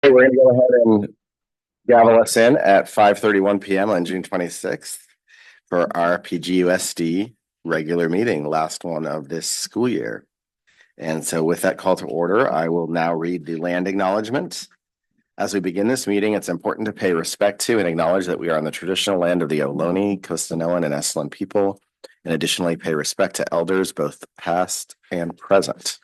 Okay, we're going to go ahead and gavel us in at 5:31 p.m. on June 26th for our PGUSD regular meeting, last one of this school year. And so with that call to order, I will now read the land acknowledgement. As we begin this meeting, it's important to pay respect to and acknowledge that we are on the traditional land of the Ohlone, Costanoan, and Esalen people, and additionally pay respect to elders, both past and present.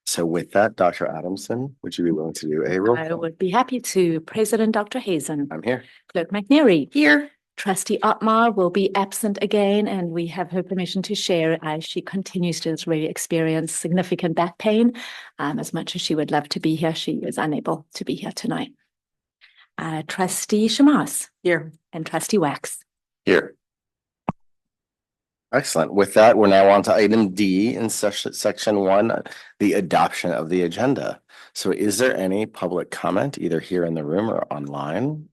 So with that, Dr. Adamson, would you be willing to do a roll call? I would be happy to. President Dr. Hazen. I'm here. Clerk McNeary. Here. Trustee Otmar will be absent again, and we have her permission to share as she continues to really experience significant back pain. As much as she would love to be here, she is unable to be here tonight. Trustee Shamas. Here. And Trustee Wax. Here. Excellent. With that, we're now on to item D in section 1, the adoption of the agenda. So is there any public comment either here in the room or online?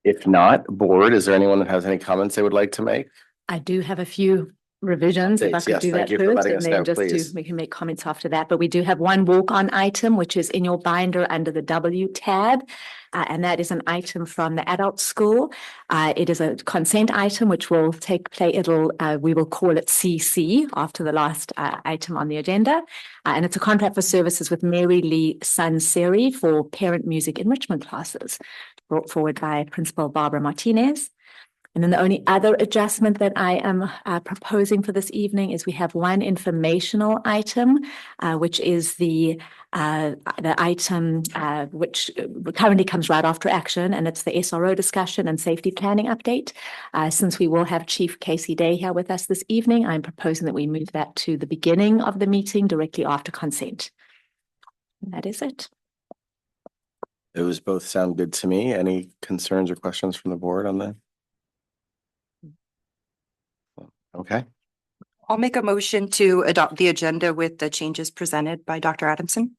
If not, board, is there anyone that has any comments they would like to make? I do have a few revisions. If I could do that first, and then just we can make comments after that. But we do have one walk-on item, which is in your binder under the W tab. And that is an item from the adult school. It is a consent item, which will take place. We will call it CC after the last item on the agenda. And it's a contract for services with Mary Lee Sunseri for parent music enrichment classes, brought forward by Principal Barbara Martinez. And then the only other adjustment that I am proposing for this evening is we have one informational item, which is the item which currently comes right after action, and it's the SRO discussion and safety planning update. Since we will have Chief Casey Day here with us this evening, I'm proposing that we move that to the beginning of the meeting directly after consent. And that is it. Those both sound good to me. Any concerns or questions from the board on that? Okay. I'll make a motion to adopt the agenda with the changes presented by Dr. Adamson.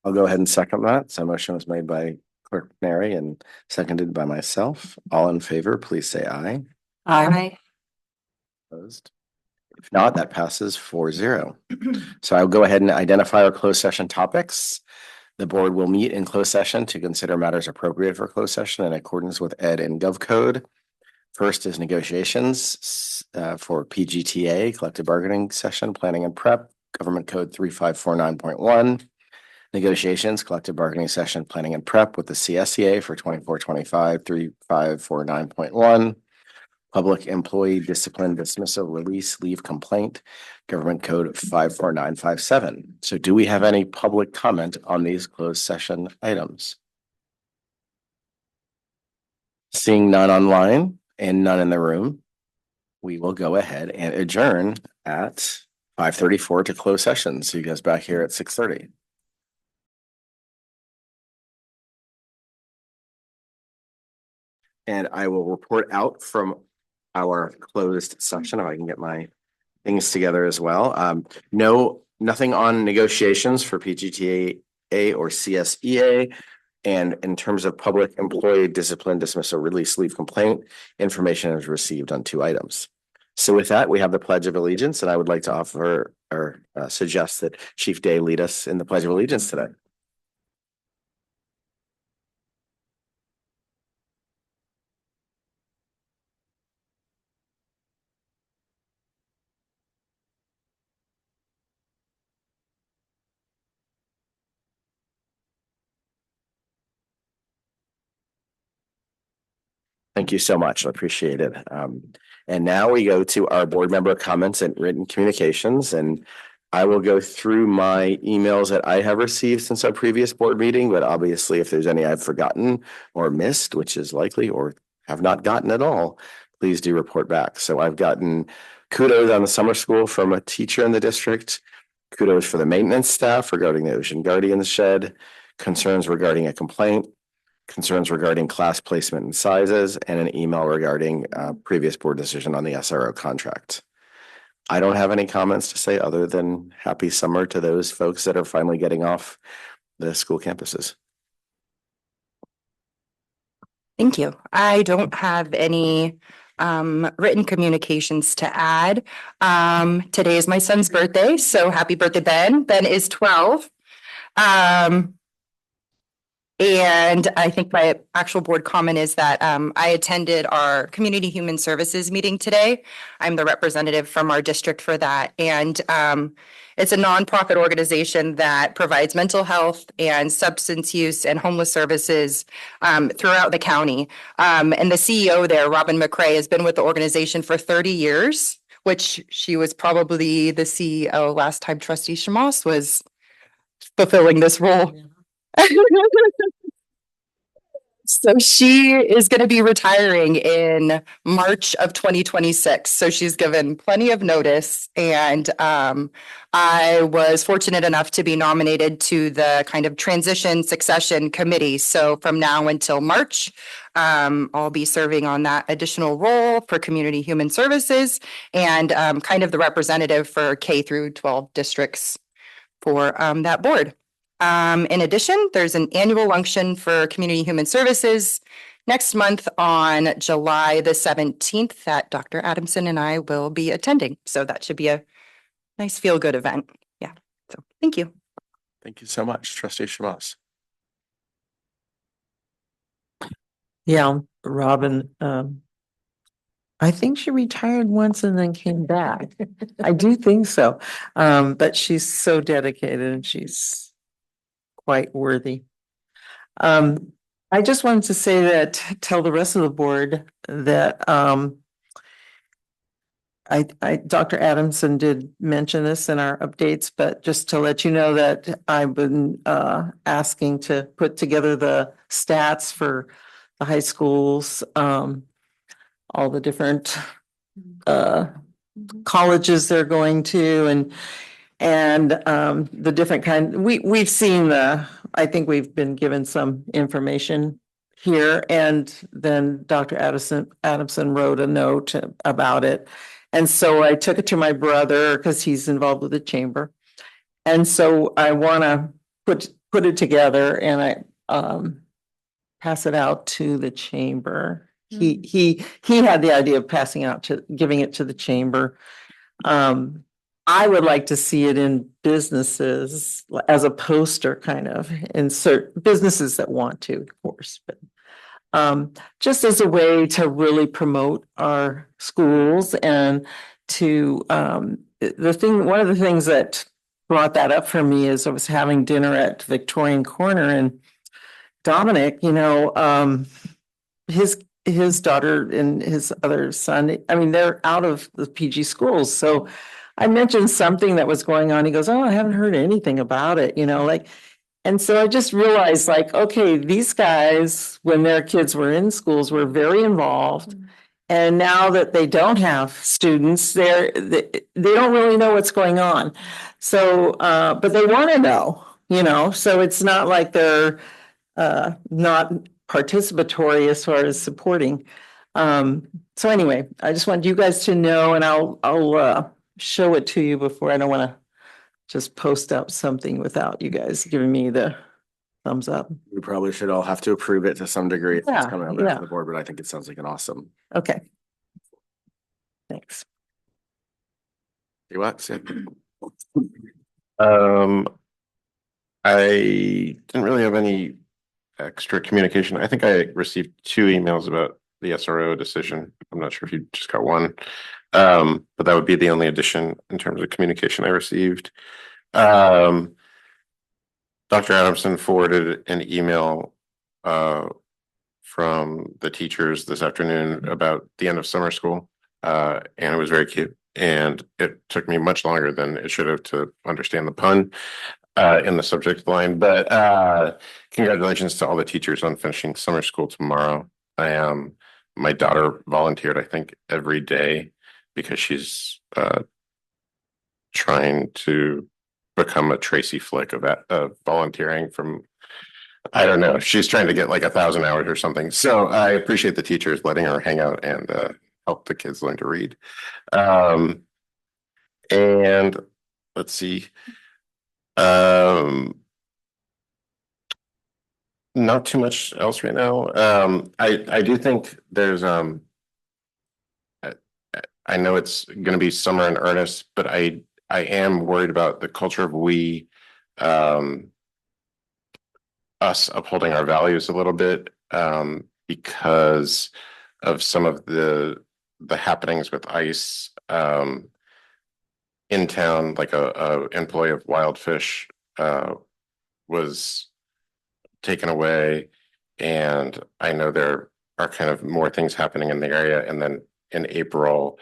I'll go ahead and second that. So motion was made by Clerk Mary and seconded by myself. All in favor, please say aye. Aye. Opposed? If not, that passes 4-0. So I'll go ahead and identify our closed session topics. The board will meet in closed session to consider matters appropriate for closed session in accordance with Ed and Gov Code. First is negotiations for PGTA, collective bargaining session, planning and prep, Government Code 3549.1. Negotiations, collective bargaining session, planning and prep with the CSEA for 24-25, 3549.1. Public employee discipline, dismissal, release, leave complaint, Government Code 54957. So do we have any public comment on these closed session items? Seeing none online and none in the room, we will go ahead and adjourn at 5:34 to close session. See you guys back here at 6:30. And I will report out from our closed session if I can get my things together as well. Nothing on negotiations for PGTA or CSEA. And in terms of public employee discipline, dismissal, release, leave complaint, information is received on 2 items. So with that, we have the Pledge of Allegiance, and I would like to offer or suggest that Chief Day lead us in the Pledge of Allegiance today. Thank you so much. I appreciate it. And now we go to our board member comments and written communications. And I will go through my emails that I have received since our previous board meeting. But obviously, if there's any I've forgotten or missed, which is likely, or have not gotten at all, please do report back. So I've gotten kudos on the summer school from a teacher in the district, kudos for the maintenance staff regarding the Ocean Guardians shed, concerns regarding a complaint, concerns regarding class placement and sizes, and an email regarding previous board decision on the SRO contract. I don't have any comments to say other than happy summer to those folks that are finally getting off the school campuses. Thank you. I don't have any written communications to add. Today is my son's birthday, so happy birthday, Ben. Ben is 12. And I think my actual board comment is that I attended our Community Human Services meeting today. I'm the representative from our district for that. And it's a nonprofit organization that provides mental health and substance use and homeless services throughout the county. And the CEO there, Robin McCrae, has been with the organization for 30 years, which she was probably the CEO last time Trustee Shamos was fulfilling this role. So she is going to be retiring in March of 2026. So she's given plenty of notice. And I was fortunate enough to be nominated to the kind of transition succession committee. So from now until March, I'll be serving on that additional role for community human services and kind of the representative for K through 12 districts for that board. In addition, there's an annual luncheon for Community Human Services next month on July the 17th that Dr. Adamson and I will be attending. So that should be a nice feel-good event. Yeah. So thank you. Thank you so much, Trustee Shamos. Yeah, Robin, I think she retired once and then came back. I do think so. But she's so dedicated and she's quite worthy. I just wanted to say that, tell the rest of the board that Dr. Adamson did mention this in our updates, but just to let you know that I've been asking to put together the stats for the high schools, all the different colleges they're going to, and the different kind. We've seen I think we've been given some information here, and then Dr. Adamson wrote a note about it. And so I took it to my brother because he's involved with the chamber. And so I want to put it together and I pass it out to the chamber. He had the idea of giving it to the chamber. I would like to see it in businesses as a poster, kind of insert businesses that want to, of course, but just as a way to really promote our schools and to one of the things that brought that up for me is I was having dinner at Victorian Corner and Dominic, his daughter and his other son, I mean, they're out of the PG schools. So I mentioned something that was going on. He goes, "Oh, I haven't heard anything about it," and so I just realized, okay, these guys, when their kids were in schools, were very involved. And now that they don't have students, they don't really know what's going on. So, but they want to know, so it's not like they're not participatory as far as supporting. So anyway, I just wanted you guys to know, and I'll show it to you before. I don't want to just post up something without you guys giving me the thumbs up. We probably should all have to approve it to some degree if it's Yeah, coming up to the board, but I think it sounds like an awesome. Okay. Thanks. You what? Sid? I didn't really have any extra communication. I think I received 2 emails about the SRO decision. I'm not sure if you just got one. But that would be the only addition in terms of communication I received. Dr. Adamson forwarded an email from the teachers this afternoon about the end of summer school. And it was very cute. And it took me much longer than it should have to understand the pun in the subject line. But congratulations to all the teachers on finishing summer school tomorrow. My daughter volunteered, I think, every day because she's trying to become a Tracy Flick of volunteering from, I don't know, she's trying to get like 1,000 hours or something. So I appreciate the teachers letting her hang out and help the kids learn to read. And let's see. Not too much else right now. I do think there's I know it's going to be summer in earnest, but I am worried about the culture of us upholding our values a little bit, because of some of the happenings with ICE, in town, like a employee of Wild Fish, was taken away, and I know there are kind of more things happening in the area. And then in April,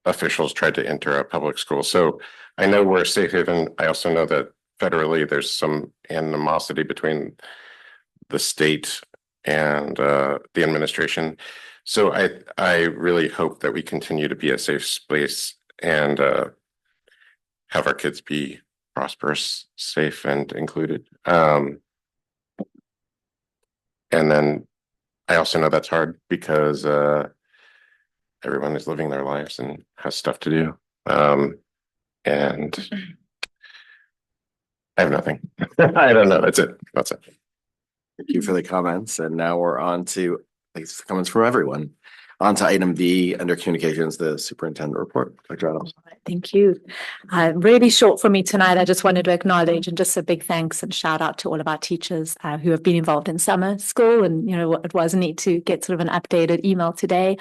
officials tried to enter a public school. So I know we're a safe haven. I also know that federally there's some animosity between the state and the administration. So I really hope that we continue to be a safe space and have our kids be prosperous, safe, and included. And then I also know that's hard because everyone is living their lives and has stuff to do. And I have nothing. I don't know. That's it. Thank you for the comments. And now we're on to these comments from everyone. On to item B under communications, the superintendent report. Dr. Adams. Thank you. Really short for me tonight. I just wanted to acknowledge and just a big thanks and shout out to all of our teachers who have been involved in summer school. And, it was neat to get sort of an updated email today.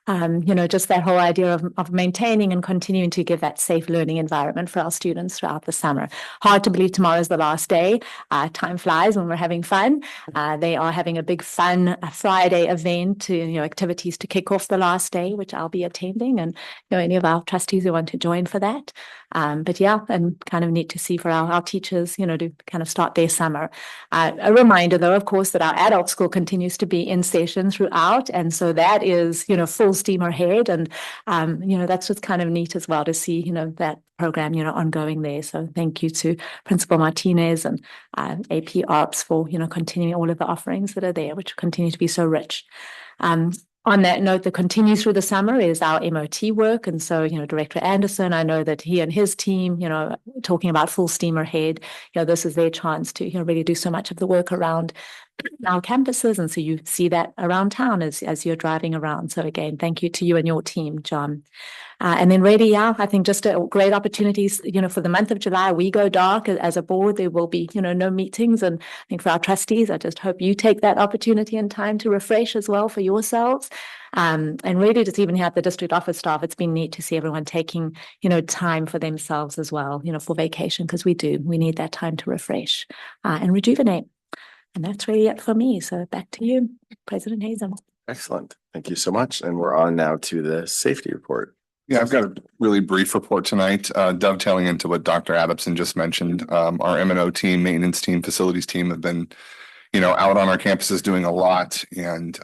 Just that whole idea of maintaining and continuing to give that safe learning environment for our students throughout the summer. Hard to believe tomorrow is the last day. Time flies when we're having fun. They are having a big fun Friday event activities to kick off the last day, which I'll be attending, and any of our trustees who want to join for that. But yeah, and kind of neat to see for our teachers, to kind of start their summer. A reminder though, of course, that our adult school continues to be in session throughout. And so that is, full steam ahead. And, that's just kind of neat as well to see, that program, ongoing there. So thank you to Principal Martinez and AP Ops for, continuing all of the offerings that are there, which continue to be so rich. On that note, that continues through the summer is our MOT work. And so, Director Anderson, I know that he and his team, talking about full steam ahead, this is their chance to, really do so much of the work around our campuses. And so you see that around town as you're driving around. So again, thank you to you and your team, John. And then really, I think just great opportunities, for the month of July, we go dark as a board. There will be, no meetings. And I think for our trustees, I just hope you take that opportunity and time to refresh as well for yourselves. And really just even here at the district office staff, it's been neat to see everyone taking, time for themselves as well, for vacation, because we need that time to refresh and rejuvenate. And that's really it for me. So back to you, President Hazen. Excellent. Thank you so much. And we're on now to the safety report. Yeah, I've got a really brief report tonight, dovetailing into what Dr. Adamson just mentioned. Our M&O team, maintenance team, facilities team have been, out on our campuses doing a lot. And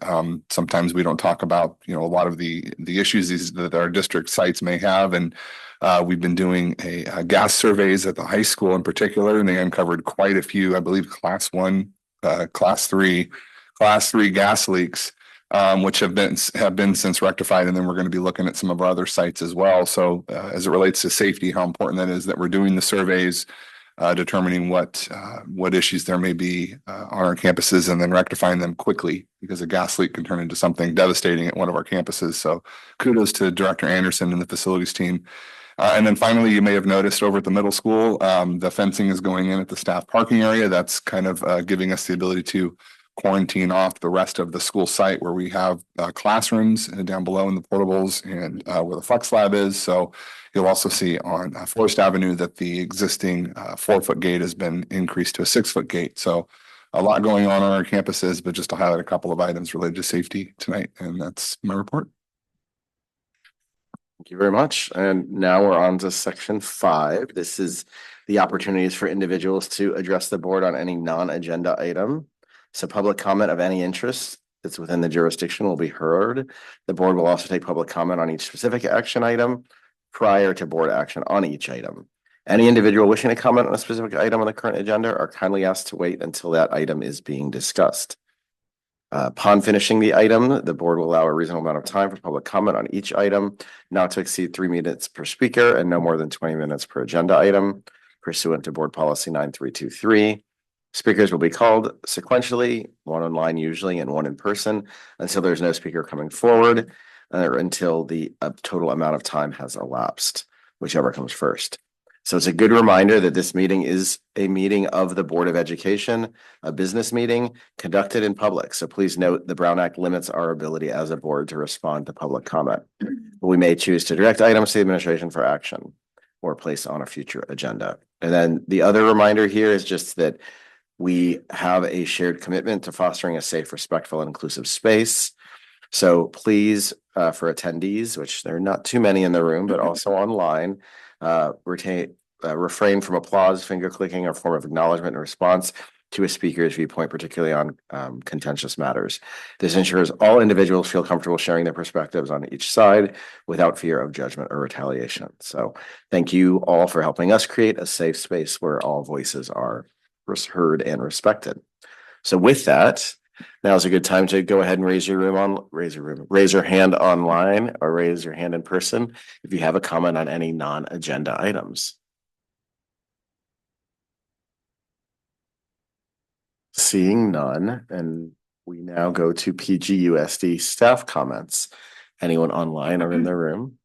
sometimes we don't talk about, a lot of the issues that our district sites may have. And we've been doing a gas surveys at the high school in particular, and they uncovered quite a few, I believe, class 1, class 3 gas leaks. Which have been since rectified, and then we're going to be looking at some of our other sites as well. So as it relates to safety, how important that is that we're doing the surveys, determining what issues there may be on our campuses, and then rectifying them quickly, because a gas leak can turn into something devastating at one of our campuses. So kudos to Director Anderson and the facilities team. And then finally, you may have noticed over at the middle school, the fencing is going in at the staff parking area. That's kind of giving us the ability to quarantine off the rest of the school site, where we have classrooms down below in the portables and where the flex lab is. So you'll also see on Forest Avenue that the existing 4-foot gate has been increased to a 6-foot gate. So a lot going on our campuses, but just to highlight a couple of items related to safety tonight. And that's my report. Thank you very much. And now we're on to section 5. This is the opportunities for individuals to address the board on any non-agenda item. So public comment of any interest that's within the jurisdiction will be heard. The board will also take public comment on each specific action item prior to board action on each item. Any individual wishing to comment on a specific item on the current agenda are kindly asked to wait until that item is being discussed. Upon finishing the item, the board will allow a reasonable amount of time for public comment on each item, not to exceed 3 minutes per speaker and no more than 20 minutes per agenda item, pursuant to board policy 9323. Speakers will be called sequentially, one online usually and one in person, until there's no speaker coming forward. until the total amount of time has elapsed, whichever comes first. So it's a good reminder that this meeting is a meeting of the Board of Education, a business meeting conducted in public. So please note the Brown Act limits our ability as a board to respond to public comment. We may choose to direct items to the administration for action or place on a future agenda. And then the other reminder here is just that we have a shared commitment to fostering a safe, respectful, and inclusive space. So please, for attendees, which there are not too many in the room, but also online, refrain from applause, finger clicking, or form of acknowledgement in response to a speaker's viewpoint, particularly on contentious matters. This ensures all individuals feel comfortable sharing their perspectives on each side without fear of judgment or retaliation. So thank you all for helping us create a safe space where all voices are heard and respected. So with that, now is a good time to go ahead and raise your hand online or raise your hand in person if you have a comment on any non-agenda items. Seeing none, and we now go to PGUSD staff comments. Anyone online or in the room?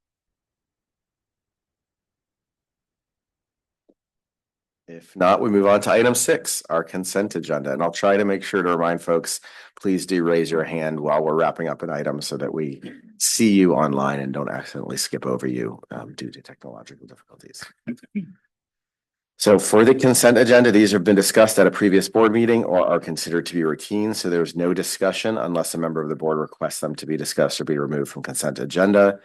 If not, we move on to item 6, our consent agenda. And I'll try to make sure to remind folks, please do raise your hand while we're wrapping up an item so that we see you online and don't accidentally skip over you due to technological difficulties. So for the consent agenda, these have been discussed at a previous board meeting or are considered to be routine. So there's no discussion unless a member of the board requests them to be discussed or be removed from consent agenda.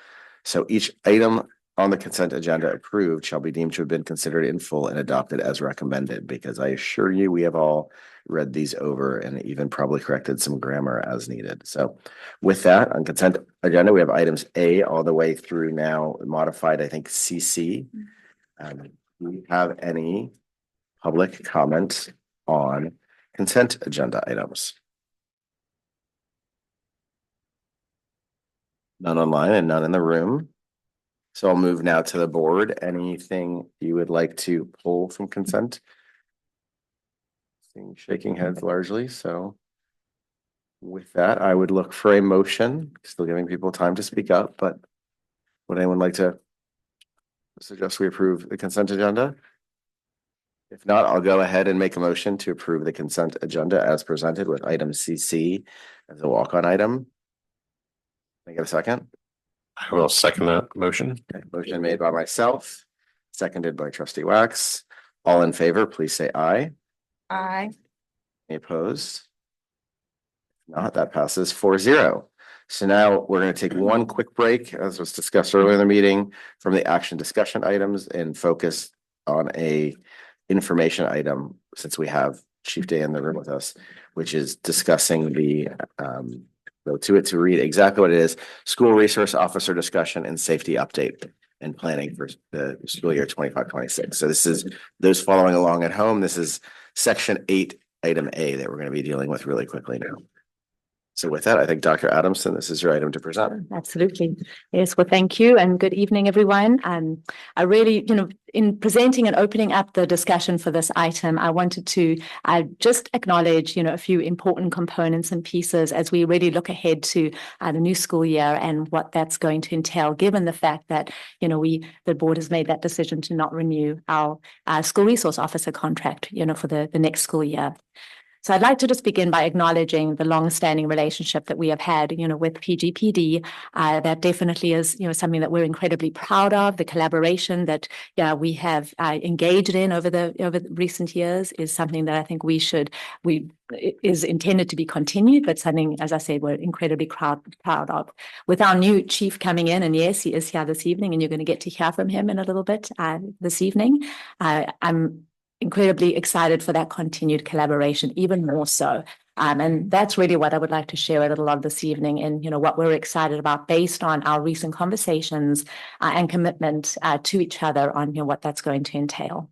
So each item on the consent agenda approved shall be deemed to have been considered in full and adopted as recommended, because I assure you, we have all read these over and even probably corrected some grammar as needed. So with that, on consent agenda, we have items A all the way through now modified, I think, CC. Do we have any public comment on consent agenda items? None online and none in the room. So I'll move now to the board. Anything you would like to pull from consent? Seeing shaking heads largely. So with that, I would look for a motion, still giving people time to speak up, but would anyone like to suggest we approve the consent agenda? If not, I'll go ahead and make a motion to approve the consent agenda as presented with item CC as a walk-on item. Can I get a second? I will second that motion. Okay, motion made by myself, seconded by trustee Wax. All in favor, please say aye. Aye. Any opposed? If not, that passes 4-0. So now we're going to take one quick break, as was discussed earlier in the meeting, from the action discussion items and focus on a information item, since we have Chief Day in the room with us, which is discussing the go to it to read exactly what it is: school resource officer discussion and safety update and planning for the school year 25-26. So this is those following along at home. This is section 8, item A, that we're going to be dealing with really quickly now. So with that, I think Dr. Adamson, this is your item to present. Absolutely. Yes. Well, thank you and good evening, everyone. I really, in presenting and opening up the discussion for this item, I wanted to just acknowledge, a few important components and pieces as we really look ahead to the new school year and what that's going to entail, given the fact that, the board has made that decision to not renew our school resource officer contract, for the next school year. So I'd like to just begin by acknowledging the long-standing relationship that we have had, with PGPD. That definitely is, something that we're incredibly proud of. The collaboration that we have engaged in over the recent years is something that I think is intended to be continued, but something, as I said, we're incredibly proud of. With our new chief coming in, and yes, he is here this evening, and you're going to get to hear from him in a little bit this evening. I'm incredibly excited for that continued collaboration, even more so. And that's really what I would like to share a little of this evening, and what we're excited about based on our recent conversations and commitment to each other on what that's going to entail.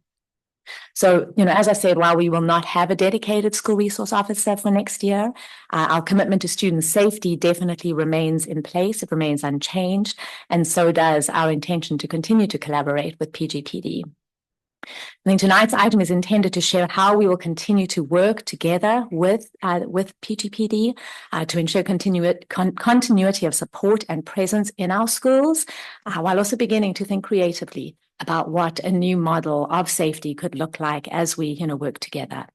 So, as I said, while we will not have a dedicated school resource officer for next year, our commitment to student safety definitely remains in place. It remains unchanged, and so does our intention to continue to collaborate with PGPD. I think tonight's item is intended to share how we will continue to work together with PGPD to ensure continuity of support and presence in our schools, while also beginning to think creatively about what a new model of safety could look like as we, work together.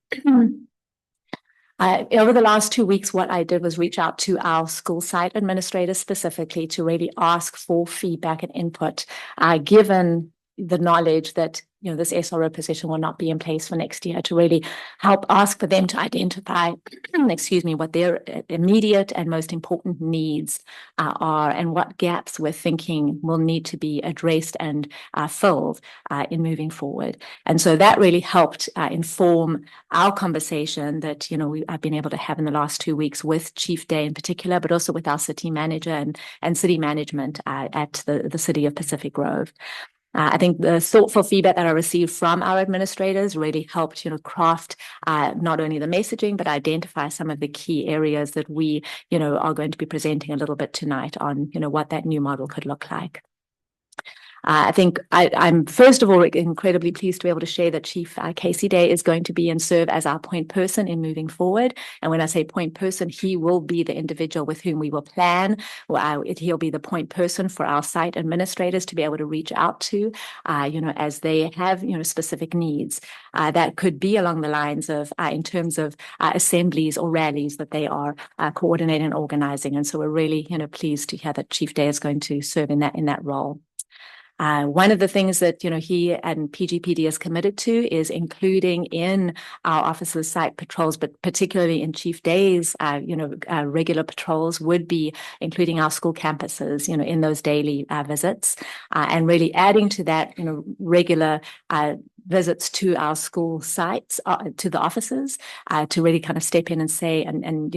Over the last 2 weeks, what I did was reach out to our school site administrators specifically to really ask for feedback and input, given the knowledge that this SRO position will not be in place for next year, to really help ask for them to identify, what their immediate and most important needs are, and what gaps we're thinking will need to be addressed and filled in moving forward. And so that really helped inform our conversation that I've been able to have in the last 2 weeks with Chief Day in particular, but also with our city manager and city management at the city of Pacific Grove. I think the thoughtful feedback that I received from our administrators really helped, craft not only the messaging, but identify some of the key areas that we, are going to be presenting a little bit tonight on, what that new model could look like. I think I'm first of all incredibly pleased to be able to share that Chief Casey Day is going to be and serve as our point person in moving forward. And when I say point person, he will be the individual with whom we will plan. He'll be the point person for our site administrators to be able to reach out to, as they have, specific needs. That could be along the lines of, in terms of assemblies or rallies that they are coordinating and organizing. And so we're really, pleased to hear that Chief Day is going to serve in that role. One of the things that, he and PGPD is committed to is including in our officers' site patrols, but particularly in Chief Day's, regular patrols would be including our school campuses, in those daily visits, and really adding to that, regular visits to our school sites, to the offices, to really kind of step in and say, and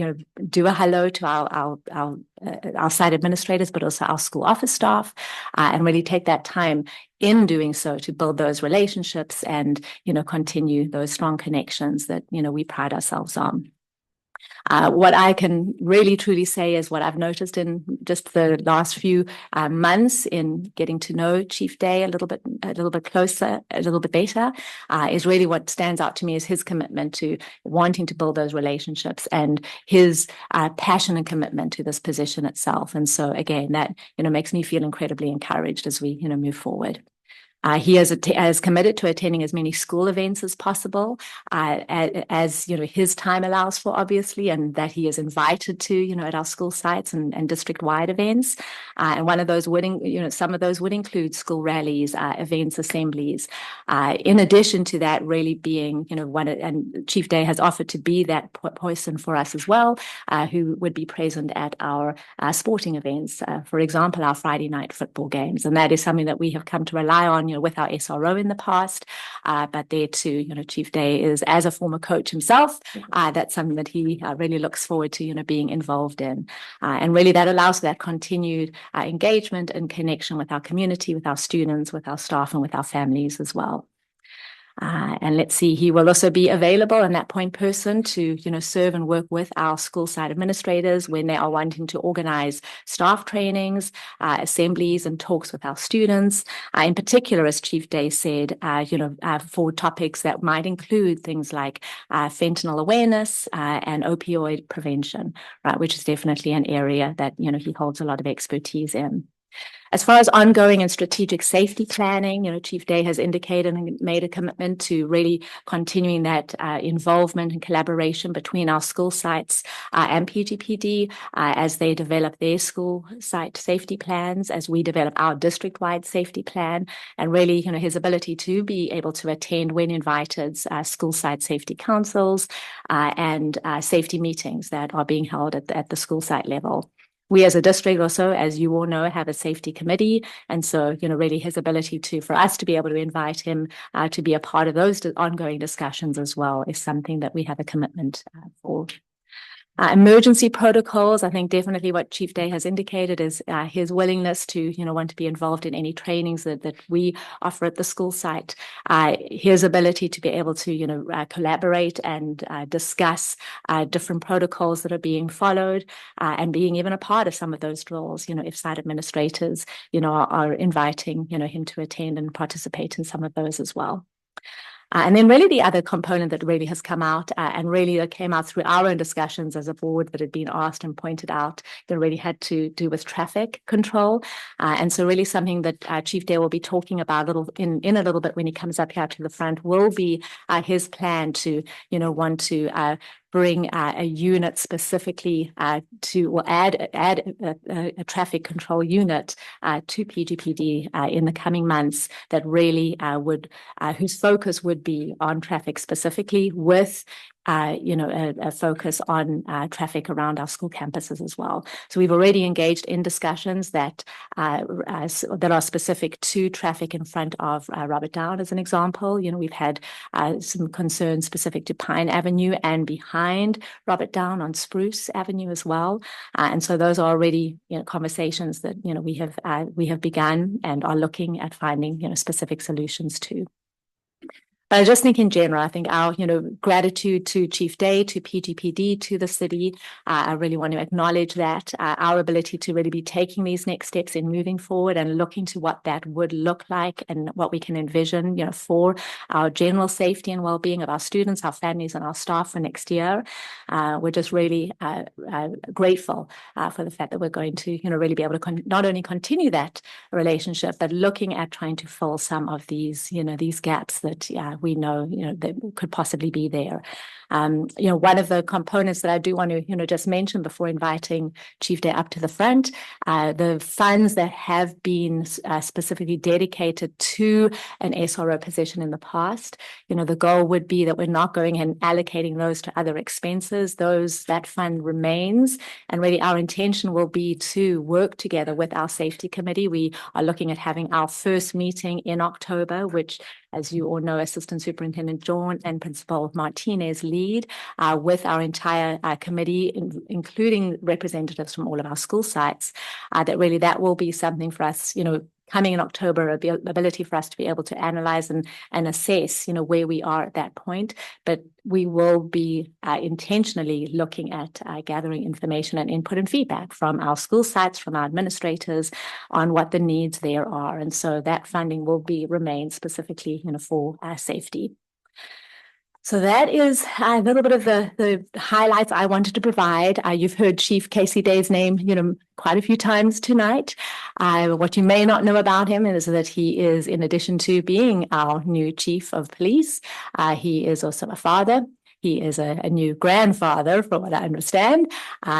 do a hello to our site administrators, but also our school office staff, and really take that time in doing so to build those relationships and, continue those strong connections that, we pride ourselves on. What I can really truly say is what I've noticed in just the last few months in getting to know Chief Day a little bit closer, a little bit better, is really what stands out to me is his commitment to wanting to build those relationships and his passion and commitment to this position itself. And so again, that makes me feel incredibly encouraged as we move forward. He has committed to attending as many school events as possible, as his time allows for, obviously, and that he is invited to, at our school sites and district-wide events. And one of those some of those would include school rallies, events, assemblies. In addition to that, really being, and Chief Day has offered to be that person for us as well, who would be present at our sporting events, for example, our Friday night football games. And that is something that we have come to rely on, with our SRO in the past, but there too, Chief Day is, as a former coach himself, that's something that he really looks forward to, being involved in. And really that allows that continued engagement and connection with our community, with our students, with our staff, and with our families as well. And let's see, he will also be available and that point person to, serve and work with our school site administrators when they are wanting to organize staff trainings, assemblies and talks with our students. In particular, as Chief Day said, for topics that might include things like fentanyl awareness and opioid prevention, right, which is definitely an area that, he holds a lot of expertise in. As far as ongoing and strategic safety planning, Chief Day has indicated and made a commitment to really continuing that involvement and collaboration between our school sites and PGPD as they develop their school site safety plans, as we develop our district-wide safety plan, and really, his ability to be able to attend when invited school site safety councils and safety meetings that are being held at the school site level. We as a district also, as you all know, have a safety committee. And so, really his ability for us to be able to invite him to be a part of those ongoing discussions as well is something that we have a commitment for. Emergency protocols, I think definitely what Chief Day has indicated is his willingness to, want to be involved in any trainings that we offer at the school site. His ability to be able to, collaborate and discuss different protocols that are being followed and being even a part of some of those drills, if site administrators, are inviting, him to attend and participate in some of those as well. And then really the other component that really has come out and really that came out through our own discussions as a board that had been asked and pointed out that really had to do with traffic control. And so really something that Chief Day will be talking about in a little bit when he comes up here to the front will be his plan to, want to bring a unit specifically to add a traffic control unit to PGPD in the coming months that really whose focus would be on traffic specifically with a focus on traffic around our school campuses as well. So we've already engaged in discussions that are specific to traffic in front of Robert Down, as an example. We've had some concerns specific to Pine Avenue and behind Robert Down on Spruce Avenue as well. And so those are already conversations that we have begun and are looking at finding specific solutions to. But I just think in general, I think our, gratitude to Chief Day, to PGPD, to the city, I really want to acknowledge that our ability to really be taking these next steps in moving forward and looking to what that would look like and what we can envision, for our general safety and well-being of our students, our families, and our staff for next year. We're just really grateful for the fact that we're going to, really be able to not only continue that relationship, but looking at trying to fill some of these, these gaps that we know, that could possibly be there. One of the components that I do want to, just mention before inviting Chief Day up to the front, the funds that have been specifically dedicated to an SRO position in the past, the goal would be that we're not going and allocating those to other expenses. That fund remains. And really our intention will be to work together with our safety committee. We are looking at having our first meeting in October, which, as you all know, Assistant Superintendent John and Principal Martinez lead with our entire committee, including representatives from all of our school sites, that will be something for us, coming in October, ability for us to be able to analyze and assess, where we are at that point. But we will be intentionally looking at gathering information and input and feedback from our school sites, from our administrators on what the needs there are. And so that funding will remain specifically, for safety. So that is a little bit of the highlights I wanted to provide. You've heard Chief Casey Day's name, quite a few times tonight. What you may not know about him is that he is, in addition to being our new Chief of Police, he is also a father. He is a new grandfather, from what I understand.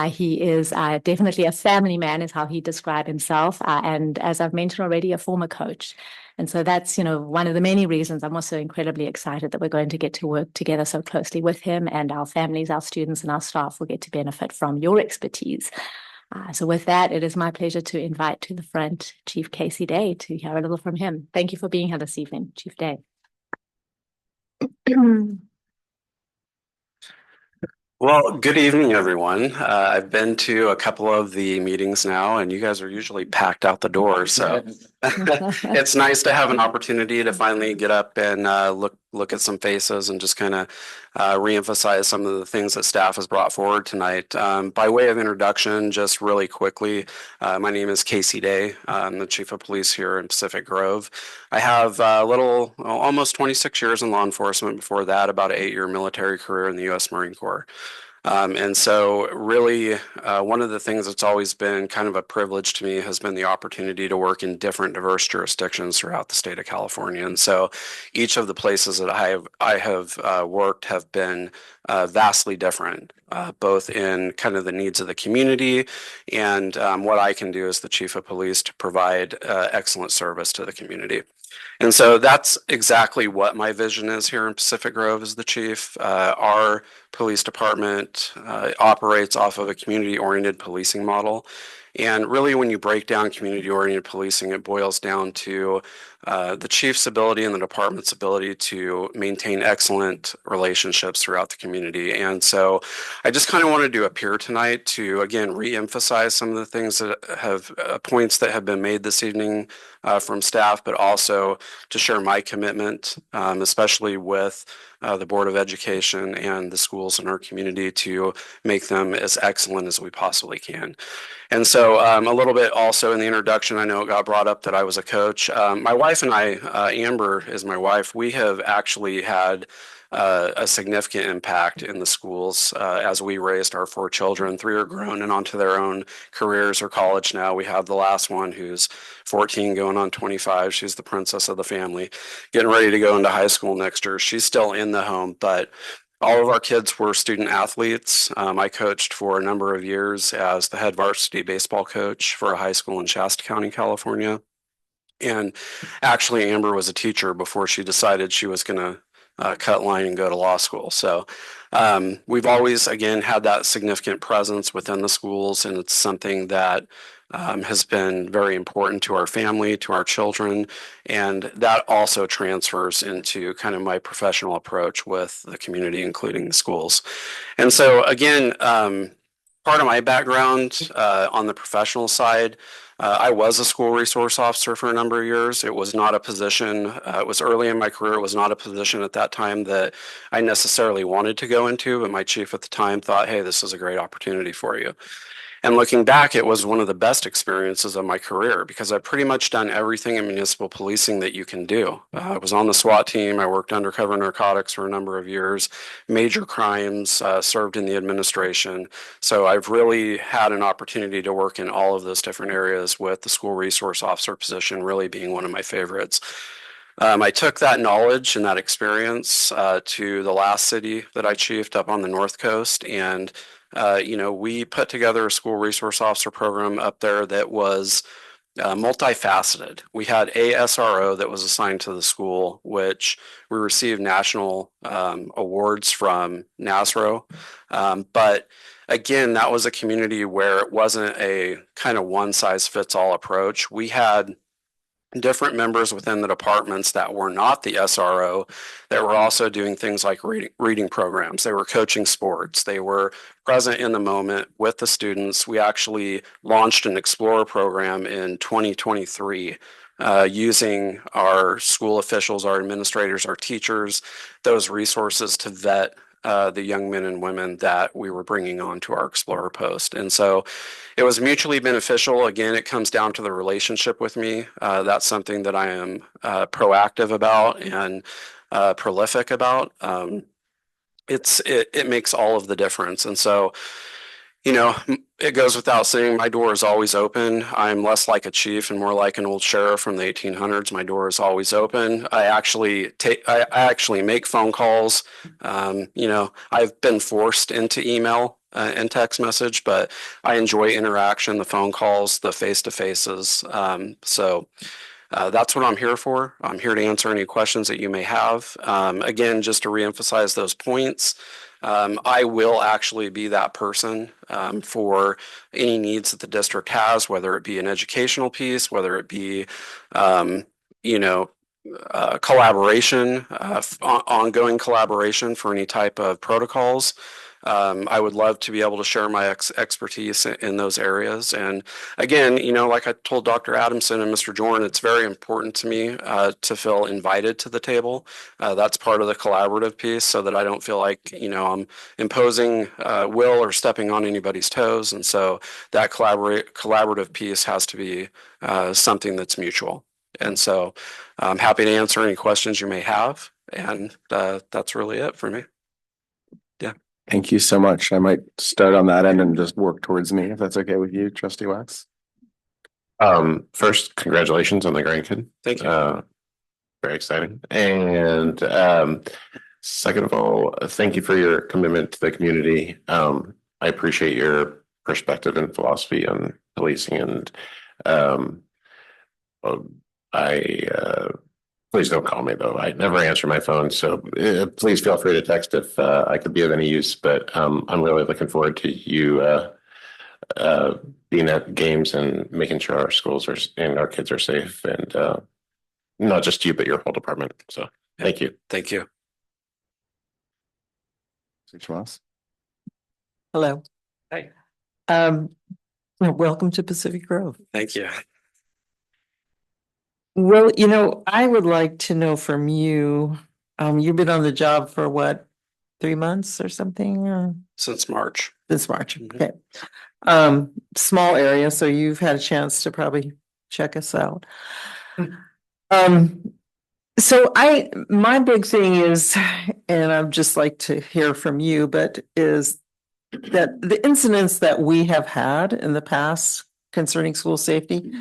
He is definitely a family man, is how he described himself. And as I've mentioned already, a former coach. And so that's, one of the many reasons I'm also incredibly excited that we're going to get to work together so closely with him, and our families, our students, and our staff will get to benefit from your expertise. So with that, it is my pleasure to invite to the front Chief Casey Day to hear a little from him. Thank you for being here this evening, Chief Day. Well, good evening, everyone. I've been to a couple of the meetings now, and you guys are usually packed out the door. So it's nice to have an opportunity to finally get up and look at some faces and just kind of reemphasize some of the things that staff has brought forward tonight. By way of introduction, just really quickly, my name is Casey Day. I'm the Chief of Police here in Pacific Grove. I have almost 26 years in law enforcement. Before that, about an 8-year military career in the U.S. Marine Corps. And so really, one of the things that's always been kind of a privilege to me has been the opportunity to work in different diverse jurisdictions throughout the state of California. And so each of the places that I have worked have been vastly different, both in kind of the needs of the community and what I can do as the Chief of Police to provide excellent service to the community. And so that's exactly what my vision is here in Pacific Grove as the chief. Our police department operates off of a community-oriented policing model. And really, when you break down community-oriented policing, it boils down to the chief's ability and the department's ability to maintain excellent relationships throughout the community. And so I just kind of wanted to appear tonight to, again, reemphasize some of the things that have points that have been made this evening from staff, but also to share my commitment, especially with the Board of Education and the schools in our community, to make them as excellent as we possibly can. And so So a little bit also in the introduction, I know it got brought up that I was a coach. My wife and I, Amber is my wife, we have actually had a significant impact in the schools as we raised our 4 children. 3 are grown and onto their own careers or college now. We have the last one who's 14 going on 25. She's the princess of the family, getting ready to go into high school next year. She's still in the home, but all of our kids were student athletes. I coached for a number of years as the head varsity baseball coach for a high school in Shasta County, California. And actually, Amber was a teacher before she decided she was going to cut line and go to law school. So we've always, again, had that significant presence within the schools, and it's something that has been very important to our family, to our children, and that also transfers into kind of my professional approach with the community, including the schools. And so, again, part of my background on the professional side, I was a school resource officer for a number of years. It was not a position, it was early in my career, it was not a position at that time that I necessarily wanted to go into, but my chief at the time thought, hey, this is a great opportunity for you. And looking back, it was one of the best experiences of my career because I've pretty much done everything in municipal policing that you can do. I was on the SWAT team. I worked undercover narcotics for a number of years, major crimes, served in the administration. So I've really had an opportunity to work in all of those different areas, with the school resource officer position really being one of my favorites. I took that knowledge and that experience to the last city that I chiefed up on the North Coast, and we put together a school resource officer program up there that was multifaceted. We had a SRO that was assigned to the school, which we received national awards from NASRO. But again, that was a community where it wasn't a kind of one size fits all approach. We had different members within the departments that were not the SRO that were also doing things like reading programs. They were coaching sports. They were present in the moment with the students. We actually launched an Explorer program in 2023 using our school officials, our administrators, our teachers, those resources to vet the young men and women that we were bringing on to our Explorer post. And so it was mutually beneficial. Again, it comes down to the relationship with me. That's something that I am proactive about and prolific about. It makes all of the difference. And so, it goes without saying, my door is always open. I'm less like a chief and more like an old sheriff from the 1800s. My door is always open. I actually make phone calls. I've been forced into email and text message, but I enjoy interaction, the phone calls, the face-to-faces. So that's what I'm here for. I'm here to answer any questions that you may have. Again, just to reemphasize those points, I will actually be that person for any needs that the district has, whether it be an educational piece, whether it be, collaboration, ongoing collaboration for any type of protocols. I would love to be able to share my expertise in those areas. And again, like I told Dr. Adamson and Mr. Jordan, it's very important to me to feel invited to the table. That's part of the collaborative piece, so that I don't feel like, I'm imposing will or stepping on anybody's toes. And so that collaborative piece has to be something that's mutual. And so I'm happy to answer any questions you may have. And that's really it for me. Yeah. Thank you so much. I might start on that end and just work towards me, if that's okay with you, Trustee Wax. First, congratulations on the grandkid. Thank you. Very exciting. And second of all, thank you for your commitment to the community. I appreciate your perspective and philosophy on policing, and please don't call me, though. I never answer my phone, so please feel free to text if I could be of any use. But I'm really looking forward to you being at games and making sure our schools and our kids are safe, and not just you, but your whole department. So thank you. Thank you. Hello. Hi. Welcome to Pacific Grove. Thank you. Well, I would like to know from you, you've been on the job for what, 3 months or something? Since March. Since March, Mhm. okay. Small area, so you've had a chance to probably check us out. So my big thing is, and I'd just like to hear from you, but is that the incidents that we have had in the past concerning school safety,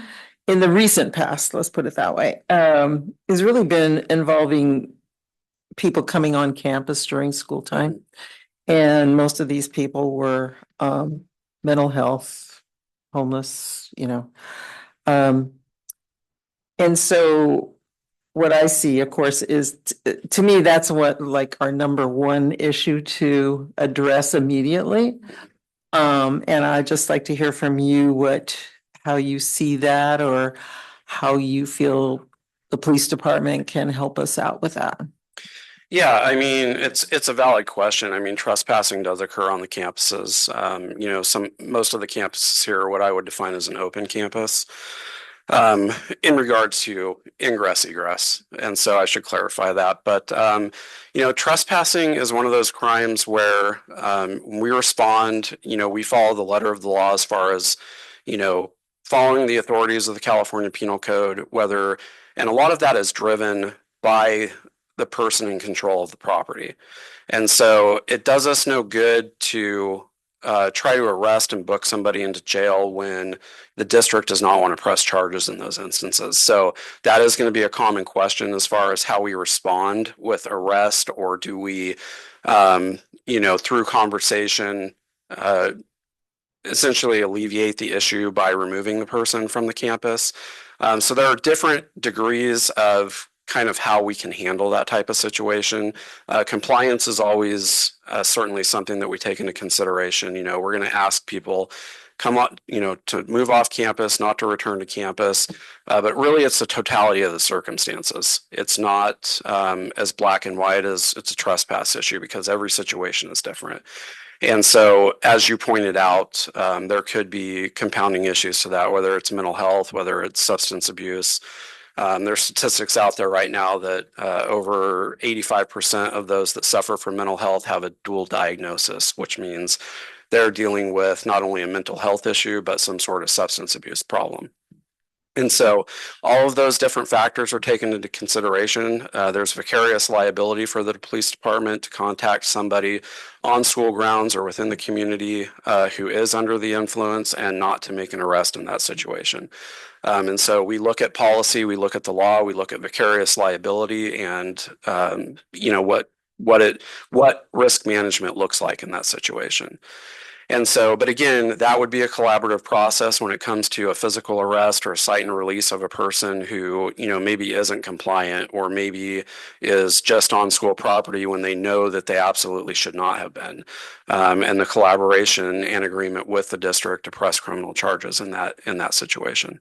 in the recent past, let's put it that way, has really been involving people coming on campus during school time. And most of these people were mental health, homeless, and so what I see, of course, is to me, that's what like our number one issue to address immediately. And I'd just like to hear from you how you see that, or how you feel the police department can help us out with that. Yeah, I mean, it's a valid question. I mean, trespassing does occur on the campuses. Most of the campuses here are what I would define as an open campus in regards to ingress egress. And so I should clarify that. But trespassing is one of those crimes where when we respond, we follow the letter of the law as far as, following the authorities of the California Penal Code, and a lot of that is driven by the person in control of the property. And so it does us no good to try to arrest and book somebody into jail when the district does not want to press charges in those instances. So that is going to be a common question as far as how we respond with arrest, or do we, through conversation, essentially alleviate the issue by removing the person from the campus. So there are different degrees of kind of how we can handle that type of situation. Compliance is always certainly something that we take into consideration. We're going to ask people come on, to move off campus, not to return to campus. But really it's the totality of the circumstances. It's not as black and white as it's a trespass issue, because every situation is different. And so, as you pointed out, there could be compounding issues to that, whether it's mental health, whether it's substance abuse. There's statistics out there right now that over 85% of those that suffer from mental health have a dual diagnosis, which means they're dealing with not only a mental health issue, but some sort of substance abuse problem. And so all of those different factors are taken into consideration. There's vicarious liability for the police department to contact somebody on school grounds or within the community who is under the influence, and not to make an arrest in that situation. And so we look at policy, we look at the law, we look at vicarious liability, and what risk management looks like in that situation. And so, but again, that would be a collaborative process when it comes to a physical arrest or a cite and release of a person who, maybe isn't compliant, or maybe is just on school property when they know that they absolutely should not have been. And the collaboration and agreement with the district to press criminal charges in that situation.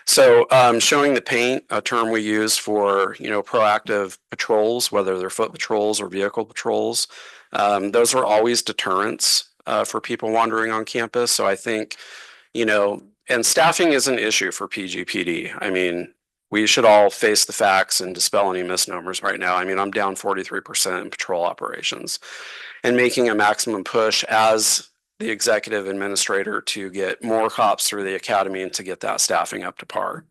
So showing the paint, a term we use for, proactive patrols, whether they're foot patrols or vehicle patrols, those are always deterrents for people wandering on campus. So I think, and staffing is an issue for PGPD. I mean, we should all face the facts and dispel any misnomers right now. I mean, I'm down 43% in patrol operations, and making a maximum push as the executive administrator to get more cops through the academy and to get that staffing up to par.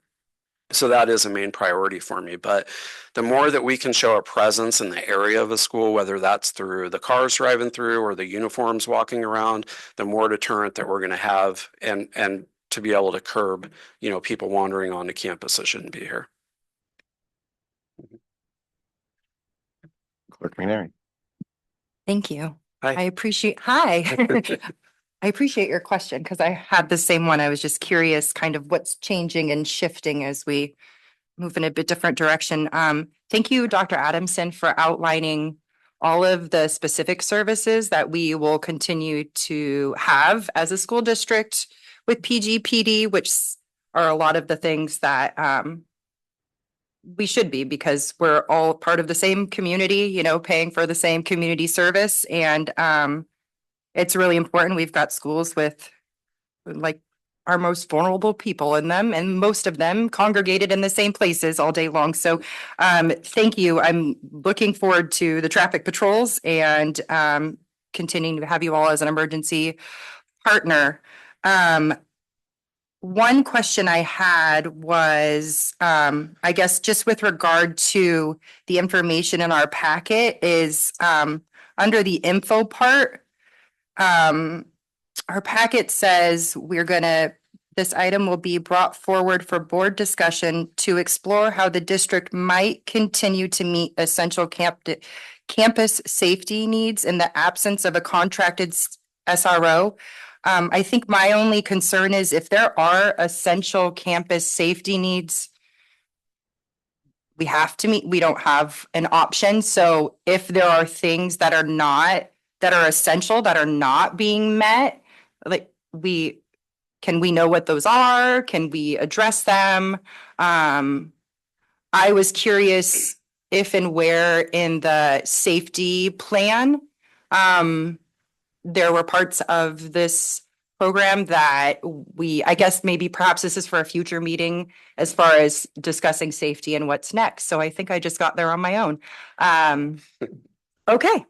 So that is a main priority for me. But the more that we can show a presence in the area of a school, whether that's through the cars driving through or the uniforms walking around, the more deterrent that we're going to have, and to be able to curb, people wandering onto campus that shouldn't be here. Clerk McNary. Thank you. Hi. I appreciate your question, because I had the same one. I was just curious kind of what's changing and shifting as we move in a bit different direction. Thank you, Dr. Adamson, for outlining all of the specific services that we will continue to have as a school district with PGPD, which are a lot of the things that we should be, because we're all part of the same community, paying for the same community service. And it's really important. We've got schools with like our most vulnerable people in them, and most of them congregated in the same places all day long. So thank you. I'm looking forward to the traffic patrols and continuing to have you all as an emergency partner. One question I had was, I guess just with regard to the information in our packet is, under the info part, our packet says this item will be brought forward for board discussion to explore how the district might continue to meet essential campus safety needs in the absence of a contracted SRO. I think my only concern is if there are essential campus safety needs, we have to meet, we don't have an option. So if there are things that are essential, that are not being met, like can we know what those are? Can we address them? I was curious if and where in the safety plan, there were parts of this program that I guess maybe perhaps this is for a future meeting as far as discussing safety and what's next. So I think I just got there on my own. Okay.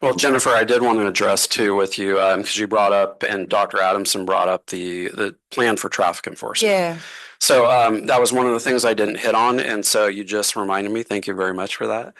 Well, Jennifer, I did want to address too with you, because you brought up and Dr. Adamson brought up the plan for traffic enforcement. Yeah. So that was one of the things I didn't hit on. And so you just reminded me. Thank you very much for that.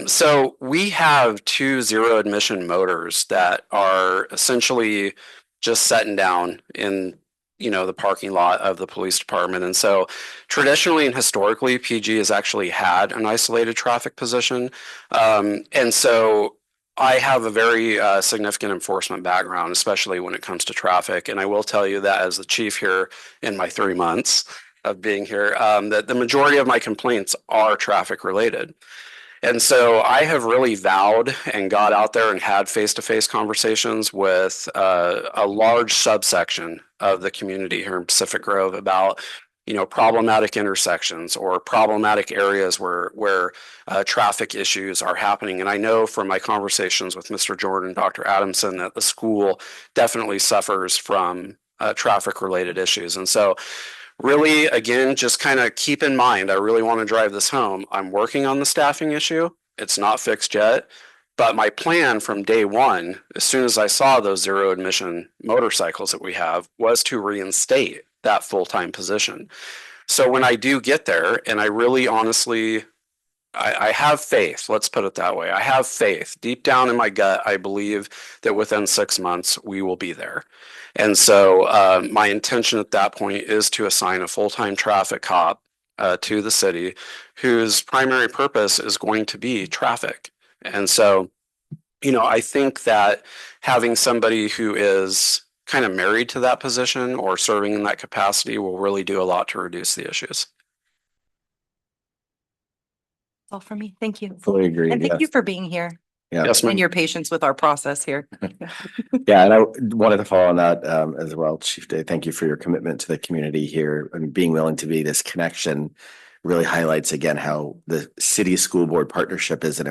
So we have 2 zero admission motors that are essentially just setting down in, the parking lot of the police department. And so traditionally and historically, PG has actually had an isolated traffic position. And so I have a very significant enforcement background, especially when it comes to traffic. And I will tell you that as the chief here in my 3 months of being here, that the majority of my complaints are traffic related. And so I have really vowed and got out there and had face-to-face conversations with a large subsection of the community here in Pacific Grove about problematic intersections or problematic areas where traffic issues are happening. And I know from my conversations with Mr. Jordan, Dr. Adamson, that the school definitely suffers from traffic-related issues. And so really, again, just kind of keep in mind, I really want to drive this home. I'm working on the staffing issue. It's not fixed yet. But my plan from day one, as soon as I saw those zero admission motorcycles that we have, was to reinstate that full-time position. So when I do get there, and I really honestly, I have faith, let's put it that way. I have faith deep down in my gut. I believe that within 6 months we will be there. And so my intention at that point is to assign a full-time traffic cop to the city whose primary purpose is going to be traffic. And so, I think that having somebody who is kind of married to that position or serving in that capacity will really do a lot to reduce the issues. All for me. Thank you. Fully agree. And thank you for being here. Yeah. Yes, ma'am. And your patience with our process here. Yeah, and I wanted to follow on that as well, Chief Day. Thank you for your commitment to the community here and being willing to be this connection. Really highlights again how the city school board partnership is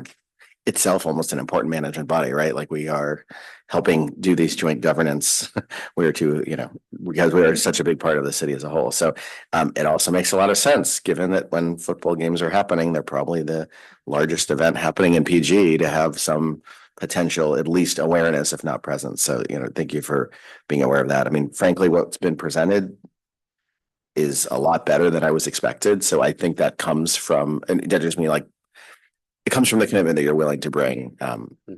itself almost an important management body, right? Like we are helping do these joint governance. Because we are such a big part of the city as a whole. So it also makes a lot of sense, given that when football games are happening, they're probably the largest event happening in PG, to have some potential, at least awareness, if not presence. So, thank you for being aware of that. I mean, frankly, what's been presented is a lot better than I was expected. So I think that comes from, and that just means it comes from the commitment that you're willing to bring,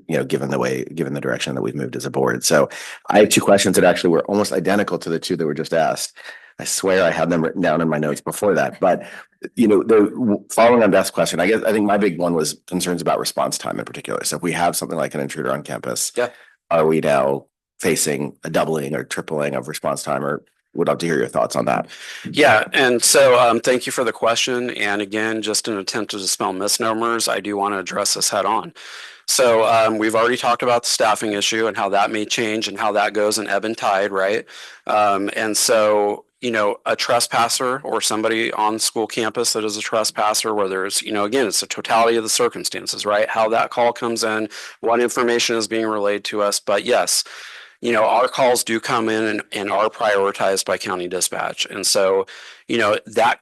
given the direction that we've moved as a board. So I have 2 questions that actually were almost identical to the 2 that were just asked. I swear I had them written down in my notes before that, but the following on Beth's question, I think my big one was concerns about response time in particular. So if we have something like an intruder on campus, are we now facing a doubling or tripling of response time, or would love to hear your thoughts on that. Yeah, and so thank you for the question. And again, just in an attempt to dispel misnomers, I do want to address this head on. So we've already talked about the staffing issue and how that may change and how that goes in ebb and tide, right? And so, a trespasser or somebody on school campus that is a trespasser, where there's, again, it's the totality of the circumstances, right? How that call comes in, what information is being relayed to us. But yes, our calls do come in and are prioritized by county dispatch. And so, that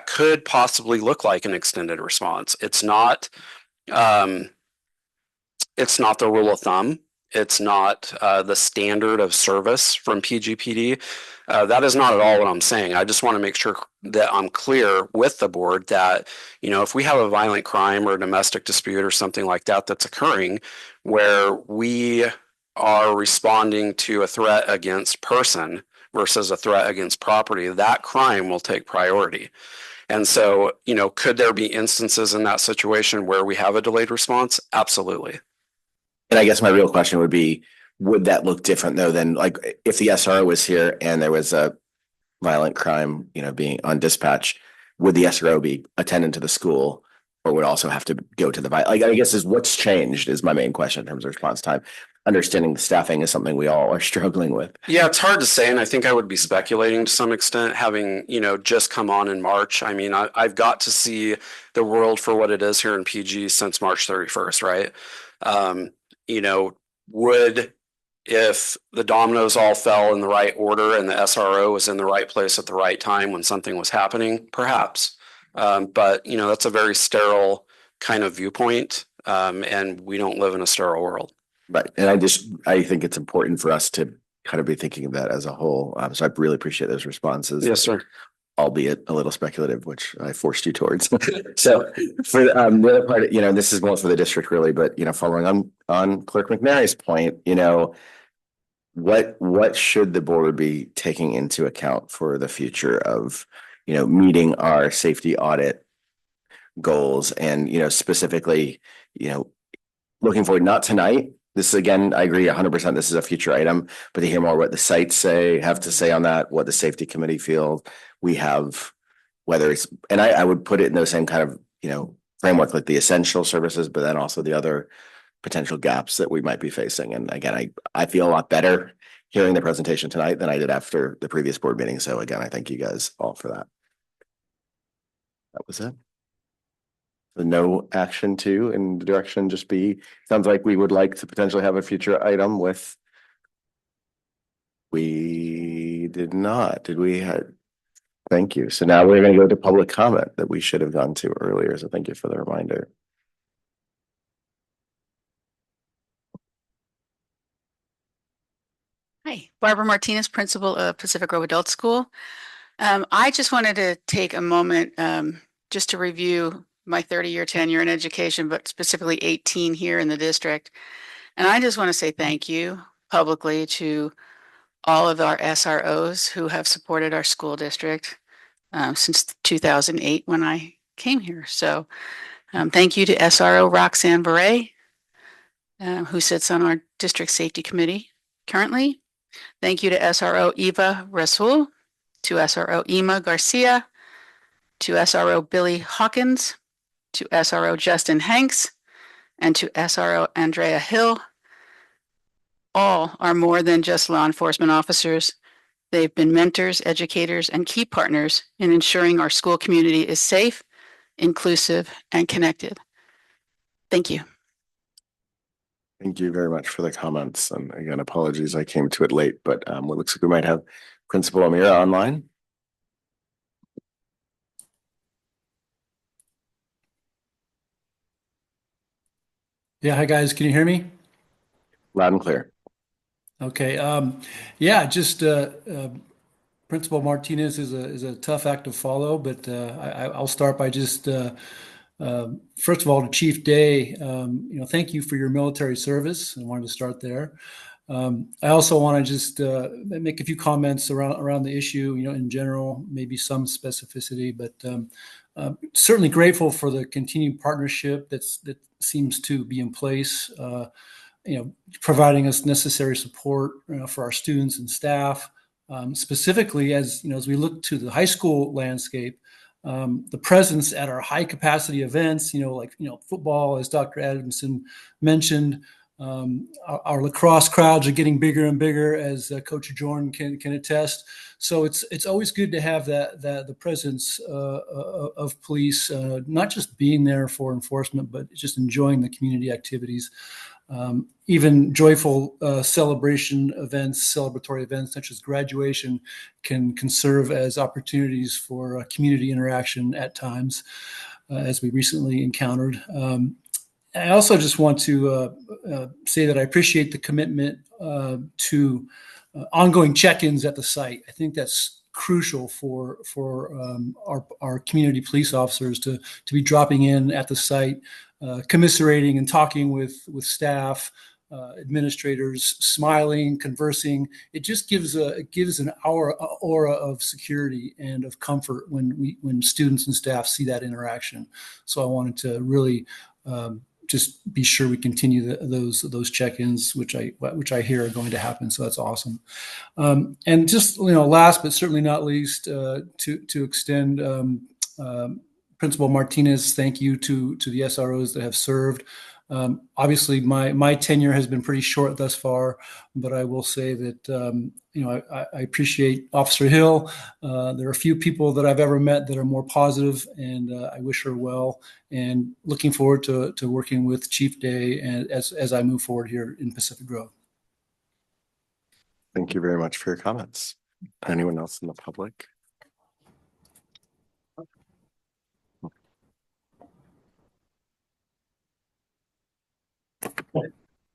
could possibly look like an extended response. It's not the rule of thumb, It's not the standard of service from PGPD. That is not at all what I'm saying. I just want to make sure that I'm clear with the board that, if we have a violent crime or a domestic dispute or something like that that's occurring where we are responding to a threat against person versus a threat against property, that crime will take priority. And so, could there be instances in that situation where we have a delayed response? Absolutely. And I guess my real question would be, would that look different though than like if the SRO was here and there was a violent crime, being on dispatch, would the SRO be attendant to the school or would also have to go to the I guess is what's changed is my main question in terms of response time. Understanding the staffing is something we all are struggling with. Yeah, it's hard to say. And I think I would be speculating to some extent, having, just come on in March. I mean, I've got to see the world for what it is here in PG since March 31st, right? Would, if the dominoes all fell in the right order and the SRO was in the right place at the right time when something was happening, perhaps. But, that's a very sterile kind of viewpoint. And we don't live in a sterile world. Right. And I think it's important for us to kind of be thinking of that as a whole. So I really appreciate those responses. Yes, sir. Albeit a little speculative, which I forced you towards. So for the other part, this is more for the district really, but following on Clerk McNary's point, what should the board be taking into account for the future of, meeting our safety audit goals and, specifically, looking forward, not tonight. This again, I agree 100%. This is a future item, but to hear more what the sites have to say on that, what the safety committee feels we have, whether it's, and I would put it in those same kind of, framework, like the essential services, but then also the other potential gaps that we might be facing. And again, I feel a lot better hearing the presentation tonight than I did after the previous board meeting. So again, I thank you guys all for that. That was it. No action to in the direction just be, sounds like we would like to potentially have a future item with. We did not, did we? Thank you. So now we're going to go to public comment that we should have gone to earlier. So thank you for the reminder. Hi, Barbara Martinez, principal of Pacific Grove Adult School. I just wanted to take a moment just to review my 30-year tenure in education, but specifically 18 here in the district. And I just want to say thank you publicly to all of our SROs who have supported our school district since 2008 when I came here. So thank you to SRO Roxanne Beret, who sits on our district safety committee currently. Thank you to SRO Eva Rasul, to SRO Ema Garcia, to SRO Billy Hawkins, to SRO Justin Hanks, and to SRO Andrea Hill. All are more than just law enforcement officers. They've been mentors, educators, and key partners in ensuring our school community is safe, inclusive, and connected. Thank you. Thank you very much for the comments. And again, apologies, I came to it late, but it looks like we might have Principal Amira online. Yeah, hi guys, can you hear me? Loud and clear. Okay, yeah, just Principal Martinez is a tough act to follow, but I'll start by just first of all to Chief Day, thank you for your military service. I wanted to start there. I also want to just make a few comments around the issue, in general, maybe some specificity, but certainly grateful for the continued partnership that seems to be in place. Providing us necessary support for our students and staff, specifically as we look to the high school landscape, the presence at our high capacity events, like football, as Dr. Adamson mentioned. Our lacrosse crowds are getting bigger and bigger, as Coach Jordan can attest. So it's always good to have the presence of police, not just being there for enforcement, but just enjoying the community activities. Even joyful celebration events, celebratory events such as graduation can serve as opportunities for community interaction at times, as we recently encountered. I also just want to say that I appreciate the commitment to ongoing check-ins at the site. I think that's crucial for our community police officers to be dropping in at the site, commiserating and talking with staff, administrators, smiling, conversing. It just gives an aura of security and of comfort when students and staff see that interaction. So I wanted to really just be sure we continue those check-ins, which I hear are going to happen. So that's awesome. And just, last but certainly not least, to extend Principal Martinez, thank you to the SROs that have served. Obviously, my tenure has been pretty short thus far, but I will say that I appreciate Officer Hill. There are a few people that I've ever met that are more positive, and I wish her well. And looking forward to working with Chief Day and as I move forward here in Pacific Grove. Thank you very much for your comments. Anyone else in the public?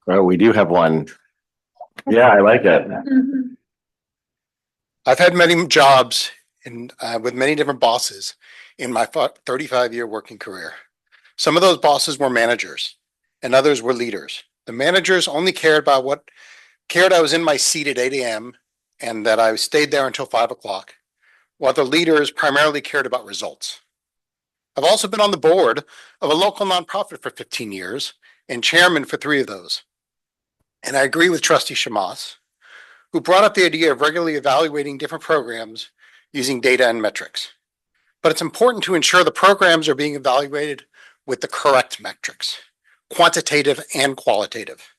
Oh, we do have one. Yeah, I like it. I've had many jobs with many different bosses in my 35-year working career. Some of those bosses were managers and others were leaders. The managers only cared about I was in my seat at 8 a.m. and that I stayed there until 5 o'clock, while the leaders primarily cared about results. I've also been on the board of a local nonprofit for 15 years and chairman for 3 of those. And I agree with Trustee Shamas, who brought up the idea of regularly evaluating different programs using data and metrics. But it's important to ensure the programs are being evaluated with the correct metrics, quantitative and qualitative.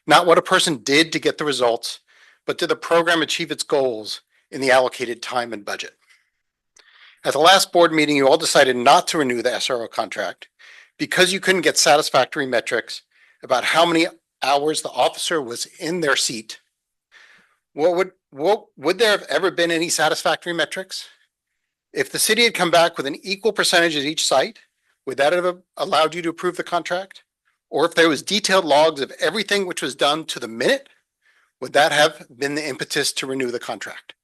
Not what a person did to get the results, but did the program achieve its goals in the allocated time and budget. At the last board meeting, you all decided not to renew the SRO contract because you couldn't get satisfactory metrics about how many hours the officer was in their seat. Would there have ever been any satisfactory metrics? If the city had come back with an equal percentage at each site, would that have allowed you to approve the contract? Or if there was detailed logs of everything which was done to the minute, would that have been the impetus to renew the contract?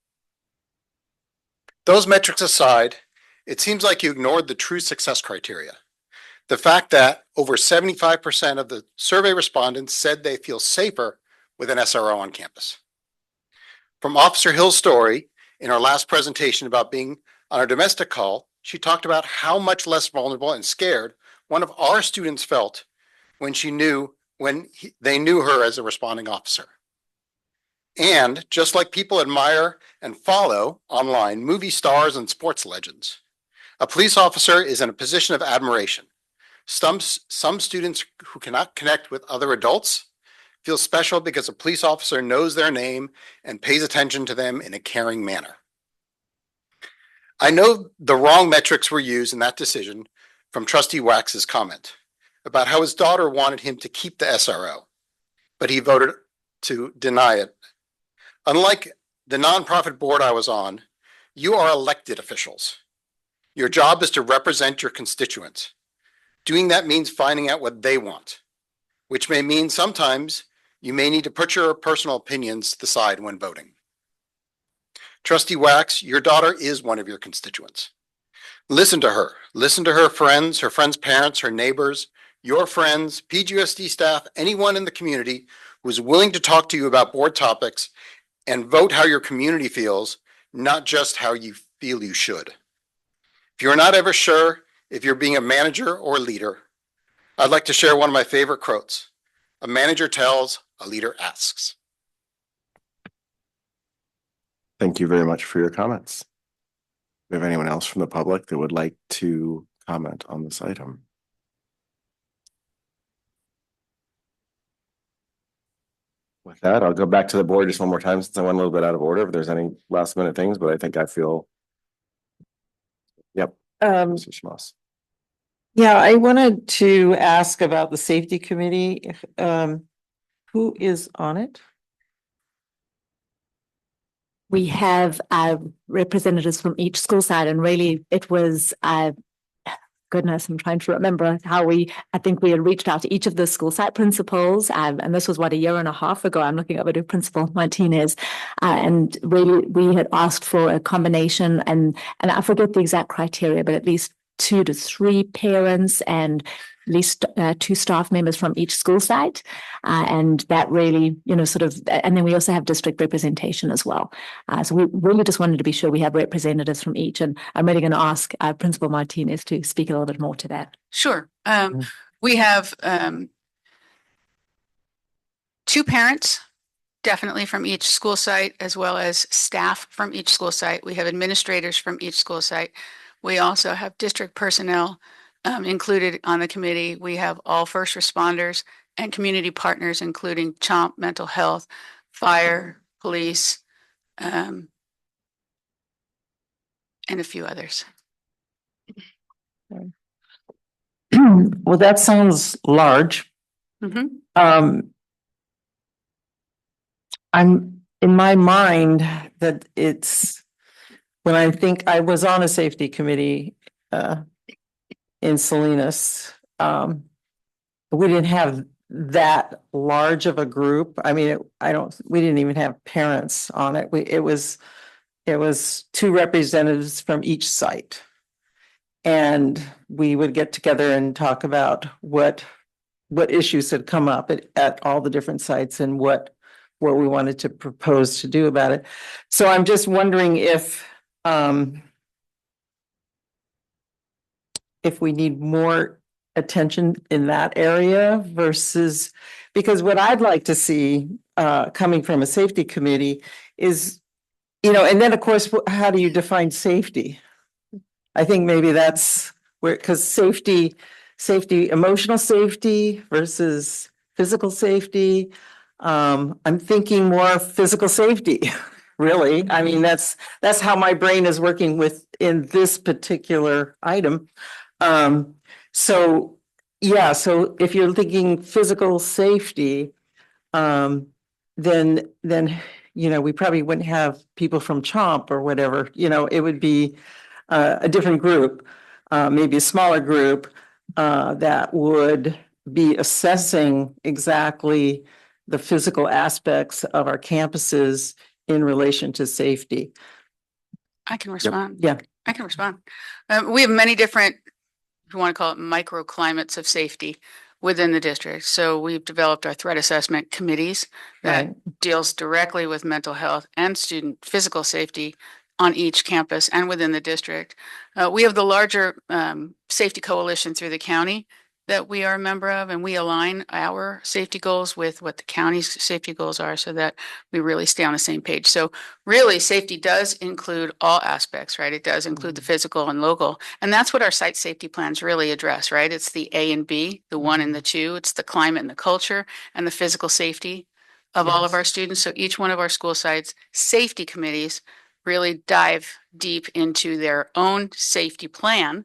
Those metrics aside, it seems like you ignored the true success criteria. The fact that over 75% of the survey respondents said they feel safer with an SRO on campus. From Officer Hill's story in our last presentation about being on a domestic call, she talked about how much less vulnerable and scared one of our students felt when they knew her as a responding officer. And just like people admire and follow online movie stars and sports legends, a police officer is in a position of admiration. Some students who cannot connect with other adults feel special because a police officer knows their name and pays attention to them in a caring manner. I know the wrong metrics were used in that decision from Trustee Wax's comment about how his daughter wanted him to keep the SRO, but he voted to deny it. Unlike the nonprofit board I was on, you are elected officials. Your job is to represent your constituents. Doing that means finding out what they want, which may mean sometimes you may need to put your personal opinions to the side when voting. Trustee Wax, your daughter is one of your constituents. Listen to her. Listen to her friends' parents, her neighbors, your friends, PGUSD staff, anyone in the community who is willing to talk to you about board topics and vote how your community feels, not just how you feel you should. If you're not ever sure if you're being a manager or a leader, I'd like to share one of my favorite quotes. A manager tells, a leader asks. Thank you very much for your comments. Do we have anyone else from the public that would like to comment on this item? With that, I'll go back to the board just one more time since I went a little bit out of order. If there's any last minute things, but I think I feel. Yep. Mr. Schmoss. Yeah, I wanted to ask about the safety committee. Who is on it? We have representatives from each school side, and really it was goodness, I'm trying to remember how I think we had reached out to each of the school site principals, and this was a year and a half ago. I'm looking over to Principal Martinez, and really we had asked for a combination, and I forget the exact criteria, but at least 2 to 3 parents and at least 2 staff members from each school site. And that really, and then we also have district representation as well. So we really just wanted to be sure we have representatives from each. And I'm really going to ask Principal Martinez to speak a little bit more to that. Sure. We have 2 parents, definitely from each school site, as well as staff from each school site. We have administrators from each school site. We also have district personnel included on the committee. We have all first responders and community partners, including CHOMP, mental health, fire, police, and a few others. Well, that sounds large. I'm in my mind that when I think I was on a safety committee in Salinas, we didn't have that large of a group. I mean, we didn't even have parents on it. It was 2 representatives from each site. And we would get together and talk about what issues had come up at all the different sites and what we wanted to propose to do about it. So I'm just wondering if we need more attention in that area versus, because what I'd like to see coming from a safety committee is, and then of course, how do you define safety? I think maybe that's where, because safety, emotional safety versus physical safety. I'm thinking more physical safety, really. I mean, that's how my brain is working in this particular item. So if you're thinking physical safety, then we probably wouldn't have people from CHOMP or whatever. It would be a different group, maybe a smaller group that would be assessing exactly the physical aspects of our campuses in relation to safety. I can respond. Yeah. I can respond. We have many different, if you want to call it, microclimates of safety within the district. So we've developed our threat assessment committees that deals directly with mental health and student physical safety on each campus and within the district. We have the larger safety coalition through the county that we are a member of, and we align our safety goals with what the county's safety goals are so that we really stay on the same page. So really, safety does include all aspects, right? It does include the physical and local. And that's what our site safety plans really address, right? It's the A and B, the 1 and the 2. It's the climate and the culture and the physical safety of all of our students. So each one of our school sites safety committees really dive deep into their own safety plan.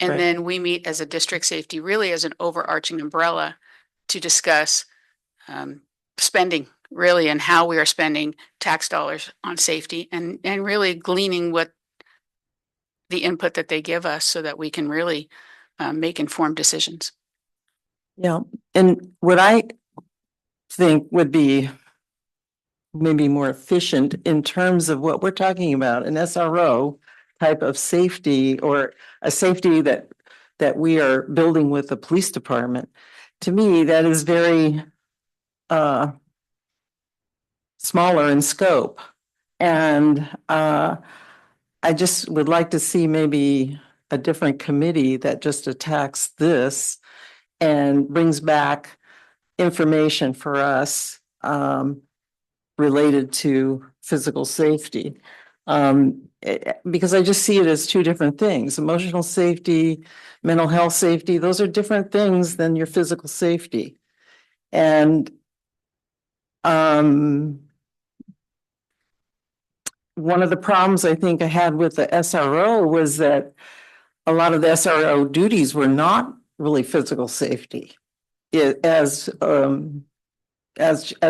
And then we meet as a district safety, really as an overarching umbrella to discuss spending, really, and how we are spending tax dollars on safety and really gleaning what the input that they give us so that we can really make informed decisions. Yeah. And what I think would be maybe more efficient in terms of what we're talking about, an SRO type of safety, or a safety that we are building with the police department. To me, that is very smaller in scope. And I just would like to see maybe a different committee that just attacks this and brings back information for us related to physical safety. Because I just see it as 2 different things. Emotional safety, mental health safety, those are different things than your physical safety. And one of the problems I think I had with the SRO was that a lot of the SRO duties were not really physical safety. As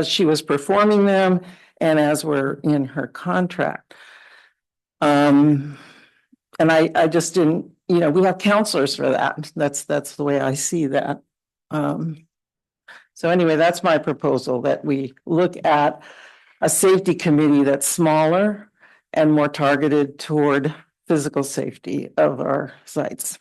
she was performing them and as were in her contract. And I just didn't, we have counselors for that. That's the way I see that. So anyway, that's my proposal, that we look at a safety committee that's smaller and more targeted toward physical safety of our sites.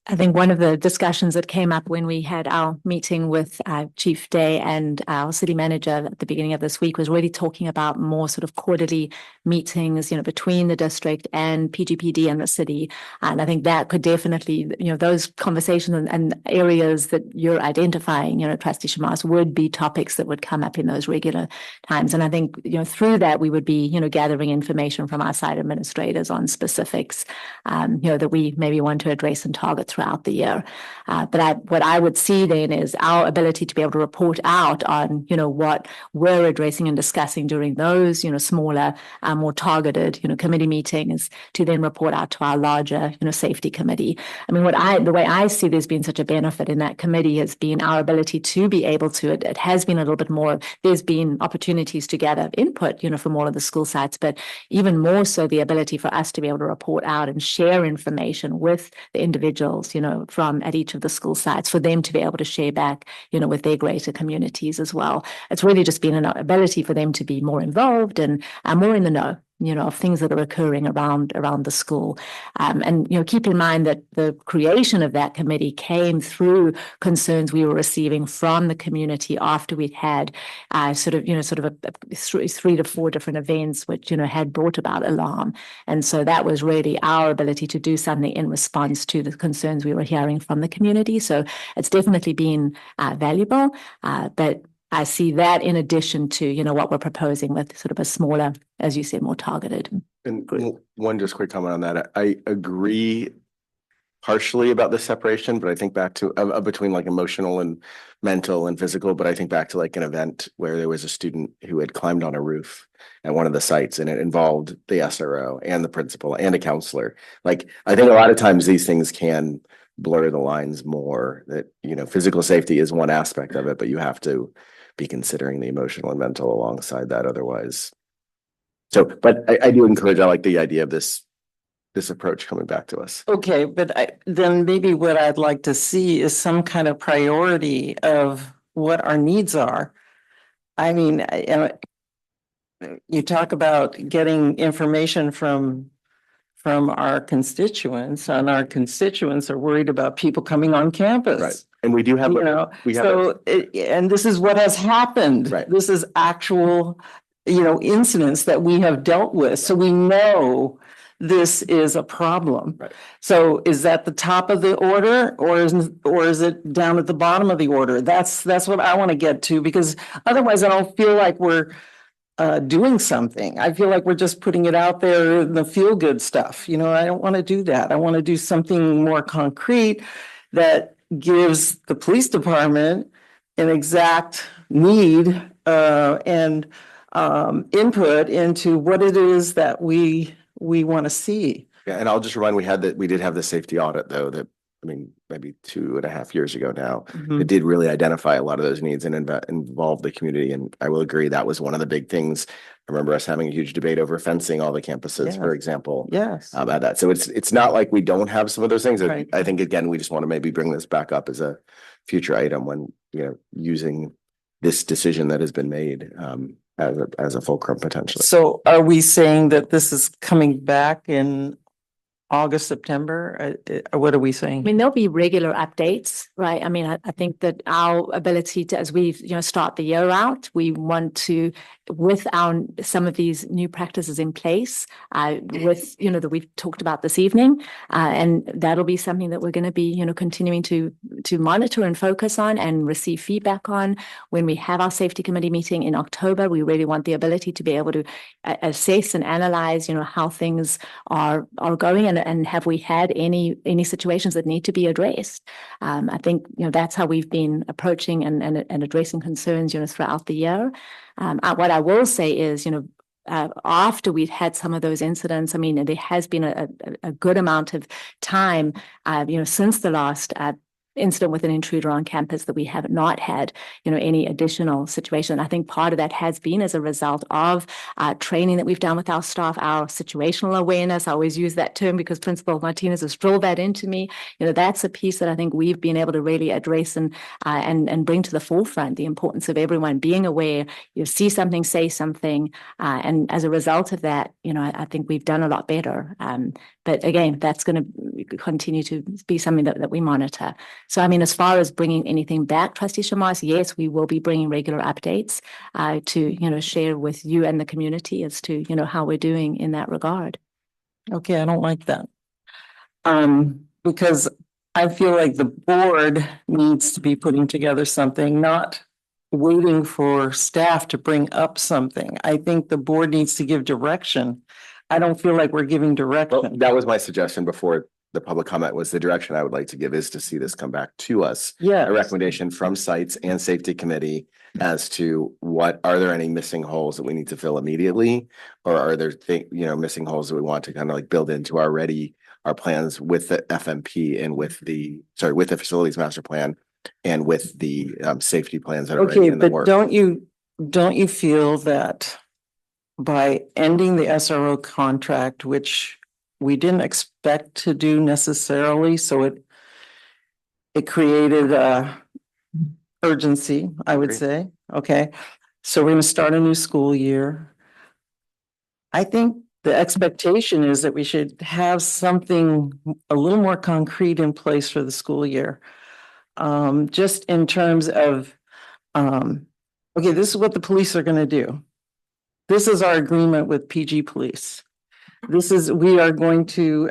I think one of the discussions that came up when we had our meeting with Chief Day and our city manager at the beginning of this week was really talking about more sort of quarterly meetings, between the district and PGPD and the city. And I think that could definitely, those conversations and areas that you're identifying, Trustee Shamas, would be topics that would come up in those regular times. And I think, through that, we would be, gathering information from our site administrators on specifics, that we maybe want to address and target throughout the year. But what I would see then is our ability to be able to report out on, what we're addressing and discussing during those, smaller, more targeted, committee meetings, to then report out to our larger, safety committee. I mean, the way I see there's been such a benefit in that committee has been our ability to be able to, it has been a little bit more, there's been opportunities to gather input, from all of the school sites, but even more so the ability for us to be able to report out and share information with the individuals, from at each of the school sites, for them to be able to share back, with their greater communities as well. It's really just been an ability for them to be more involved and more in the know, of things that are occurring around the school. And, keep in mind that the creation of that committee came through concerns we were receiving from the community after we'd had sort of 3 to 4 different events, which, had brought about alarm. And so that was really our ability to do something in response to the concerns we were hearing from the community. So it's definitely been valuable, but I see that in addition to, what we're proposing with sort of a smaller, as you said, more targeted. And one just quick comment on that. I agree partially about the separation, but I think back to between like emotional and mental and physical, but I think back to like an event where there was a student who had climbed on a roof at one of the sites, and it involved the SRO and the principal and a counselor. Like, I think a lot of times these things can blur the lines more, that, physical safety is one aspect of it, but you have to be considering the emotional and mental alongside that otherwise. So, but I do encourage, I like the idea of this approach coming back to us. Okay, but then maybe what I'd like to see is some kind of priority of what our needs are. I mean, you talk about getting information from our constituents, and our constituents are worried about people coming on campus. Right. And we do have, and this is what has happened. Right. This is actual, incidents that we have dealt with. So we know this is a problem. Right. So is that the top of the order, or is it down at the bottom of the order? That's what I want to get to, because otherwise I don't feel like we're doing something. I feel like we're just putting it out there in the feel good stuff. I don't want to do that. I want to do something more concrete that gives the police department an exact need and input into what it is that we want to see. Yeah, and I'll just remind, we did have the safety audit though, that, I mean, maybe 2.5 years ago now, it did really identify a lot of those needs and involve the community. And I will agree, that was one of the big things. I remember us having a huge debate over fencing all the campuses, for example. Yes. About that. So it's not like we don't have some of those things. Right. I think, again, we just want to maybe bring this back up as a future item when, using this decision that has been made as a fulcrum potentially. So are we saying that this is coming back in August, September? What are we saying? I mean, there'll be regular updates, right? I mean, I think that our ability to, as we start the year out, we want to, with some of these new practices in place, with that we've talked about this evening, and that'll be something that we're going to be continuing to monitor and focus on and receive feedback on. When we have our safety committee meeting in October, we really want the ability to be able to assess and analyze how things are going, and have we had any situations that need to be addressed. I think that's how we've been approaching and addressing concerns throughout the year. What I will say is, after we've had some of those incidents, I mean, there has been a good amount of time, since the last incident with an intruder on campus that we have not had, any additional situation. I think part of that has been as a result of training that we've done with our staff, our situational awareness. I always use that term because Principal Martinez has drilled that into me. That's a piece that I think we've been able to really address and bring to the forefront the importance of everyone being aware. You see something, say something, and as a result of that, I think we've done a lot better. But again, that's going to continue to be something that we monitor. So, as far as bringing anything back, Trustee Shamas, yes, we will be bringing regular updates to, share with you and the community as to, how we're doing in that regard. Okay, I don't like that. Because I feel like the board needs to be putting together something, not waiting for staff to bring up something. I think the board needs to give direction. I don't feel like we're giving direction. Well, that was my suggestion before the public comment. Was the direction I would like to give is to see this come back to us. Yeah. A recommendation from Sites and Safety Committee as to are there any missing holes that we need to fill immediately? Or are there missing holes that we want to kind of like build into our plans with the FMP and with the facilities master plan and with the safety plans that are already in the but works. don't you feel that by ending the SRO contract, which we didn't expect to do necessarily, so it created urgency, I would say. Okay, so we're going to start a new school year. I think the expectation is that we should have something a little more concrete in place for the school year. Just in terms of, okay, this is what the police are going to do. This is our agreement with PG Police. We are going to,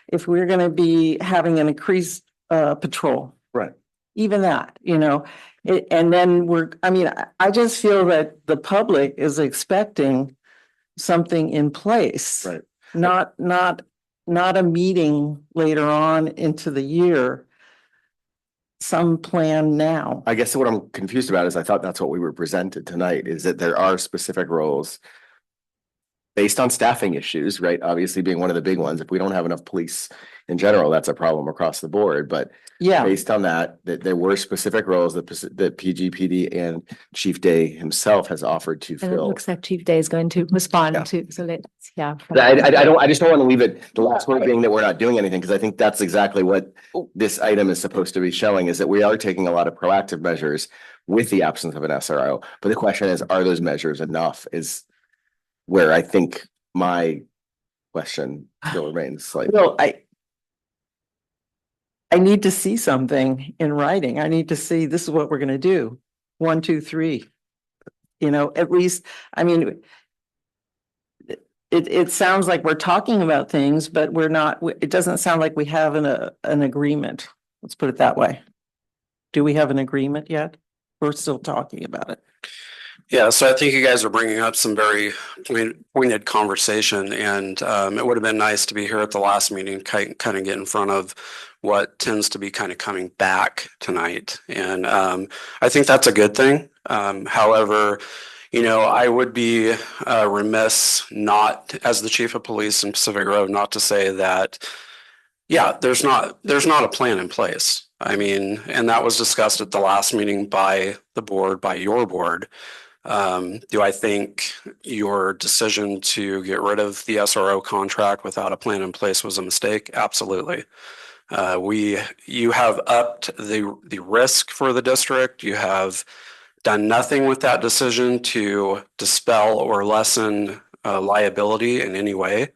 if we're going to be having an increased patrol. Right. Even that, and then I just feel that the public is expecting something in place. Right. Not a meeting later on into the year. Some plan now. I guess what I'm confused about is I thought that's what we were presented tonight, is that there are specific roles based on staffing issues, right? Obviously being one of the big ones. If we don't have enough police in general, that's a problem across the board. But yeah, based on that there were specific roles that PGPD and Chief Day himself has offered to And it fill. looks like Chief Day is going to respond Yeah. to, so let's, yeah. I just don't want to leave it, the last word being that we're not doing anything, because I think that's exactly what this item is supposed to be showing, is that we are taking a lot of proactive measures with the absence of an SRO. But the question is, are those measures enough, is where I think my question still remains. Like, well, I need to see something in writing. I need to see this is what we're going to do. 1, 2, 3. At least, it sounds like we're talking about things, but we're not, it doesn't sound like we have an agreement. Let's put it that way. Do we have an agreement yet? We're still talking about it. Yeah, so I think you guys are bringing up some very pointed conversation, and it would have been nice to be here at the last meeting, kind of get in front of what tends to be kind of coming back tonight. And I think that's a good thing. However, I would be remiss not, as the chief of police in Pacific Road, not to say that, yeah, there's not a plan in place. And that was discussed at the last meeting by the board, by your board. Do I think your decision to get rid of the SRO contract without a plan in place was a mistake? Absolutely. You have upped the risk for the district. You have done nothing with that decision to dispel or lessen liability in any way.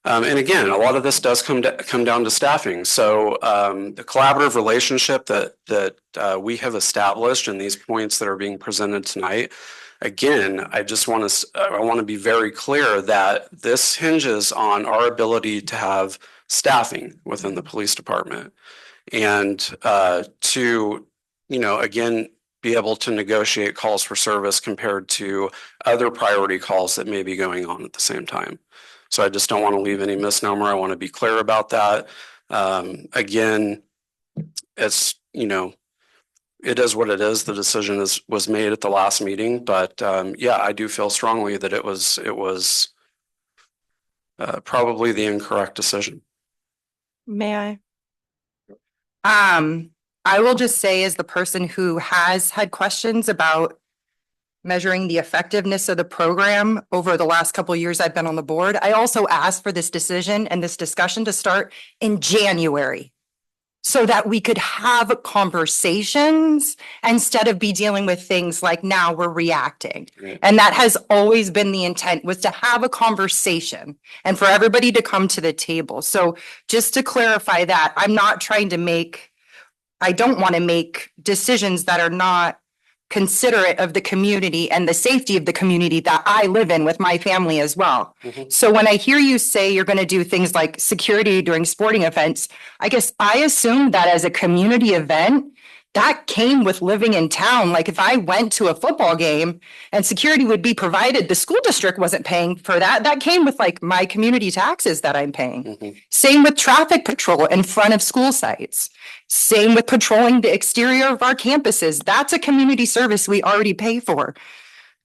And again, a lot of this does come down to staffing. So the collaborative relationship that we have established and these points that are being presented tonight, again, I want to be very clear that this hinges on our ability to have staffing within the police department and to, again, be able to negotiate calls for service compared to other priority calls that may be going on at the same time. So I just don't want to leave any misnomer. I want to be clear about that. Again, it's, it is what it is. The decision was made at the last meeting, but yeah, I do feel strongly that it was probably the incorrect decision. May I? I will just say, as the person who has had questions about measuring the effectiveness of the program over the last couple of years I've been on the board, I also asked for this decision and this discussion to start in January, so that we could have conversations instead of be dealing with things like now we're reacting. Right. And that has always been the intent, was to have a conversation and for everybody to come to the table. So just to clarify that, I don't want to make decisions that are not considerate of the community and the safety of the community that I live in with my family as well. Mhm. So when I hear you say you're going to do things like security during sporting events, I guess I assume that as a community event, that came with living in town. Like if I went to a football game and security would be provided, the school district wasn't paying for that. That came with like my community taxes that I'm paying. Mhm. Same with traffic patrol in front of school sites. Same with patrolling the exterior of our campuses. That's a community service we already pay for.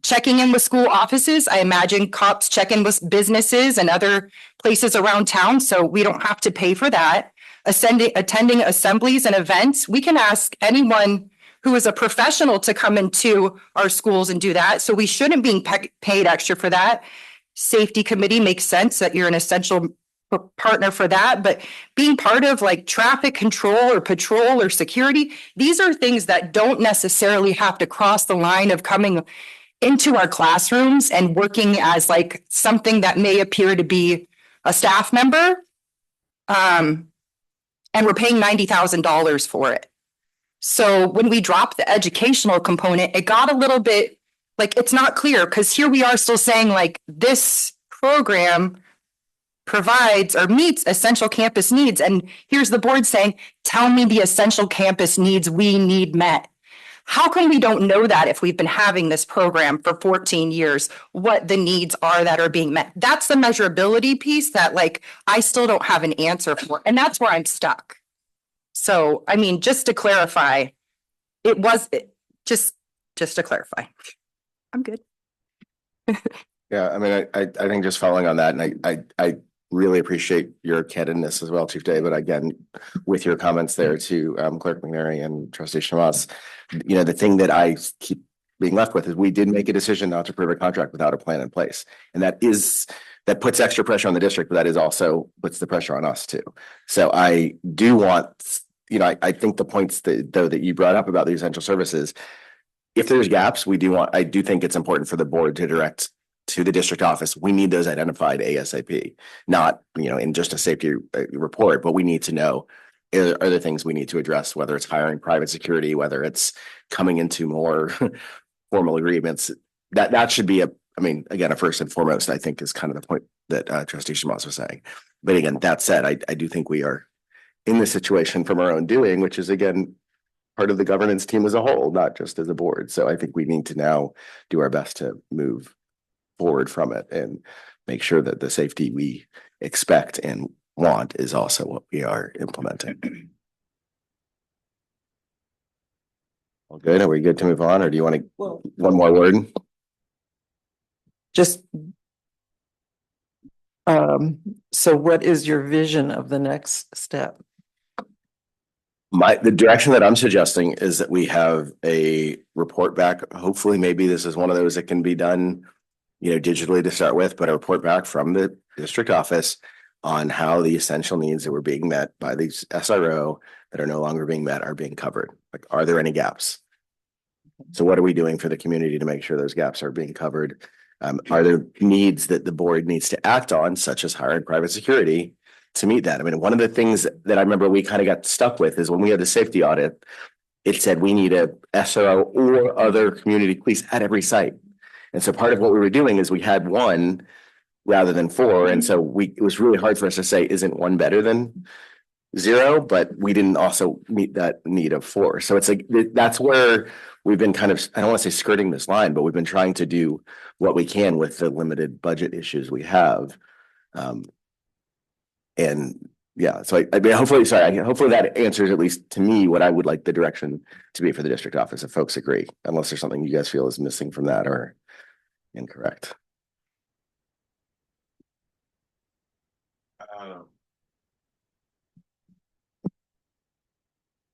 Checking in with school offices, I imagine cops check in with businesses and other places around town, so we don't have to pay for that. Attending assemblies and events, we can ask anyone who is a professional to come into our schools and do that, so we shouldn't be paid extra for that. Safety committee makes sense that you're an essential partner for that, but being part of like traffic control or patrol or security, these are things that don't necessarily have to cross the line of coming into our classrooms and working as like something that may appear to be a staff member. And we're paying $90,000 for it. So when we dropped the educational component, it got a little bit like, it's not clear, because here we are still saying like this program provides or meets essential campus needs. And here's the board saying, tell me the essential campus needs we need met. How come we don't know that if we've been having this program for 14 years, what the needs are that are being met? That's the measurability piece that like, I still don't have an answer for. And that's where I'm stuck. So, I mean, just to clarify, just to clarify, I'm good. Yeah, I mean, I think just following on that, and I really appreciate your candidness as well, Chief David, again, with your comments there to Clerk McNary and Trustee Shamas. You know, the thing that I keep being left with is we did make a decision not to approve a contract without a plan in place. And that puts extra pressure on the district, but that is also puts the pressure on us too. So I do want, you know, I think the points that you brought up about the essential services, if there's gaps, I do think it's important for the board to direct to the district office. We need those identified ASAP, not, you know, in just a safety report, but we need to know, are there things we need to address, whether it's hiring private security, whether it's coming into more formal agreements. That should be I mean, again, a first and foremost, I think is kind of the point that Trustee Shamas was saying. But again, that said, I do think we are in this situation from our own doing, which is again, part of the governance team as a whole, not just as a board. So I think we need to now do our best to move forward from it and make sure that the safety we expect and want is also what we are implementing. All good? Are we good to move on, or do you want to one more word? Just so what is your vision of the next step? The direction that I'm suggesting is that we have a report back. Hopefully, maybe this is one of those that can be done, you know, digitally to start with, but a report back from the district office on how the essential needs that were being met by the SRO that are no longer being met are being covered. Like, are there any gaps? So what are we doing for the community to make sure those gaps are being covered? Are there needs that the board needs to act on, such as hiring private security to meet that? I mean, one of the things that I remember we kind of got stuck with is when we had the safety audit, it said we need a SRO or other community police at every site. And so part of what we were doing is we had one rather than four. And so it was really hard for us to say, isn't one better than zero? But we didn't also meet that need of four. So it's like, that's where we've been kind of, I don't want to say skirting this line, but we've been trying to do what we can with the limited budget issues we have. And yeah, so I mean, hopefully that answers, at least to me, what I would like the direction to be for the district office, if folks agree, unless there's something you guys feel is missing from that or incorrect.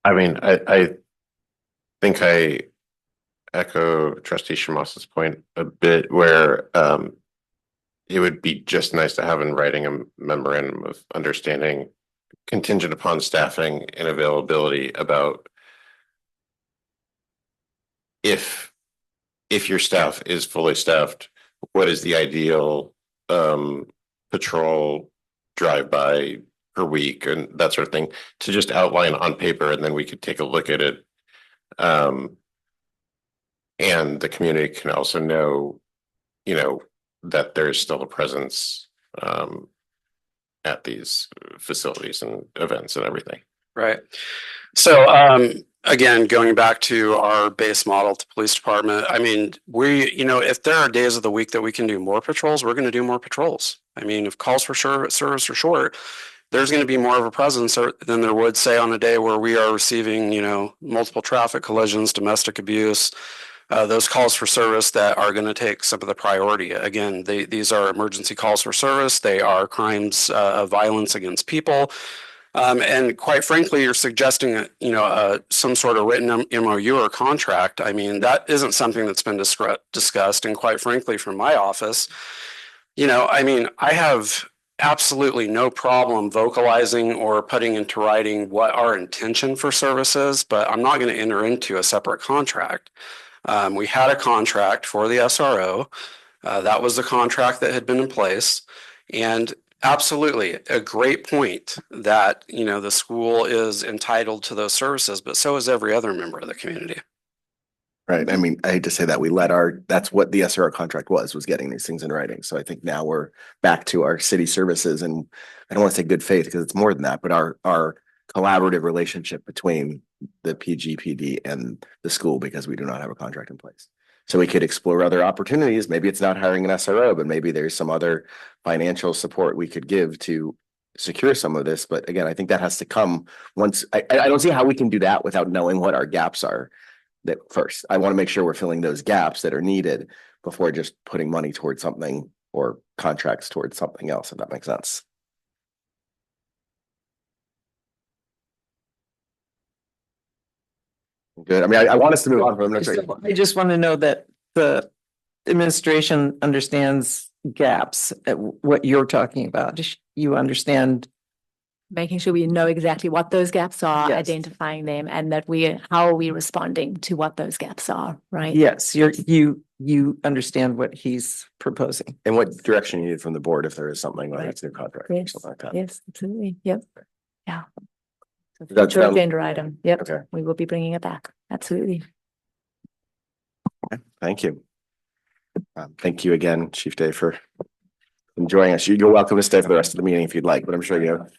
I mean, I think I echo trustee Shamos's point a bit where it would be just nice to have in writing a memorandum of understanding contingent upon staffing and availability about if your staff is fully staffed, what is the ideal patrol drive-by per week and that sort of thing to just outline on paper, and then we could take a look at it. And the community can also know, that there's still a presence at these facilities and events and everything. Right. So, again, going back to our base model to police department, I mean, if there are days of the week that we can do more patrols, we're going to do more patrols. I mean, if calls for service are short, there's going to be more of a presence than there would, say, on a day where we are receiving, multiple traffic collisions, domestic abuse, those calls for service that are going to take some of the priority. Again, these are emergency calls for service. They are crimes of violence against people. And quite frankly, you're suggesting, some sort of written MOU or contract. I mean, that isn't something that's been discussed. And quite frankly, from my office, I have absolutely no problem vocalizing or putting into writing what our intention for service is, but I'm not going to enter into a separate contract. We had a contract for the SRO. That was the contract that had been in place. And absolutely a great point that, the school is entitled to those services, but so is every other member of the community. Right. I mean, I hate to say that that's what the SRO contract was getting these things in writing. So I think now we're back to our city services, and I don't want to say good faith because it's more than that, but our collaborative relationship between the PGPD and the school, because we do not have a contract in place. So we could explore other opportunities. Maybe it's not hiring an SRO, but maybe there's some other financial support we could give to secure some of this. But again, I think that has to come once. I don't see how we can do that without knowing what our gaps are. That first, I want to make sure we're filling those gaps that are needed before just putting money towards something or contracts towards something else, if that makes sense. Good. I mean, I want us to move on from the next. I just want to know that the administration understands gaps at what you're talking about. You understand. Making sure we know exactly what those gaps are, Yes. identifying them, and that how are we responding to what those gaps are, right? Yes, you understand what he's proposing. And what direction you need from the board if there is something like it's their contract or Yes, something like that. yes, absolutely. Yep. Yeah. So That's future agenda item. Yep. Okay. We will be bringing it back. Absolutely. Okay. Thank you. Thank you again, Chief Day, for joining us. You're welcome to stay for the rest of the meeting if you'd like, but I'm sure you have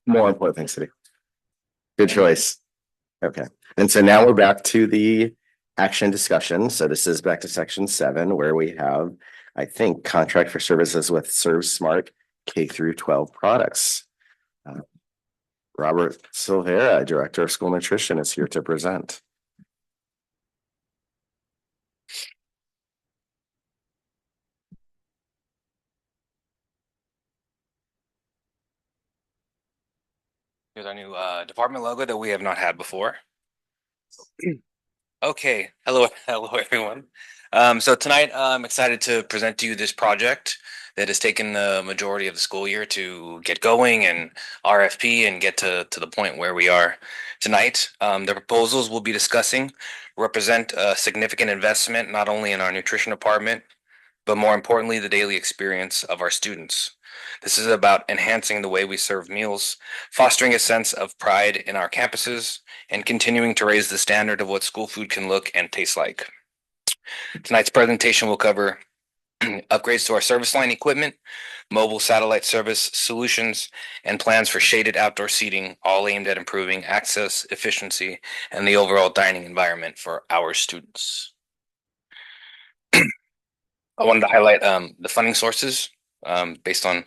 more important things to do. Good choice. Okay. And so now we're back to the action discussion. So this is back to section 7, where we have, I think, contract for services with ServSmart K-12 products. Robert Silvera, Director of School Nutrition, is here to present. Here's our new department logo that we have not had before. Okay, hello everyone. So tonight I'm excited to present to you this project that has taken the majority of the school year to get going and RFP and get to the point where we are tonight. The proposals we'll be discussing represent a significant investment not only in our nutrition department, but more importantly, the daily experience of our students. This is about enhancing the way we serve meals, fostering a sense of pride in our campuses, and continuing to raise the standard of what school food can look and taste like. Tonight's presentation will cover upgrades to our service line equipment, mobile satellite service solutions, and plans for shaded outdoor seating, all aimed at improving access, efficiency, and the overall dining environment for our students. I wanted to highlight the funding sources based on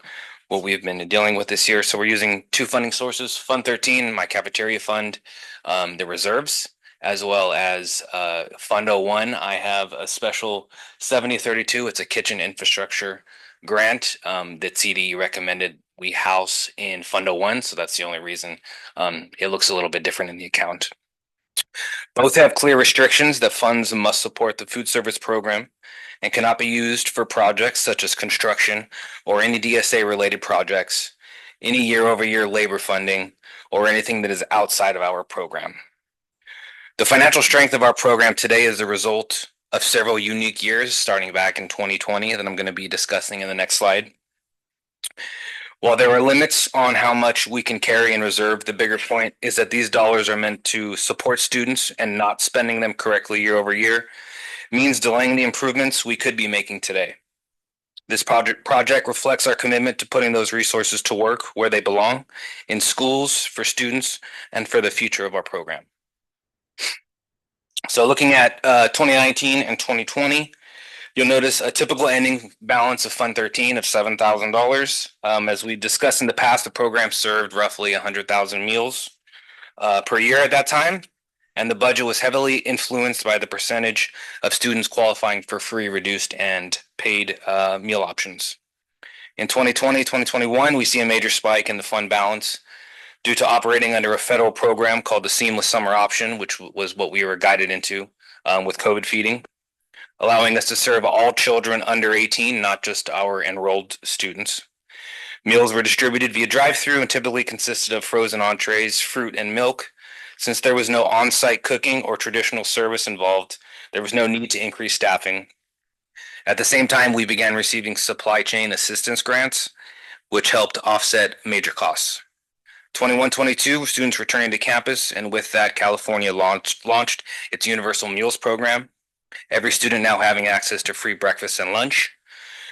what we've been dealing with this year. So we're using 2 funding sources, Fund 13, my cafeteria fund, the reserves, as well as Fund 01. I have a special 7032. It's a kitchen infrastructure grant that CDE recommended we house in Fund 01, so that's the only reason it looks a little bit different in the account. Both have clear restrictions that funds must support the food service program and cannot be used for projects such as construction or any DSA related projects, any year-over-year labor funding, or anything that is outside of our program. The financial strength of our program today is the result of several unique years starting back in 2020 that I'm going to be discussing in the next slide. While there are limits on how much we can carry in reserve, the bigger point is that these dollars are meant to support students, and not spending them correctly year over year means delaying the improvements we could be making today. This project reflects our commitment to putting those resources to work where they belong, in schools, for students, and for the future of our program. So looking at 2019 and 2020, you'll notice a typical ending balance of Fund 13 of $7,000. As we discussed in the past, the program served roughly 100,000 meals per year at that time, and the budget was heavily influenced by the percentage of students qualifying for free, reduced, and paid meal options. In 2020, 2021, we see a major spike in the fund balance due to operating under a federal program called the Seamless Summer Option, which was what we were guided into with COVID feeding, allowing us to serve all children under 18, not just our enrolled students. Meals were distributed via drive-through and typically consisted of frozen entrees, fruit, and milk. Since there was no on-site cooking or traditional service involved, there was no need to increase staffing. At the same time, we began receiving supply chain assistance grants, which helped offset major costs. 21-22, students returning to campus, and with that, California launched its Universal Meals program. Every student now having access to free breakfast and lunch.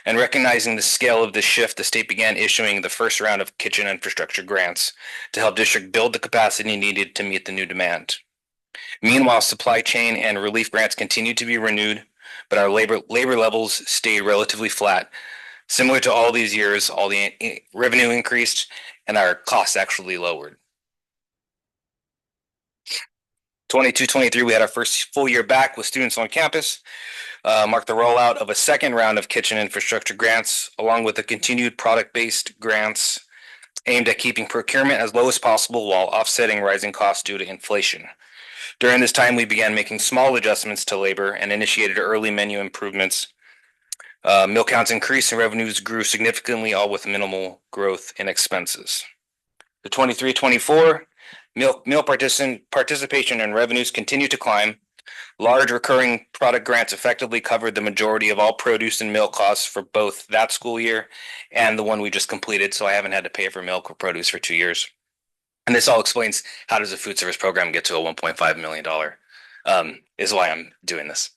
And recognizing the scale of this shift, the state began issuing the first round of kitchen infrastructure grants to help district build the capacity needed to meet the new demand. Meanwhile, supply chain and relief grants continued to be renewed, but our labor levels stayed relatively flat. Similar to all these years, all the revenue increased and our costs actually lowered. 22-23, we had our first full year back with students on campus, marked the rollout of a second round of kitchen infrastructure grants, along with the continued product-based grants aimed at keeping procurement as low as possible while offsetting rising costs due to inflation. During this time, we began making small adjustments to labor and initiated early menu improvements. Meal counts increased and revenues grew significantly, all with minimal growth in expenses. The 23-24 meal participation and revenues continue to climb. Large recurring product grants effectively covered the majority of all produce and meal costs for both that school year and the one we just completed, so I haven't had to pay for milk or produce for 2 years. And this all explains how does a food service program get to a $1.5 million, is why I'm doing this.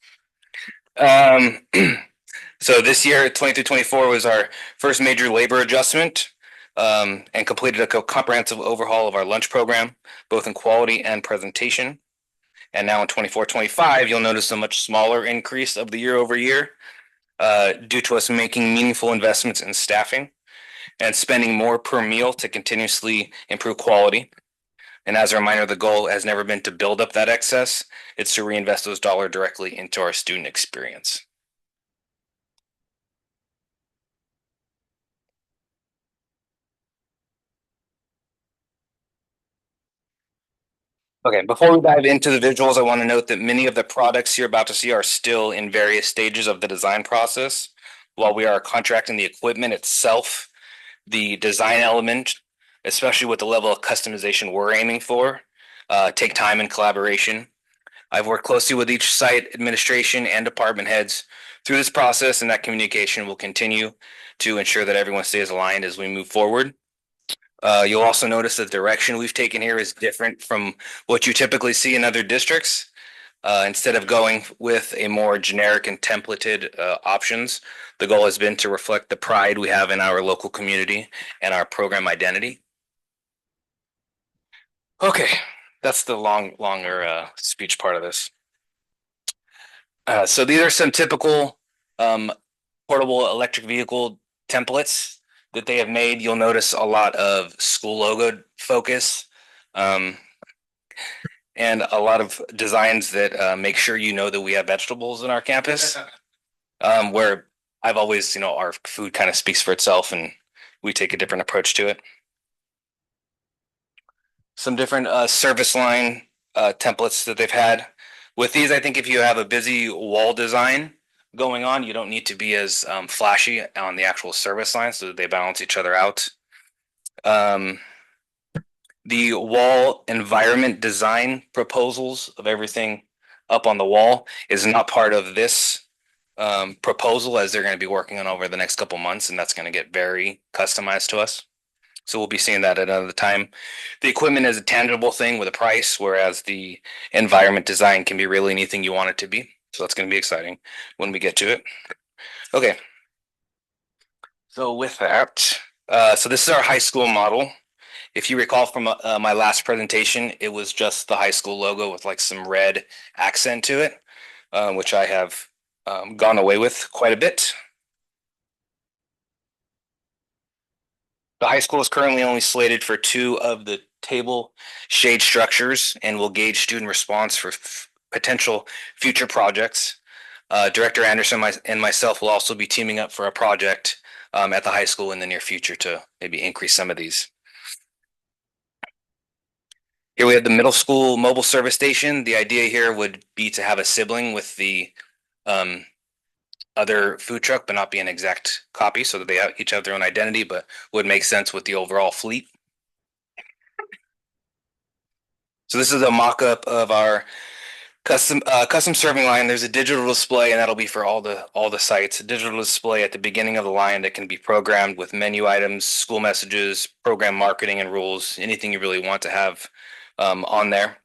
So this year, 23-24 was our first major labor adjustment, and completed a comprehensive overhaul of our lunch program, both in quality and presentation. And now in 24-25, you'll notice a much smaller increase of the year over year, due to us making meaningful investments in staffing and spending more per meal to continuously improve quality. And as a reminder, the goal has never been to build up that excess. It's to reinvest those dollars directly into our student experience. Okay, before we dive into the visuals, I want to note that many of the products you're about to see are still in various stages of the design process. While we are contracting the equipment itself, the design element, especially with the level of customization we're aiming for, take time and collaboration. I've worked closely with each site administration and department heads through this process, and that communication will continue to ensure that everyone stays aligned as we move forward. You'll also notice the direction we've taken here is different from what you typically see in other districts. Instead of going with a more generic and templated options, the goal has been to reflect the pride we have in our local community and our program identity. Okay, that's the longer speech part of this. So these are some typical portable electric vehicle templates that they have made. You'll notice a lot of school logo focus, and a lot of designs that make sure you know that we have vegetables in our campus, where I've always, our food kind of speaks for itself, and we take a different approach to it. Some different service line templates that they've had. With these, I think if you have a busy wall design going on, you don't need to be as flashy on the actual service line, so that they balance each other out. The wall environment design proposals of everything up on the wall is not part of this proposal, as they're going to be working on over the next couple months, and that's going to get very customized to us. So we'll be seeing that at another time. The equipment is a tangible thing with a price, whereas the environment design can be really anything you want it to be. So that's going to be exciting when we get to it. Okay. So with that, so this is our high school model. If you recall from my last presentation, it was just the high school logo with like some red accent to it, which I have gone away with quite a bit. The high school is currently only slated for 2 of the table shade structures and will gauge student response for potential future projects. Director Anderson and myself will also be teaming up for a project at the high school in the near future to maybe increase some of these. Here we have the middle school mobile service station. The idea here would be to have a sibling with the other food truck, but not be an exact copy, so that they each have their own identity, but would make sense with the overall fleet. So this is a mock-up of our custom serving line. There's a digital display, and that'll be for all the sites. A digital display at the beginning of the line that can be programmed with menu items, school messages, program marketing and rules, anything you really want to have on there.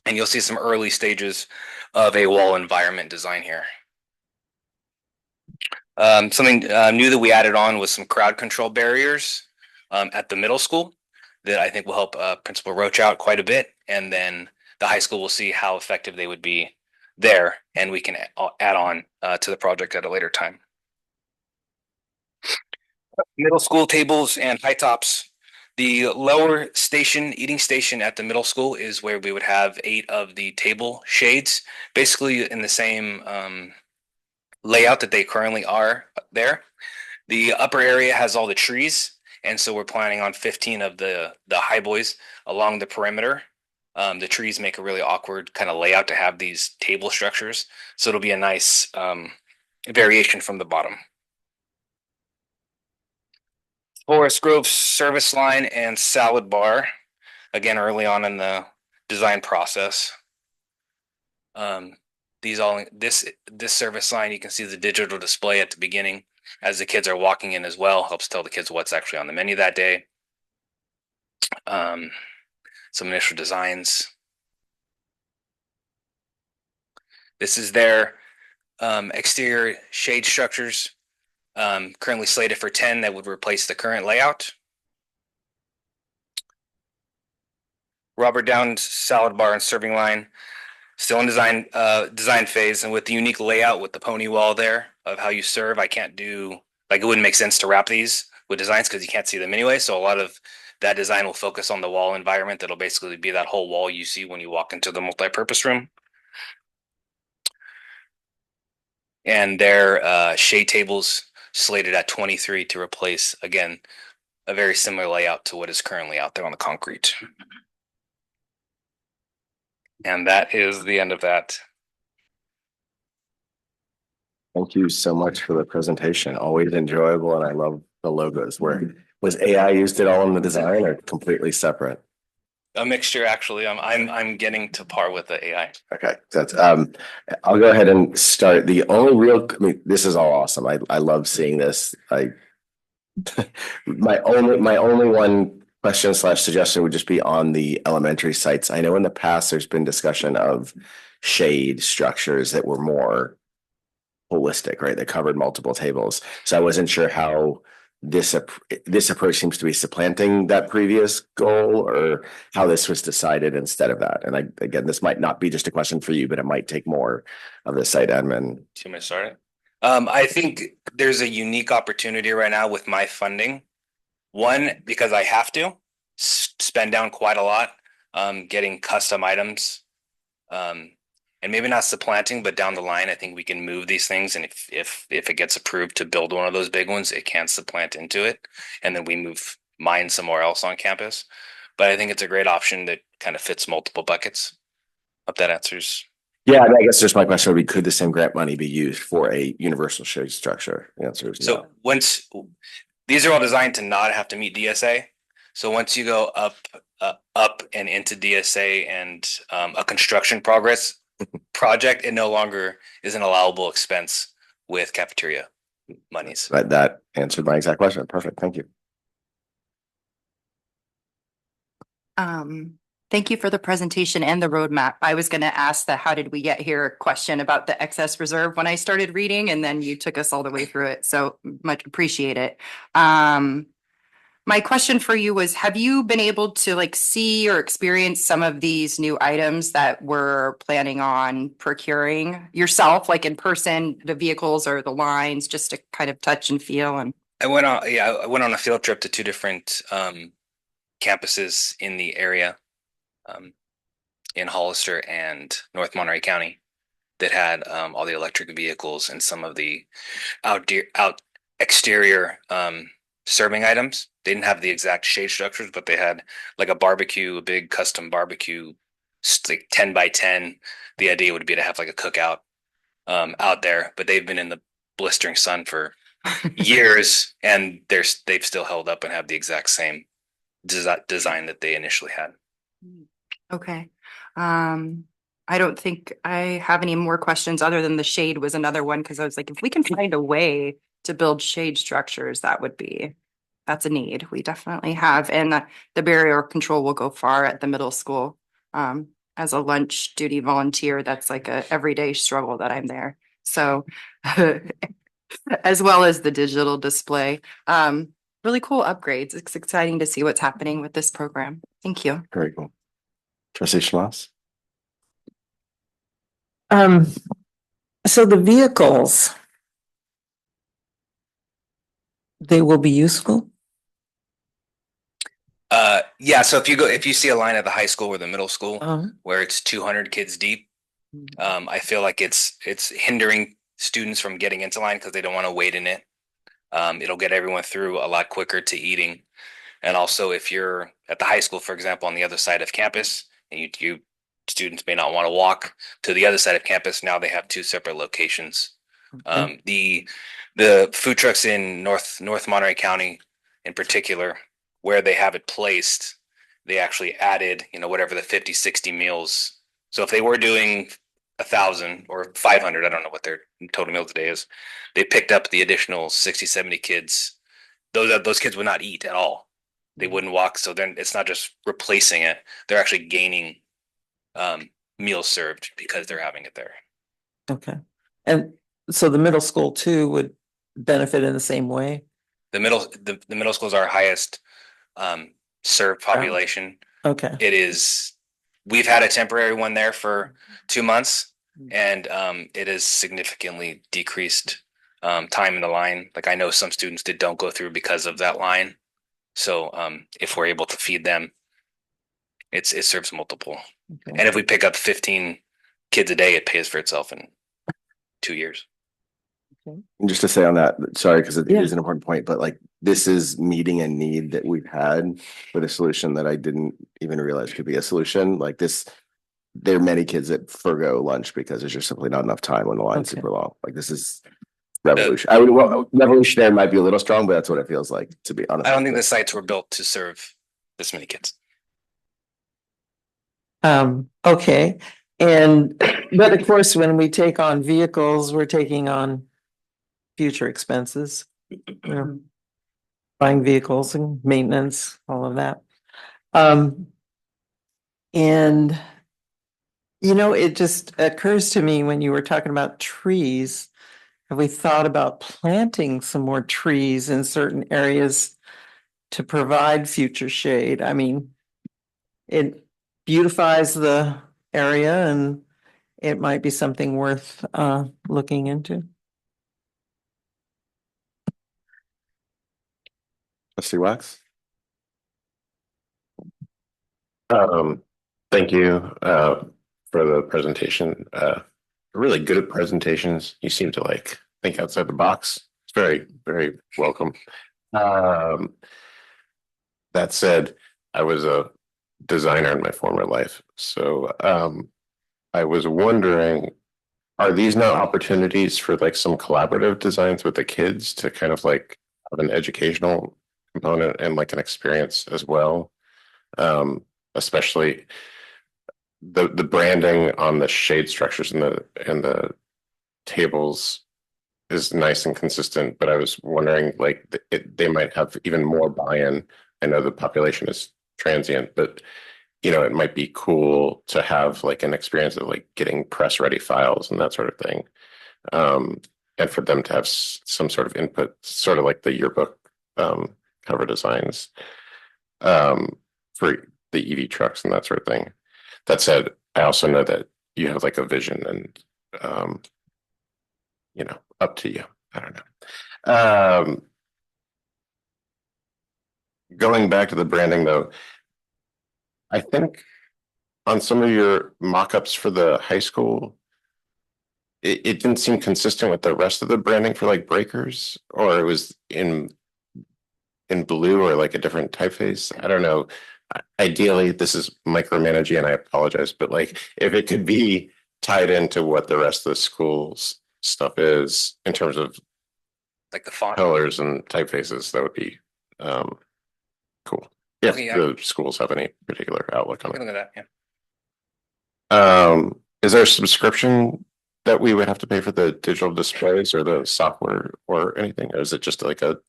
And you'll see some early stages of a wall environment design here. Something new that we added on was some crowd control barriers at the middle school that I think will help Principal Roach out quite a bit. And then the high school will see how effective they would be there, and we can add on to the project at a later time. Middle school tables and high tops. The lower station, eating station at the middle school is where we would have 8 of the table shades, basically in the same layout that they currently are there. The upper area has all the trees, and so we're planning on 15 of the high boys along the perimeter. The trees make a really awkward kind of layout to have these table structures, so it'll be a nice variation from the bottom. Forest Grove service line and salad bar, again early on in the design process. This service line, you can see the digital display at the beginning as the kids are walking in as well, helps tell the kids what's actually on the menu that day. Some initial designs. This is their exterior shade structures, currently slated for 10 that would replace the current layout. Robert Down's salad bar and serving line, still in design phase, and with the unique layout with the pony wall there of how you serve, I can't do, like, it wouldn't make sense to wrap these with designs because you can't see them anyway. So a lot of that design will focus on the wall environment. That'll basically be that whole wall you see when you walk into the multi-purpose room. And their shade tables slated at 23 to replace, again, a very similar layout to what is currently out there on the concrete. And that is the end of that. Thank you so much for the presentation. Always enjoyable, and I love the logos. Was AI used at all in the design, or completely separate? A mixture, actually. I'm getting to par with the AI. Okay, that's I'll go ahead and start. The only real, I mean, this is all awesome. I love seeing this. My only one question / suggestion would just be on the elementary sites. I know in the past there's been discussion of shade structures that were more holistic, right? That covered multiple tables. So I wasn't sure how this approach seems to be supplanting that previous goal, or how this was decided instead of that. And again, this might not be just a question for you, but it might take more of the site admin. Do you start it? I think there's a unique opportunity right now with my funding. One, because I have to spend down quite a lot getting custom items and maybe not supplanting, but down the line, I think we can move these things. And if it gets approved to build one of those big ones, it can supplant into it, and then we move mine somewhere else on campus. But I think it's a great option that kind of fits multiple buckets. Hope that answers. Yeah, I guess just my question would be, could the same grant money be used for a universal shade structure? The answer is So no. once these are all designed to not have to meet DSA. So once you go up and into DSA and a construction progress project, it no longer is an allowable expense with cafeteria monies. But that answered my exact question. Perfect. Thank you. Thank you for the presentation and the roadmap. I was going to ask the how did we get here question about the excess reserve when I started reading, and then you took us all the way through it. So much appreciate it. My question for you was, have you been able to like see or experience some of these new items that we're planning on procuring yourself, like in person, the vehicles or the lines, just to kind of touch and feel? And I went on a field trip to two different campuses in the area, in Hollister and North Monterey County, that had all the electric vehicles and some of the exterior serving items. They didn't have the exact shade structures, but they had like a big custom barbecue, like 10 by 10. The idea would be to have like a cookout out there, but they've been in the blistering sun for years, and they've still held up and have the exact same design that they initially had. okay. I don't think I have any more questions other than the shade was another one, because I was like, if we can find a way to build shade structures, that's a need we definitely have. And the barrier control will go far at the middle school. As a lunch duty volunteer, that's like a everyday struggle that I'm there. So as well as the digital display. Really cool upgrades. It's exciting to see what's happening with this program. Thank you. Very cool. Trustee Schloss? So the vehicles, they will be useful? Yeah, so if you see a line at the high school or the middle school where it's 200 kids deep, I feel like it's hindering students from getting into line because they don't want to wait in it. It'll get everyone through a lot quicker to eating. And also, if you're at the high school, for example, on the other side of campus, and you students may not want to walk to the other side of campus, now they have two separate locations. The food trucks in North Monterey County in particular, where they have it placed, they actually added, whatever the 50, 60 meals. So if they were doing 1,000 or 500, I don't know what their total meal today is, they picked up the additional 60, 70 kids. Those kids would not eat at all. They wouldn't walk. So then it's not just replacing it. They're actually gaining meals served because they're having it there. Okay. And so the middle school too would benefit in the same way? The middle school is our highest served population. Okay. We've had a temporary one there for 2 months, and it has significantly decreased time in the line. Like I know some students that don't go through because of that line. So if we're able to feed them, it serves multiple. Okay. And if we pick up 15 kids a day, it pays for itself in 2 years. Okay. And just to say on that, sorry, because it is an important point, but like this is meeting a need that we've had with a solution that I didn't even realize could be a solution. Like this, there are many kids that forgo lunch because there's just simply not enough time when the line's super long. Like this is revolution. Revolutionary might be a little strong, but that's what it feels like, to be honest. I don't think the sites were built to serve this many kids. Okay. But of course, when we take on vehicles, we're taking on future expenses. Buying vehicles and maintenance, all of that. And it just occurs to me when you were talking about trees, have we thought about planting some more trees in certain areas to provide future shade? I mean, it beautifies the area and it might be something worth looking into. Trustee Wax? Thank you for the presentation. Really good at presentations. You seem to like think outside the box. It's very, very welcome. That said, I was a designer in my former life. So I was wondering, are these not opportunities for like some collaborative designs with the kids to kind of like have an educational component and like an experience as well? Especially the branding on the shade structures and the tables is nice and consistent, but I was wondering like they might have even more buy-in. I know the population is transient, but you know, it might be cool to have like an experience of like getting press ready files and that sort of thing. And for them to have some sort of input, sort of like the yearbook cover designs for the EV trucks and that sort of thing. That said, I also know that you have like a vision and, you know, up to you. I don't know. Going back to the branding though, I think on some of your mock-ups for the high school, it didn't seem consistent with the rest of the branding for like breakers, or it was in blue or like a different typeface. I don't know. Ideally, this is micromanaging and I apologize, but like if it could be tied into what the rest of the school's stuff is in terms of like the font colors and typefaces, that would be cool. If the schools have any particular outlook on it. Look at that, yeah. Is there a subscription that we would have to pay for the digital displays or the software or anything? Or is it just like a...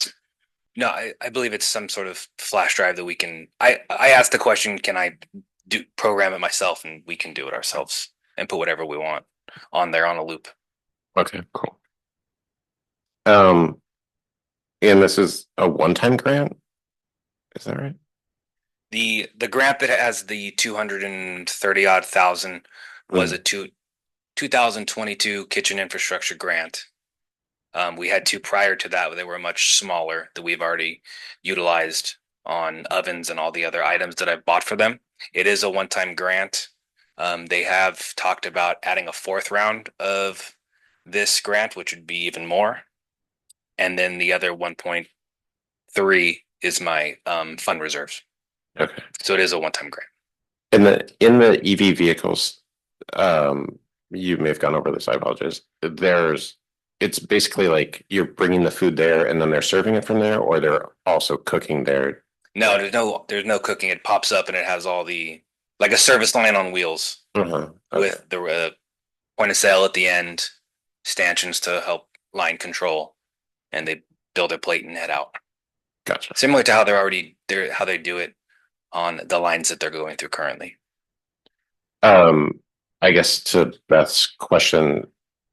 No, I believe it's some sort of flash drive that we can, I asked the question, can I program it myself, and we can do it ourselves and put whatever we want on there on a loop. Okay, cool. And this is a one-time grant? Is that right? The grant that has the 230 odd thousand was a 2022 kitchen infrastructure grant. We had two prior to that, they were much smaller that we've already utilized on ovens and all the other items that I bought for them. It is a one-time grant. They have talked about adding a fourth round of this grant, which would be even more. And then the other 1.3 is my fund reserves. Okay. So it is a one-time grant. In the EV vehicles, you may have gone over this, I apologize. It's basically like you're bringing the food there and then they're serving it from there, or they're also cooking there. No, there's no cooking. It pops up and it has all the, like a service line on wheels with the point of sale at the end, stanchions to help line control, and they build their plate and head out. Gotcha. Similar to how they do it on the lines that they're going through currently. I guess to Beth's question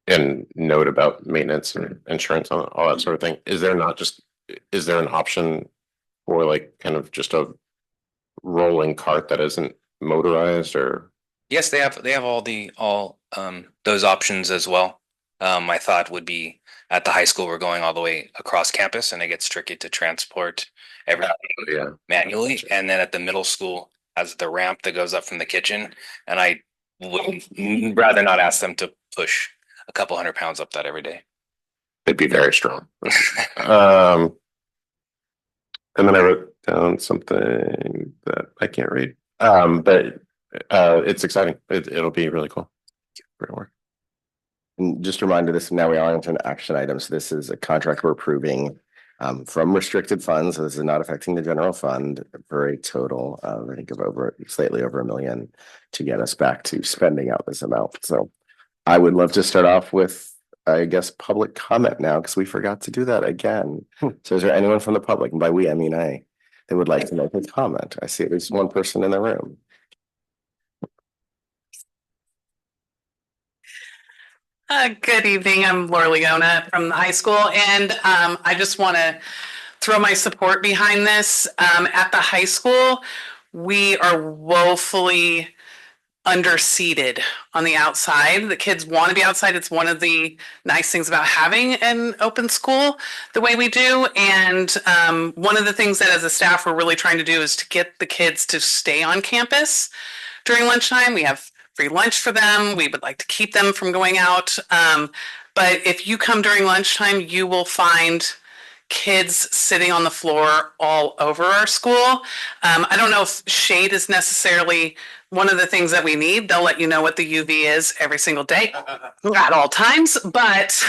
and note about maintenance and insurance and all that sort of thing, is there an option for like kind of just a rolling cart that isn't motorized? Or yes, they have all those options as well. My thought would be at the high school we're going all the way across campus and it gets tricky to transport everything manually. And then at the middle school has the ramp that goes up from the kitchen, and I would rather not ask them to push a couple 100 pounds up that every day. They'd be very strong. And then I wrote down something that I can't read. But it's exciting. It'll be really cool. Great work. And just a reminder, this now we are into an action item. So this is a contract we're approving from restricted funds. So this is not affecting the general fund for a total of, I think, of slightly over $1 million to get us back to spending out this amount. So I would love to start off with, I guess, public comment now, because we forgot to do that again. So is there anyone from the public, and by we, I mean that would like to make a comment? I see at least one person in the room. Good evening. I'm Laura Leona from the high school, and I just want to throw my support behind this. At the high school, we are woefully underseated on the outside. The kids want to be outside. It's one of the nice things about having an open school the way we do. And one of the things that as a staff we're really trying to do is to get the kids to stay on campus during lunchtime. We have free lunch for them. We would like to keep them from going out. But if you come during lunchtime, you will find kids sitting on the floor all over our school. I don't know if shade is necessarily one of the things that we need. They'll let you know what the UV is every single day at all times. But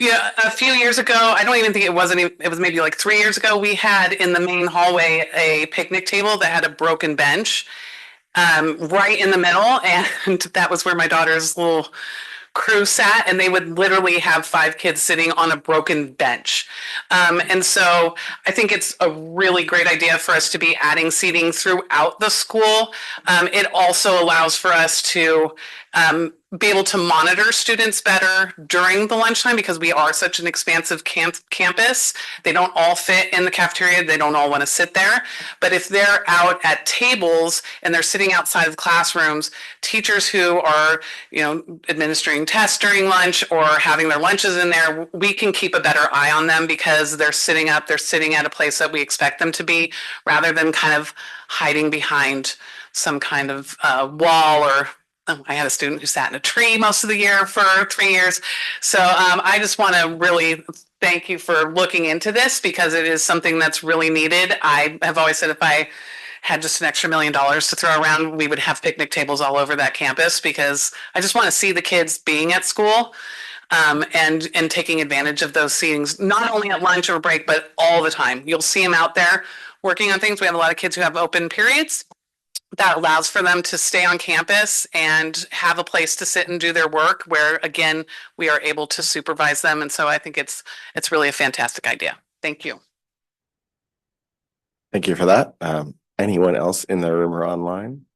yeah, a few years ago, I don't even think it was maybe like 3 years ago, we had in the main hallway a picnic table that had a broken bench right in the middle. And that was where my daughter's little crew sat, and they would literally have 5 kids sitting on a broken bench. And so I think it's a really great idea for us to be adding seating throughout the school. It also allows for us to be able to monitor students better during the lunchtime because we are such an expansive campus. They don't all fit in the cafeteria. They don't all want to sit there. But if they're out at tables and they're sitting outside of classrooms, teachers who are, administering tests during lunch or having their lunches in there, we can keep a better eye on them because they're sitting up, they're sitting at a place that we expect them to be rather than kind of hiding behind some kind of wall or I had a student who sat in a tree most of the year for 3 years. So I just want to really thank you for looking into this because it is something that's really needed. I have always said if I had just an extra $1 million to throw around, we would have picnic tables all over that campus because I just want to see the kids being at school and taking advantage of those seatings, not only at lunch or break, but all the time. You'll see them out there working on things. We have a lot of kids who have open periods. That allows for them to stay on campus and have a place to sit and do their work where, again, we are able to supervise them. And so I think it's really a fantastic idea. Thank you. Thank you for that. Anyone else in the room or online?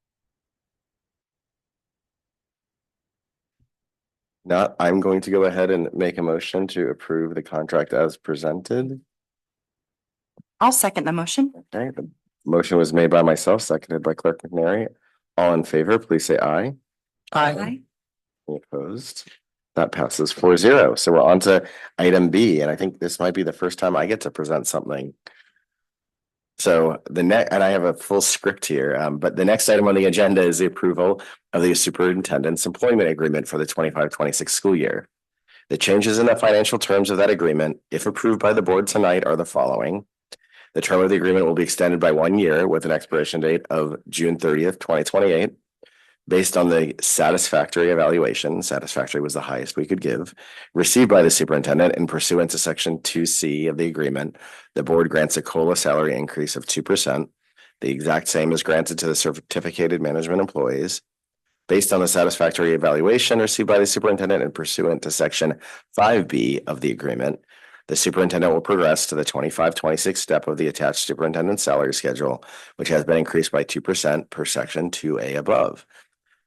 Not, I'm going to go ahead and make a motion to approve the contract as presented. I'll second the motion. Okay, the motion was made by myself, seconded by Clerk McNary. All in favor, please say aye. Aye. Any opposed? That passes 4-0. So we're on to item B, and I think this might be the first time I get to present something. So and I have a full script here, but the next item on the agenda is the approval of the superintendent's employment agreement for the 25-26 school year. The changes in the financial terms of that agreement, if approved by the board tonight, are the following. The term of the agreement will be extended by 1 year with an expiration date of June 30th, 2028. Based on the satisfactory evaluation, satisfactory was the highest we could give, received by the superintendent and pursuant to section 2C of the agreement, the board grants a COLA salary increase of 2%, the exact same is granted to the certificated management employees. Based on the satisfactory evaluation received by the superintendent and pursuant to section 5B of the agreement, the superintendent will progress to the 25-26 step of the attached superintendent salary schedule, which has been increased by 2% per section 2A above.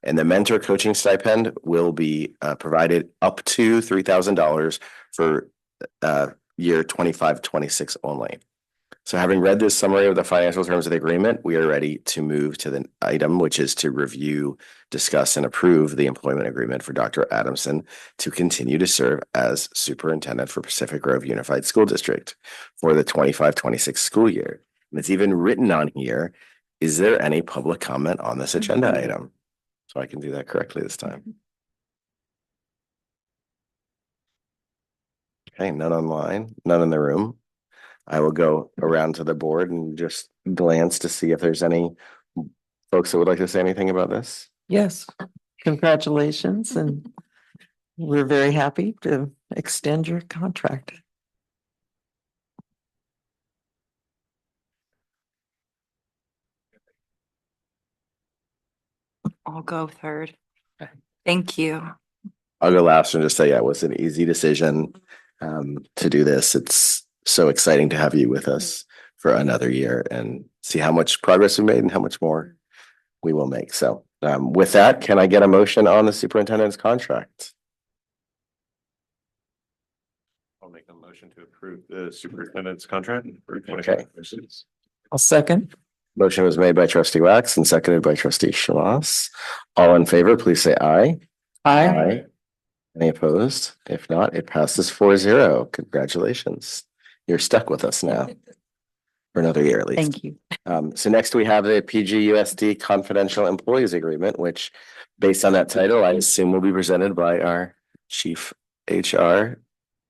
And the mentor coaching stipend will be provided up to $3,000 for year 25-26 only. So having read this summary of the financial terms of the agreement, we are ready to move to the item, which is to review, discuss, and approve the employment agreement for Dr. Adamson to continue to serve as superintendent for Pacific Grove Unified School District for the 25-26 school year. And it's even written on here, is there any public comment on this agenda item? So I can do that correctly this time. Okay, none online, none in the room. I will go around to the board and just glance to see if there's any folks that would like to say anything about this. Yes, congratulations, and we're very happy to extend your contract. I'll go third. Thank you. I'll go last and just say, yeah, it was an easy decision to do this. It's so exciting to have you with us for another year and see how much progress we made and how much more we will make. So with that, can I get a motion on the superintendent's contract? I'll make a motion to approve the superintendent's contract. Okay. I'll second. Motion was made by trustee Wax and seconded by trustee Shamas. All in favor, please say aye. Aye. Any opposed? If not, it passes 4-0. Congratulations. You're stuck with us now. For another year at least. Thank you. So next we have the PGUSD Confidential Employees Agreement, which based on that title, I assume will be presented by our Chief HR,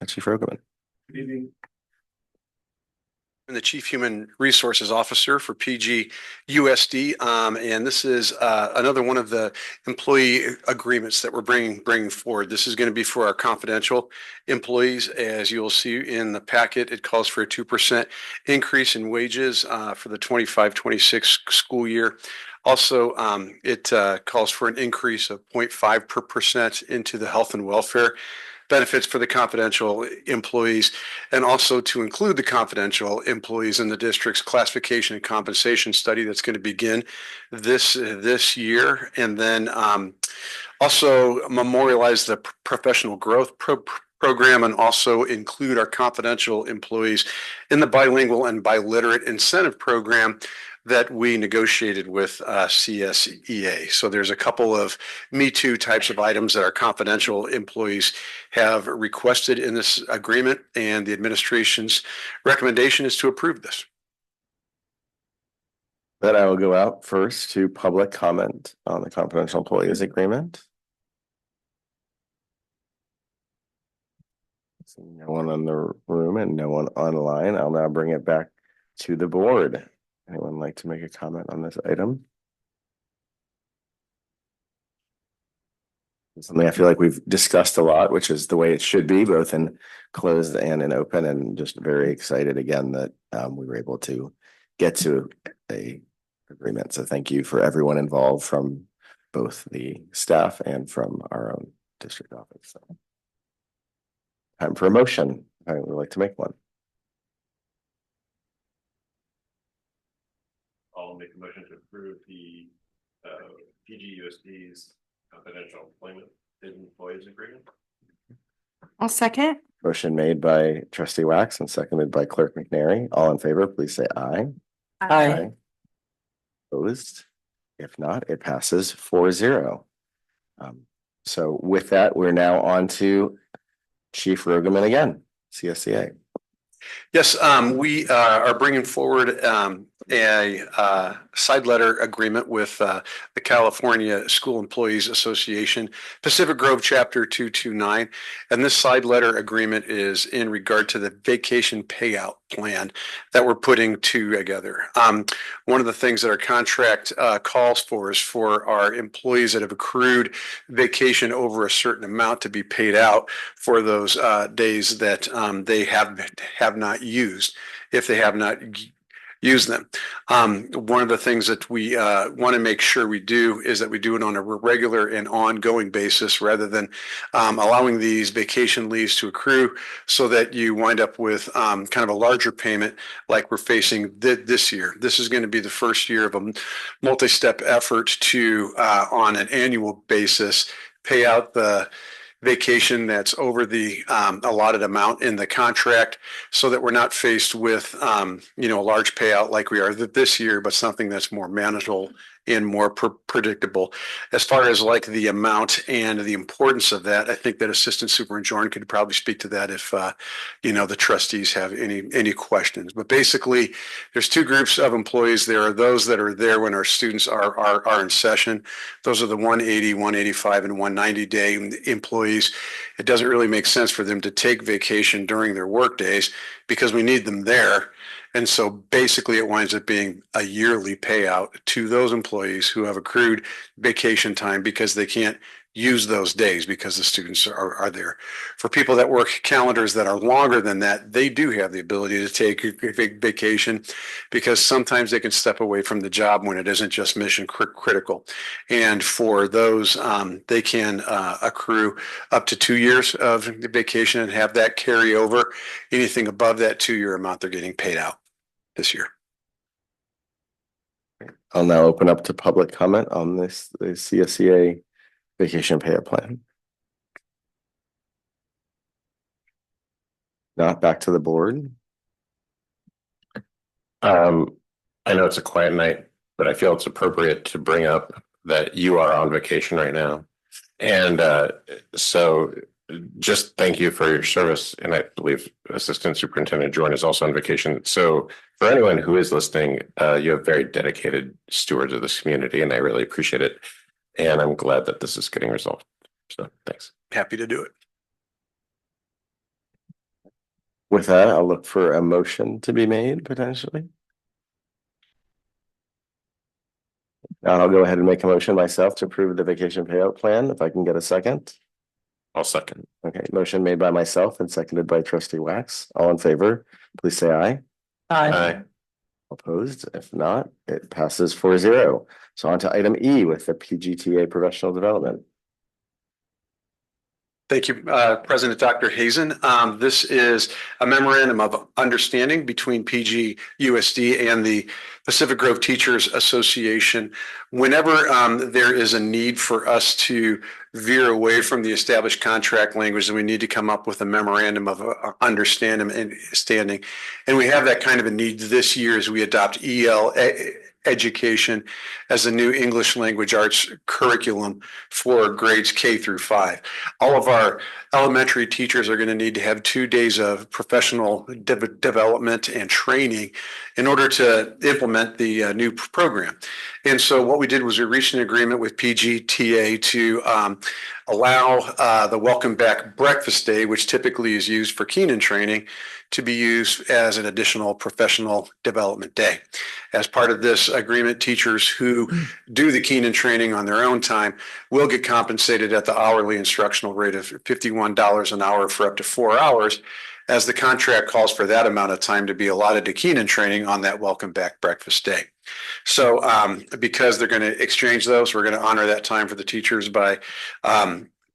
Chief Rogoman. Good evening. I'm the Chief Human Resources Officer for PGUSD, and this is another one of the employee agreements that we're bringing forward. This is going to be for our confidential employees. As you'll see in the packet, it calls for a 2% increase in wages for the 25-26 school year. Also, it calls for an increase of 0.5% into the health and welfare benefits for the confidential employees, and also to include the confidential employees in the district's classification and compensation study that's going to begin this year, and then also memorialize the professional growth program, and also include our confidential employees in the bilingual and biliterate incentive program that we negotiated with CSEA. So there's a couple of Me Too types of items that our confidential employees have requested in this agreement, and the administration's recommendation is to approve this. Then I will go out first to public comment on the confidential employees agreement. No one in the room and no one online. I'll now bring it back to the board. Anyone like to make a comment on this item? Something I feel like we've discussed a lot, which is the way it should be, both in closed and in open, and just very excited again that we were able to get to a agreement. So thank you for everyone involved from both the staff and from our own district office. So, time for a motion. I would like to make one. I'll make a motion to approve the PGUSD's confidential employees agreement. I'll second. Motion made by Trustee Wax and seconded by Clerk McNary. All in favor, please say aye. Aye. Opposed? If not, it passes 4-0. So with that, we're now on to Chief Rogoman again, CSCA. Yes, we are bringing forward a side letter agreement with the California School Employees Association, Pacific Grove Chapter 229. And this side letter agreement is in regard to the vacation payout plan that we're putting together. One of the things that our contract calls for is for our employees that have accrued vacation over a certain amount to be paid out for those days that they have not used, if they have not used them. One of the things that we want to make sure we do is that we do it on a regular and ongoing basis, rather than allowing these vacation leaves to accrue, so that you wind up with kind of a larger payment like we're facing this year. This is going to be the first year of a multi-step effort to, on an annual basis, pay out the vacation that's over the allotted amount in the contract, so that we're not faced with a large payout like we are this year, but something that's more manageable and more predictable. As far as like the amount and the importance of that, I think that Assistant Superintendent Jordan could probably speak to that if the trustees have any questions. But basically, there's two groups of employees. There are those that are there when our students are in session. Those are the 180, 185, and 190-day employees. It doesn't really make sense for them to take vacation during their work days because we need them there. And so basically it winds up being a yearly payout to those employees who have accrued vacation time because they can't use those days because the students are there. For people that work calendars that are longer than that, they do have the ability to take vacation because sometimes they can step away from the job when it isn't just mission critical. And for those, they can accrue up to 2 years of vacation and have that carry over. Anything above that 2-year amount, they're getting paid out this year. I'll now open up to public comment on the CSCA vacation payout plan. Not back to the board. I know it's a quiet night, but I feel it's appropriate to bring up that you are on vacation right now. And so just thank you for your service. And I believe Assistant Superintendent Jordan is also on vacation. So for anyone who is listening, you have very dedicated stewards of this community, and I really appreciate it. And I'm glad that this is getting resolved. So thanks. Happy to do it. With that, I'll look for a motion to be made potentially. I'll go ahead and make a motion myself to approve the vacation payout plan, if I can get a second. I'll second. Okay, motion made by myself and seconded by trustee Wax. All in favor, please say aye. Aye. Opposed? If not, it passes 4-0. So on to item E with the PGTA professional development. Thank you, President Dr. Hazen. This is a memorandum of understanding between PGUSD and the Pacific Grove Teachers Association. Whenever there is a need for us to veer away from the established contract language, then we need to come up with a memorandum of understanding. And we have that kind of a need this year as we adopt EL education as the new English language arts curriculum for grades K through 5. All of our elementary teachers are going to need to have 2 days of professional development and training in order to implement the new program. And so what we did was we reached an agreement with PGTA to allow the Welcome Back Breakfast Day, which typically is used for Keenan training, to be used as an additional professional development day. As part of this agreement, teachers who do the Keenan training on their own time will get compensated at the hourly instructional rate of $51 an hour for up to 4 hours, as the contract calls for that amount of time to be allotted to Keenan training on that Welcome Back Breakfast Day. So because they're going to exchange those, we're going to honor that time for the teachers by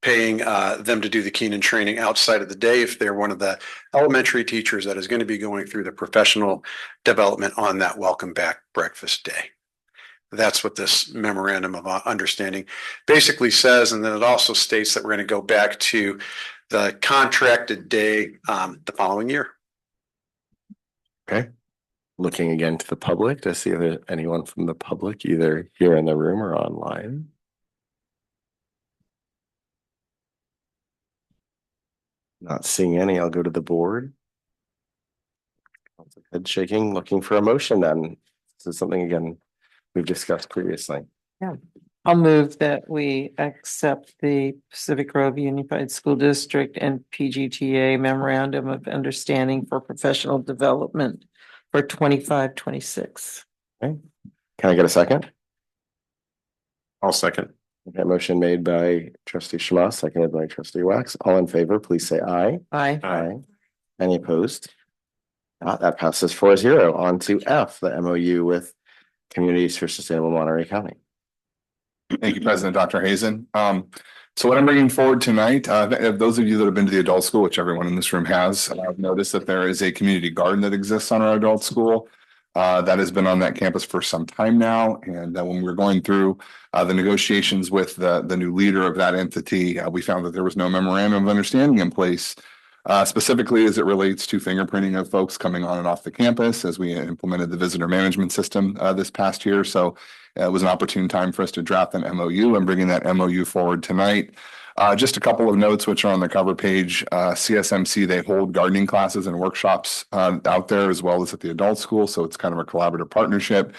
paying them to do the Keenan training outside of the day if they're one of the elementary teachers that is going to be going through the professional development on that Welcome Back Breakfast Day. That's what this memorandum of understanding basically says. And then it also states that we're going to go back to the contracted day the following year. Okay. Looking again to the public to see if there's anyone from the public either here in the room or online. Not seeing any, I'll go to the board. Head shaking, looking for a motion then. This is something again we've discussed previously. Yeah, I'll move that we accept the Pacific Grove Unified School District and PGTA Memorandum of Understanding for Professional Development for 25-26. Okay, can I get a second? I'll second. Okay, motion made by trustee Schma, seconded by trustee Wax. All in favor, please say aye. Aye. Aye. Any opposed? That passes 4-0. On to F, the MOU with Communities for Sustainable Monterey County. Thank you, President Dr. Hazen. So what I'm bringing forward tonight, those of you that have been to the adult school, which everyone in this room has, I've noticed that there is a community garden that exists on our adult school. That has been on that campus for some time now. And when we were going through the negotiations with the new leader of that entity, we found that there was no memorandum of understanding in place, specifically as it relates to fingerprinting of folks coming on and off the campus as we implemented the visitor management system this past year. So it was an opportune time for us to draft an MOU and bringing that MOU forward tonight. Just a couple of notes which are on the cover page. CSMC, they hold gardening classes and workshops out there as well as at the adult school. So it's kind of a collaborative partnership.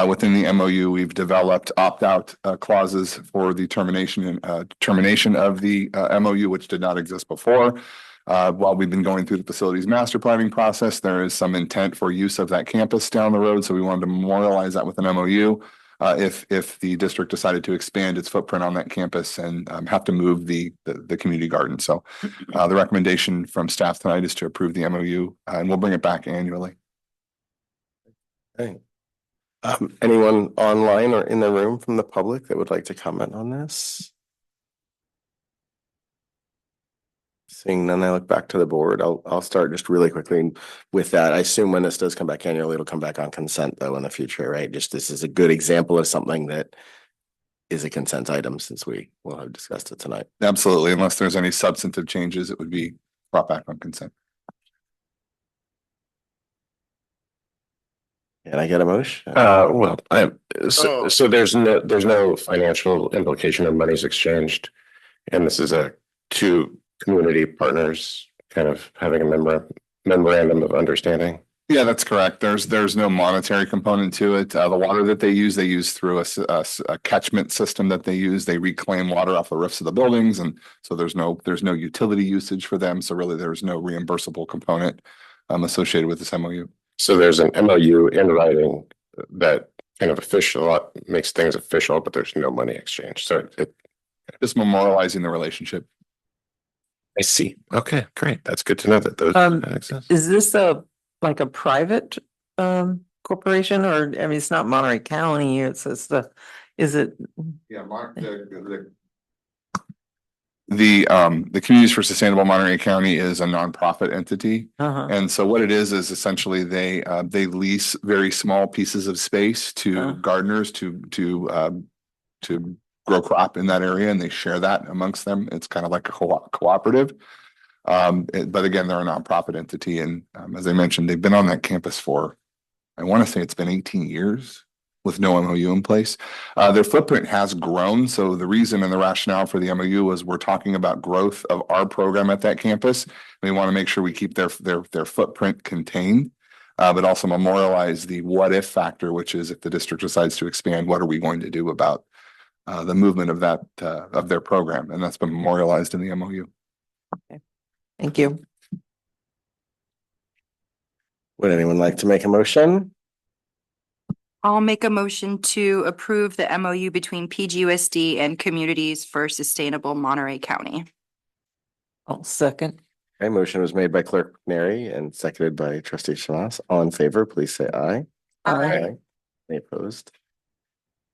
Within the MOU, we've developed opt-out clauses for the termination of the MOU, which did not exist before. While we've been going through the facilities master planning process, there is some intent for use of that campus down the road. So we wanted to memorialize that with an MOU. If the district decided to expand its footprint on that campus and have to move the community garden. So the recommendation from staff tonight is to approve the MOU and we'll bring it back annually. Okay. Anyone online or in the room from the public that would like to comment on this? Seeing none, I look back to the board. I'll start just really quickly with that. I assume when this does come back annually, it'll come back on consent though in the future, right? Just this is a good example of something that is a consent item since we will have discussed it tonight. Absolutely. Unless there's any substantive changes, it would be brought back on consent. Can I get a motion? So there's no financial implication of monies exchanged, and this is a two community partners kind of having a memorandum of understanding. Yeah, that's correct. There's no monetary component to it. The water that they use through a catchment system that they use. They reclaim water off the roofs of the buildings, and so there's no utility usage for them. So really, there's no reimbursable component associated with this MOU. So there's an MOU in writing that kind of makes things official, but there's no money exchange. So it Just memorializing the relationship. I see. Okay, great. That's good to know that those exist. Is this like a private corporation, or I mean, it's not Monterey County, is it? Yeah, the Communities for Sustainable Monterey County is a nonprofit entity. And so what it is essentially they lease very small pieces of space to gardeners to grow crop in that area, and they share that amongst them. It's kind of like a cooperative. But again, they're a nonprofit entity, and as I mentioned, they've been on that campus for, I want to say it's been 18 years with no MOU in place. Their footprint has grown, so the reason and the rationale for the MOU was we're talking about growth of our program at that campus. We want to make sure we keep their footprint contained, but also memorialize the what if factor, which is if the district decides to expand, what are we going to do about the movement of that of their program, and that's been memorialized in the MOU. Okay. Thank you. Would anyone like to make a motion? I'll make a motion to approve the MOU between PGUSD and Communities for Sustainable Monterey County. I'll second. Okay, motion was made by Clerk McNary and seconded by Trustee Shamas. All in favor, please say aye. Aye. Any opposed?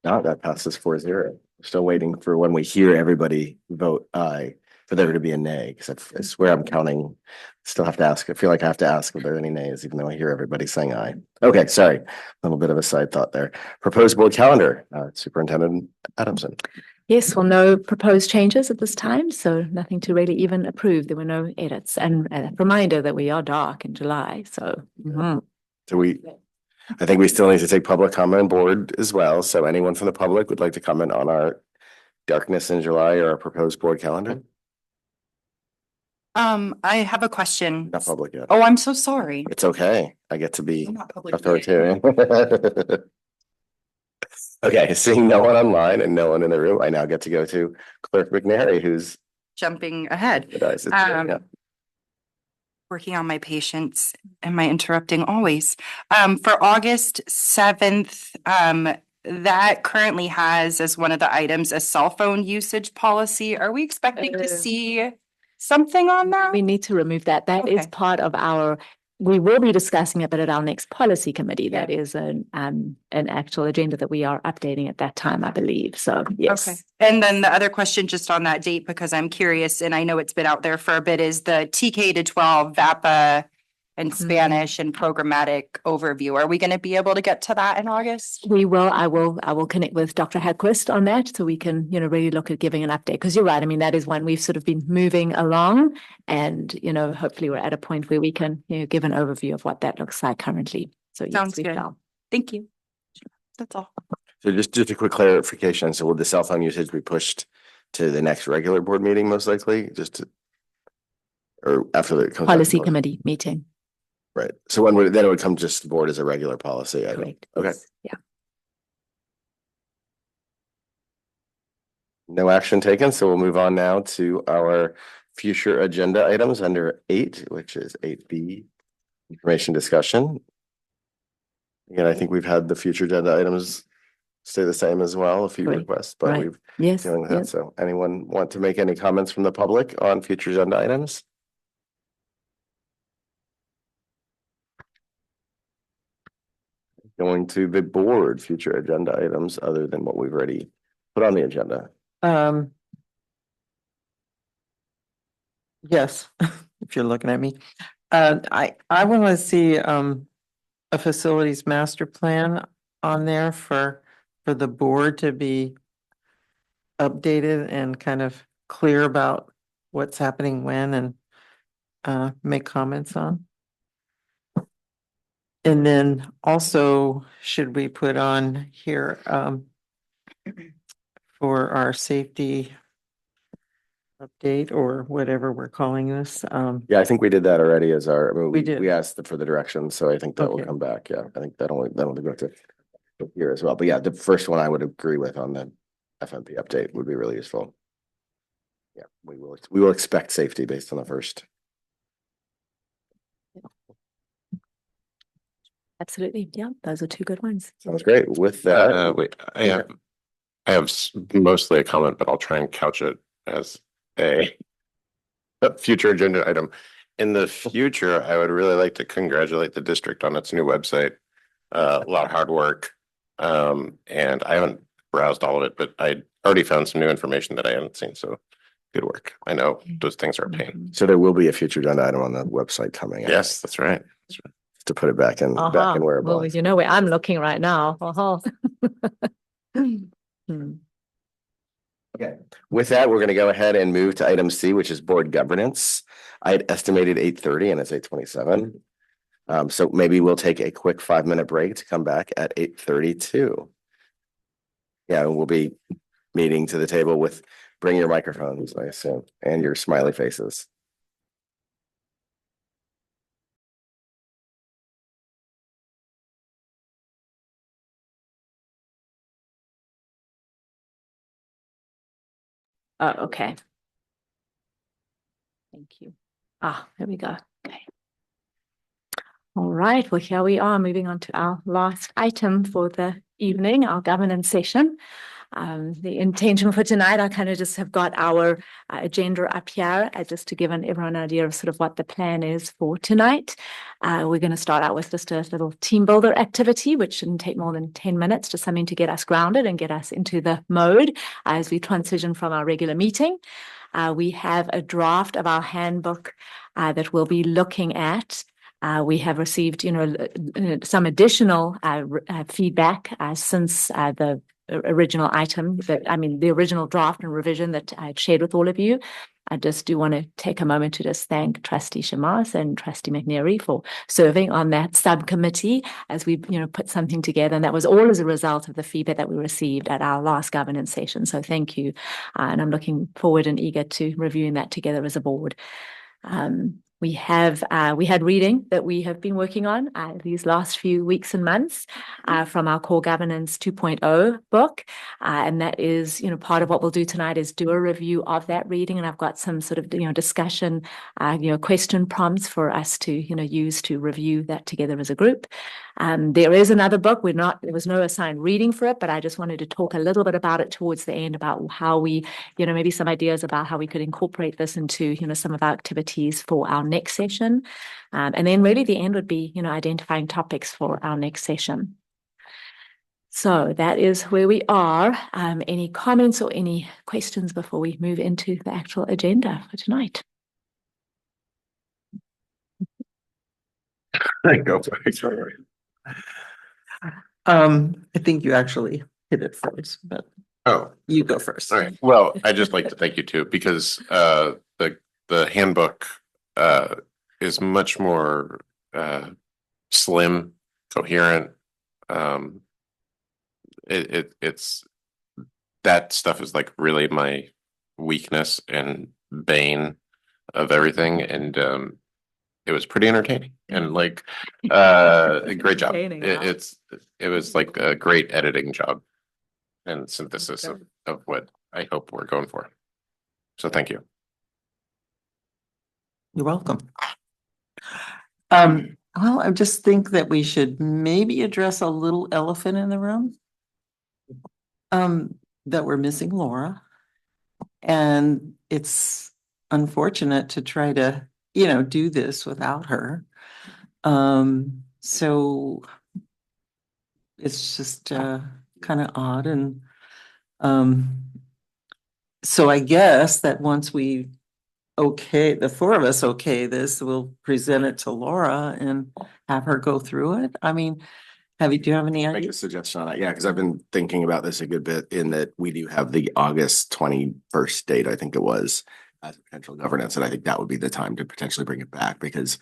No, that passes 4-0. Still waiting for when we hear everybody vote aye for there to be a nay, because I swear I'm counting. Still have to ask. I feel like I have to ask if there are any nays, even though I hear everybody saying aye. Okay, sorry. A little bit of a side thought there. Proposed board calendar, Superintendent Adamson. Yes, well, no proposed changes at this time, so nothing to really even approve. There were no edits, and a reminder that we are dark in July, so. So I think we still need to take public comment on board as well. So anyone from the public would like to comment on our darkness in July or our proposed board calendar? I have a question. Not public yet. Oh, I'm so sorry. It's okay. I get to be I'm not public. authoritarian. Okay, seeing no one online and no one in the room, I now get to go to Clerk McNary, who's Jumping ahead. yeah. Working on my patience. Am I interrupting always? For August 7th, that currently has as one of the items a cell phone usage policy. Are we expecting to see something on that? We need to remove that. That is Okay. part of we will be discussing it, but at our next policy committee, that is an actual agenda that we are updating at that time, I believe. So, yes. Okay. And then the other question just on that date, because I'm curious, and I know it's been out there for a bit, is the TK to 12 VAPA and Spanish and programmatic overview. Are we going to be able to get to that in August? We will, I will connect with Dr. Hadquist on that so we can, really look at giving an update. Because you're right. I mean, that is one we've sort of been moving along and, hopefully we're at a point where we can, give an overview of what that looks like currently. So yes, Sounds we good. shall. Thank you. That's all. So just a quick clarification. So will the cell phone usage be pushed to the next regular board meeting most likely? Or after the Policy committee meeting. Right. So then it would come just to the board as a regular policy item. Correct. Okay. Yeah. No action taken. So we'll move on now to our future agenda items under 8, which is 8B, information discussion. Again, I think we've had the future agenda items stay the same as well, a few Right. requests, but Right. we've Yes. dealing with that. Yes. So anyone want to make any comments from the public on future agenda items? Going to the board, future agenda items other than what we've already put on the agenda. Yes, if you're looking at me. I want to see a facilities master plan on there for the board to be updated and kind of clear about what's happening when and make comments on. And then also, should we put on here for our safety update or whatever we're calling this. Yeah, I think we did that already as our, I mean, We did. we asked for the direction, so I think that will Okay. come back. Yeah, I think that'll go to here as well. But yeah, the first one I would agree with on the FMP update would be really useful. Yeah, we will expect safety based on the first. Absolutely. Yeah, those are two good ones. Sounds great. With that, Wait, I have mostly a comment, but I'll try and couch it as a future agenda item. In the future, I would really like to congratulate the district on its new website. A lot of hard work. And I haven't browsed all of it, but I already found some new information that I hadn't seen. So good work. I know those things are a pain. so there will be a future agenda item on the website coming. Yes, that's right. To put it back in where it Well, belongs. you know where I'm looking right now. Okay, with that, we're going to go ahead and move to item C, which is board governance. I had estimated 8:30 and it's 8:27. So maybe we'll take a quick 5-minute break to come back at 8:32. Yeah, we'll be meeting to the table with, bring your microphones, I assume, and your smiley faces. Oh, okay. Thank you. There we go. Okay. All right, well, here we are moving on to our last item for the evening, our governance session. The intention for tonight, I kind of just have got our agenda up here just to give everyone an idea of sort of what the plan is for tonight. We're going to start out with just a little team builder activity, which shouldn't take more than 10 minutes, just something to get us grounded and get us into the mode as we transition from our regular meeting. We have a draft of our handbook that we'll be looking at. We have received, some additional feedback since the original item the original draft and revision that I had shared with all of you. I just do want to take a moment to just thank Trustee Shamas and Trustee McNary for serving on that subcommittee as we, put something together. And that was all as a result of the feedback that we received at our last governance session. So thank you. And I'm looking forward and eager to reviewing that together as a board. We had reading that we have been working on these last few weeks and months from our Core Governance 2.0 book. And that is, part of what we'll do tonight is do a review of that reading. And I've got some sort of, discussion, question prompts for us to, use to review that together as a group. There is another book. There was no assigned reading for it, but I just wanted to talk a little bit about it towards the end about how we, maybe some ideas about how we could incorporate this into, some of our activities for our next session. And then really the end would be, identifying topics for our next session. So that is where we are. Any comments or any questions before we move into the actual agenda for tonight? Go for it. Sorry. I think you actually hit it first, but you go first. All right. Well, I just like to thank you too, because the handbook is much more slim, coherent. It's that stuff is like really my weakness and bane of everything, and it was pretty entertaining and like a great job. It was like a great editing job and synthesis of what I hope we're going for. So thank you. You're welcome. Well, I just think that we should maybe address a little elephant in the room. That we're missing Laura. And it's unfortunate to try to, do this without her. So it's just kind of odd. And so I guess that once we the four of us this, we'll present it to Laura and have her go through it. I mean, do you have any Make a suggestion on that? Yeah, because I've been thinking about this a good bit in that we do have the August 21st date, I think it was, as potential governance. And I think that would be the time to potentially bring it back because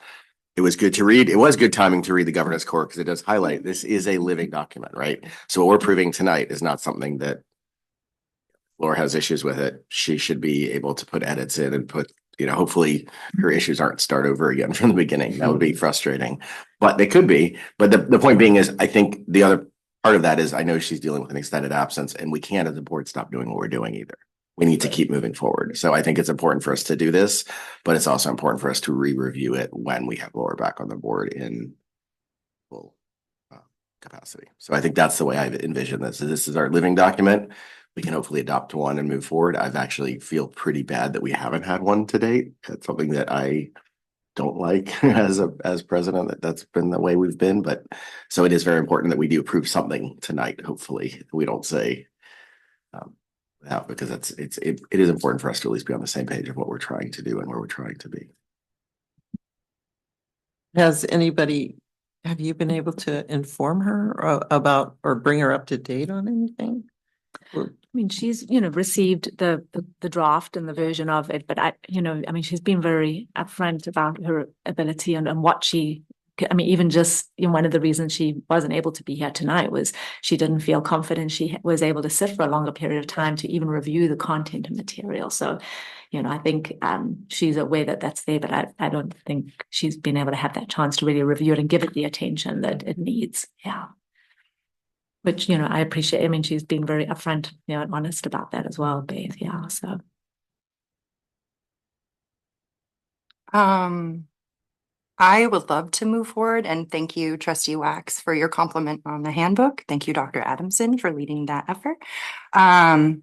it was good to read. It was good timing to read the governance core because it does highlight this is a living document, right? So what we're proving tonight is not something that Laura has issues with it, she should be able to put edits in and put, hopefully her issues aren't start over again from the beginning. That would be frustrating, but they could be. But the point being is, I think the other part of that is I know she's dealing with an extended absence and we can't as a board stop doing what we're doing either. We need to keep moving forward. So I think it's important for us to do this, but it's also important for us to re-review it when we have Laura back on the board in full capacity. So I think that's the way I envision this. This is our living document. We can hopefully adopt one and move forward. I've actually feel pretty bad that we haven't had one to date. It's something that I don't like as president, that's been the way we've been. But so it is very important that we do approve something tonight. Hopefully we don't say that, because it is important for us to at least be on the same page of what we're trying to do and where we're trying to be. Have you been able to inform her about or bring her up to date on anything? I mean, she's, received the draft and the version of it, but she's been very upfront about her ability and what she, even just one of the reasons she wasn't able to be here tonight was she didn't feel confident she was able to sit for a longer period of time to even review the content and material. So, I think she's aware that that's there, but I don't think she's been able to have that chance to really review it and give it the attention that it needs. Yeah. Which, I appreciate. She's been very upfront, and honest about that as well, Beth. Yeah. So. I would love to move forward, and thank you, Trustee Wax, for your compliment on the handbook. Thank you, Dr. Adamson, for leading that effort. I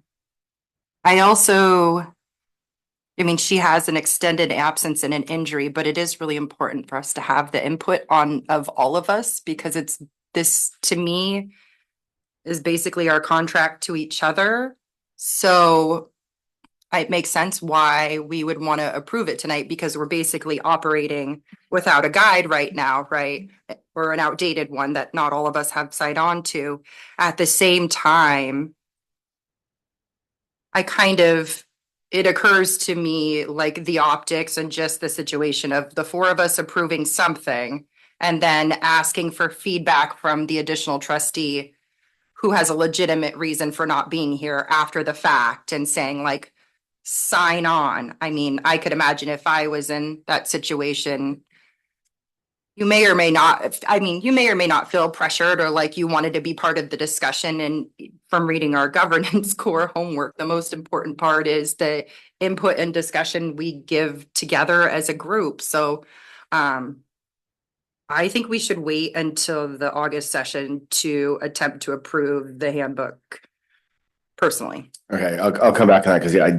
also, she has an extended absence and an injury, but it is really important for us to have the input of all of us, because this to me is basically our contract to each other. So it makes sense why we would want to approve it tonight, because we're basically operating without a guide right now, right? Or an outdated one that not all of us have signed on to. At the same time, it occurs to me like the optics and just the situation of the four of us approving something and then asking for feedback from the additional trustee who has a legitimate reason for not being here after the fact and saying like, sign on. I could imagine if I was in that situation, you may or may not feel pressured or like you wanted to be part of the discussion. And from reading our governance core homework, the most important part is the input and discussion we give together as a group. So I think we should wait until the August session to attempt to approve the handbook personally. Okay, I'll come back on that, because I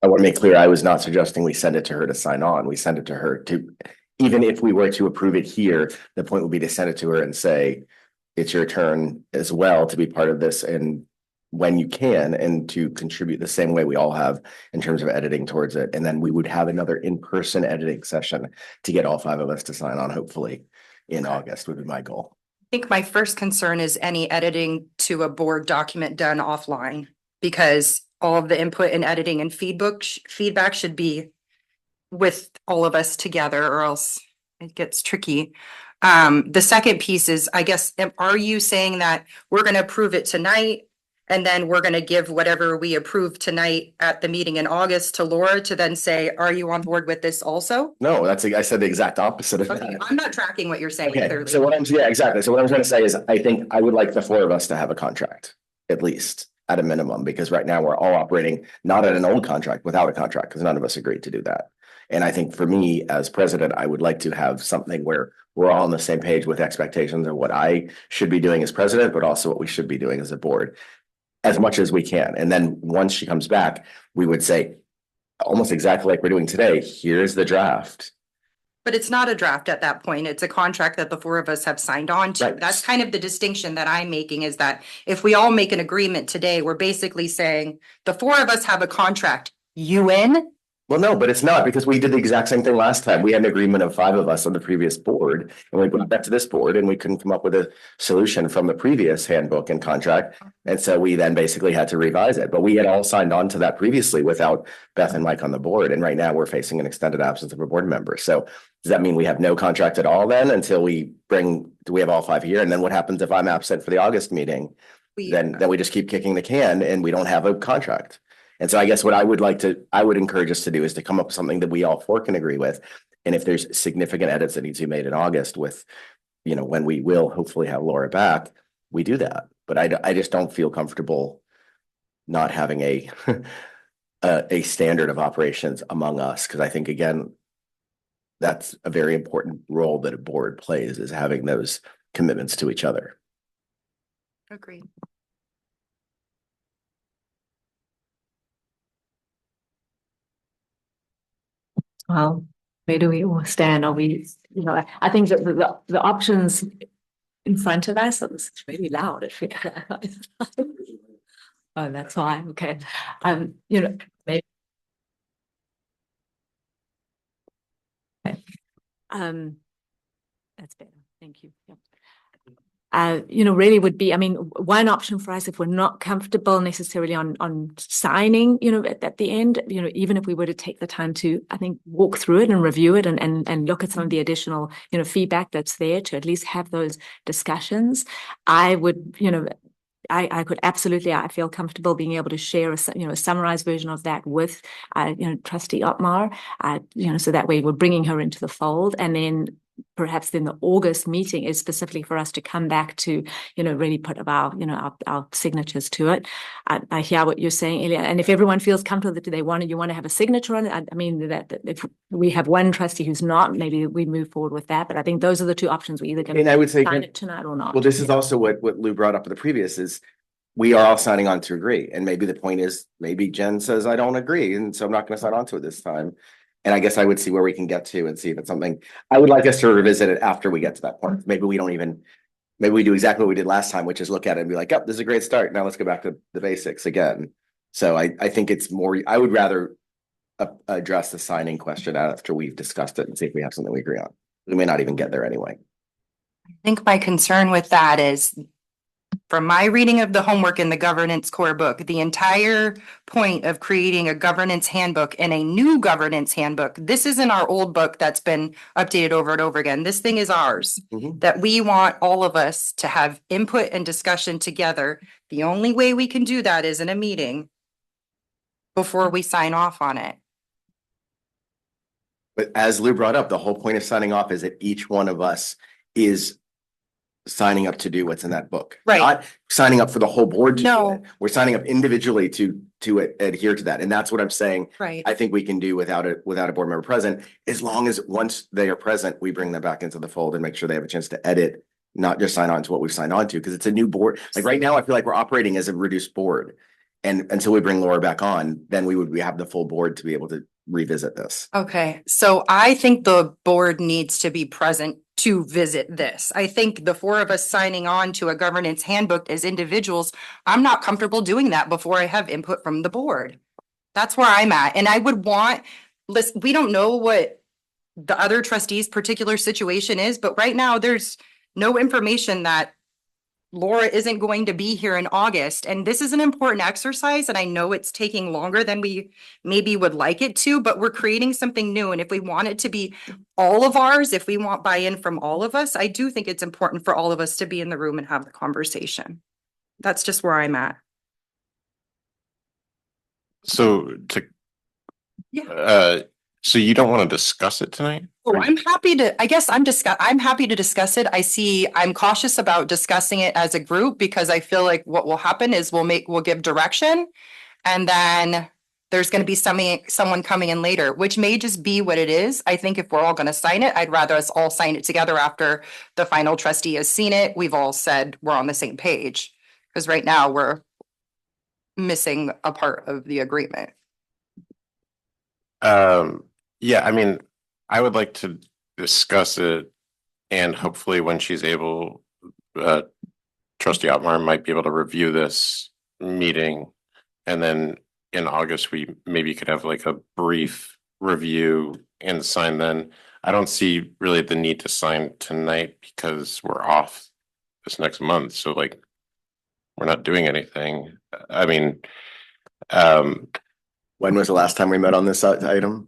want to make clear, I was not suggesting we send it to her to sign on. We send it to her even if we were to approve it here, the point would be to send it to her and say, it's your turn as well to be part of this, and when you can, and to contribute the same way we all have in terms of editing towards it. And then we would have another in-person editing session to get all five of us to sign on, hopefully in August would be my goal. I think my first concern is any editing to a board document done offline, because all of the input and editing and feedback should be with all of us together, or else it gets tricky. The second piece is, I guess, are you saying that we're going to approve it tonight and then we're going to give whatever we approve tonight at the meeting in August to Laura to then say, are you on board with this also? No, I said the exact opposite of that. I'm not tracking what you're saying. Okay, clearly. so exactly. So what I'm trying to say is, I think I would like the four of us to have a contract, at least at a minimum, because right now we're all operating not at an old contract, without a contract, because none of us agreed to do that. And I think for me as president, I would like to have something where we're all on the same page with expectations of what I should be doing as president, but also what we should be doing as a board, as much as we can. And then once she comes back, we would say, almost exactly like we're doing today, here's the draft. But it's not a draft at that point. It's a contract that the four of us have signed on to. Right. That's kind of the distinction that I'm making, is that if we all make an agreement today, we're basically saying the four of us have a contract. You in? Well, no, but it's not, because we did the exact same thing last time. We had an agreement of five of us on the previous board, and we brought that to this board, and we couldn't come up with a solution from the previous handbook and contract. And so we then basically had to revise it, but we had all signed on to that previously without Beth and Mike on the board. And right now we're facing an extended absence of a board member. So does that mean we have no contract at all then until do we have all five here? And then what happens if I'm absent for the August meeting? then we just keep kicking the can and we don't have a contract. And so I guess what I would encourage us to do is to come up with something that we all four can agree with. And if there's significant edits that need to be made in August with, when we will hopefully have Laura back, we do that. But I just don't feel comfortable not having a standard of operations among us, because I think, again, that's a very important role that a board plays, is having those commitments to each other. Agreed. Well, where do we all stand? Are we, I think that the options in front of us, it's really loud. Oh, that's why. Okay. Maybe. Okay. That's better. Thank you. Yep. Really would be, one option for us, if we're not comfortable necessarily on signing, at the end, even if we were to take the time to, I think, walk through it and review it and look at some of the additional, feedback that's there, to at least have those discussions. I would, I could absolutely, I feel comfortable being able to share a summarized version of that with, Trustee Otmar, so that way we're bringing her into the fold. And then perhaps then the August meeting is specifically for us to come back to, really put our signatures to it. I hear what you're saying, Elia. And if everyone feels comfortable that you want to have a signature on it, that if we have one trustee who's not, maybe we move forward with that. But I think those are the two options. We're either going I would say sign it tonight or not. Well, this is also what Lou brought up in the previous is we are all signing on to agree. And maybe the point is, maybe Jen says, I don't agree. And so I'm not going to sign on to it this time. And I guess I would see where we can get to and see if it's something. I would like us to revisit it after we get to that point. Maybe we do exactly what we did last time, which is look at it and be like, oh, this is a great start. Now let's go back to the basics again. So I think it's more, I would rather address the signing question after we've discussed it and see if we have something we agree on. We may not even get there anyway. I think my concern with that is, from my reading of the homework in the governance core book, the entire point of creating a governance handbook and a new governance handbook, this isn't our old book that's been updated over and over again. This thing is ours, that we want all of us to have input and discussion together. The only way we can do that is in a meeting before we sign off on it. But as Lou brought up, the whole point of signing off is that each one of us is signing up to do what's in that book. Right. Not signing up for the whole board to do No. it. We're signing up individually to adhere to that. And that's what I'm saying. Right. I think we can do without a board member present, as long as once they are present, we bring them back into the fold and make sure they have a chance to edit, not just sign on to what we've signed on to, because it's a new board. Like right now, I feel like we're operating as a reduced board. And until we bring Laura back on, then we have the full board to be able to revisit this. Okay, so I think the board needs to be present to visit this. I think the four of us signing on to a governance handbook as individuals, I'm not comfortable doing that before I have input from the board. That's where I'm at. And I would want, listen, we don't know what the other trustees' particular situation is, but right now there's no information that Laura isn't going to be here in August. And this is an important exercise. And I know it's taking longer than we maybe would like it to, but we're creating something new. And if we want it to be all of ours, if we want buy-in from all of us, I do think it's important for all of us to be in the room and have the conversation. That's just where I'm at. So so you don't want to discuss it tonight? Oh, I'm happy to, I guess I'm happy to discuss it. I'm cautious about discussing it as a group because I feel like what will happen is we'll give direction, and then there's going to be someone coming in later, which may just be what it is. I think if we're all going to sign it, I'd rather us all sign it together after the final trustee has seen it. We've all said we're on the same page, because right now we're missing a part of the agreement. Yeah, I mean, I would like to discuss it, and hopefully when she's able, Trustee Otmar might be able to review this meeting, and then in August, we maybe could have like a brief review and sign then. I don't see really the need to sign tonight because we're off this next month, so like we're not doing anything. I mean, when was the last time we met on this item?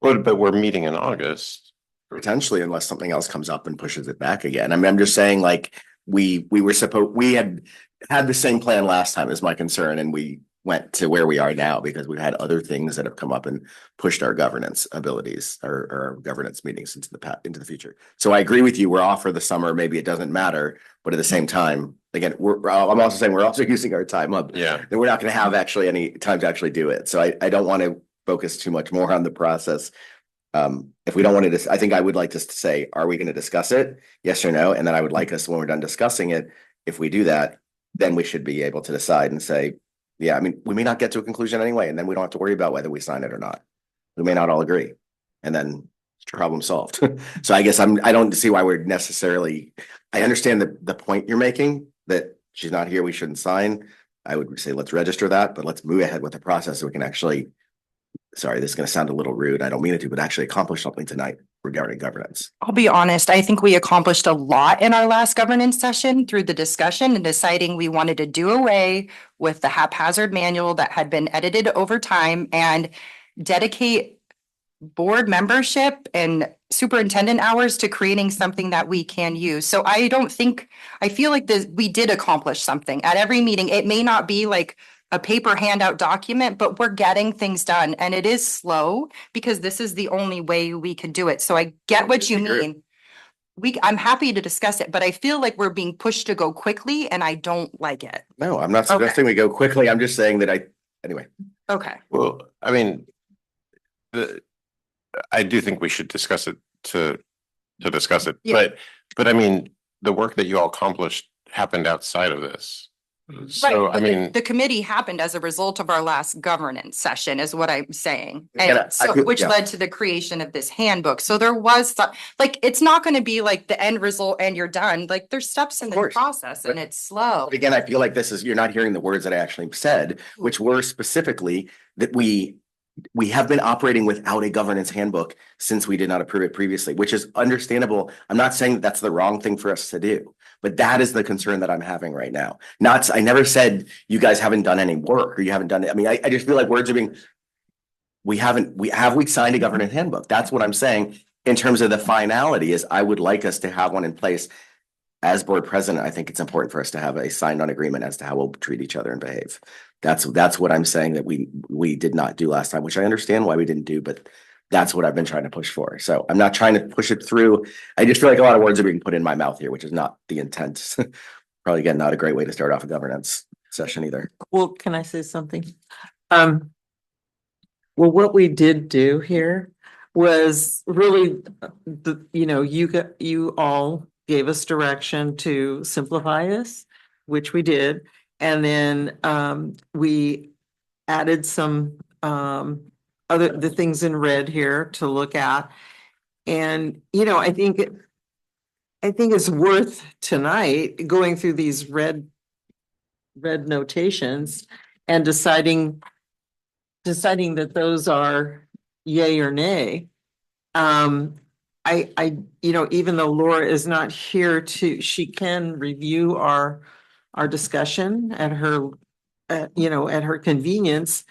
Well, but we're meeting in August. Potentially, unless something else comes up and pushes it back again. I mean, I'm just saying, like, we had had the same plan last time is my concern, and we went to where we are now because we've had other things that have come up and pushed our governance abilities or our governance meetings into the future. So I agree with you. We're off for the summer. Maybe it doesn't matter, but at the same time, again, I'm also saying we're also using our time up. Yeah. And we're not going to have actually any time to actually do it. So I don't want to focus too much more on the process. If we don't want to, I think I would like us to say, are we going to discuss it? Yes or no? And then I would like us, when we're done discussing it, if we do that, then we should be able to decide and say, yeah, I mean, we may not get to a conclusion anyway, and then we don't have to worry about whether we sign it or not. We may not all agree, and then problem solved. So I guess I don't see why we're necessarily, I understand the point you're making that she's not here, we shouldn't sign. I would say, let's register that, but let's move ahead with the process so we can actually, sorry, this is going to sound a little rude. I don't mean it to, but actually accomplish something tonight regarding governance. I'll be honest, I think we accomplished a lot in our last governance session through the discussion and deciding we wanted to do away with the haphazard manual that had been edited over time and dedicate board membership and superintendent hours to creating something that we can use. So I feel like we did accomplish something at every meeting. It may not be like a paper handout document, but we're getting things done, and it is slow because this is the only way we can do it. So I get what you mean. I'm happy to discuss it, but I feel like we're being pushed to go quickly and I don't like it. No, I'm not suggesting we go quickly. I'm just saying that anyway. Okay. Well, I mean, I do think we should discuss it to discuss it, Yeah. but I mean, the work that you all accomplished happened outside of this. So, Right, I mean, the committee happened as a result of our last governance session is what I'm saying. And And so, which led to the creation of this handbook. So there was like, it's not going to be like the end result and you're done. Like there's steps in the course. process and it's slow. But again, I feel like you're not hearing the words that I actually said, which were specifically that we have been operating without a governance handbook since we did not approve it previously, which is understandable. I'm not saying that that's the wrong thing for us to do, but that is the concern that I'm having right now. I never said you guys haven't done any work or you haven't done it. I mean, I just feel like words are being, we signed a governance handbook. That's what I'm saying. In terms of the finality is I would like us to have one in place. As board president, I think it's important for us to have a signed on agreement as to how we'll treat each other and behave. That's what I'm saying that we did not do last time, which I understand why we didn't do, but that's what I've been trying to push for. So I'm not trying to push it through. I just feel like a lot of words are being put in my mouth here, which is not the intent. Probably again, not a great way to start off a governance session either. Well, can I say something? Well, what we did do here was really you all gave us direction to simplify this, which we did. And then we added some the things in red here to look at. And I think it's worth tonight going through these red notations and deciding that those are yay or nay. Even though Laura is not here she can review our discussion at her, at her convenience.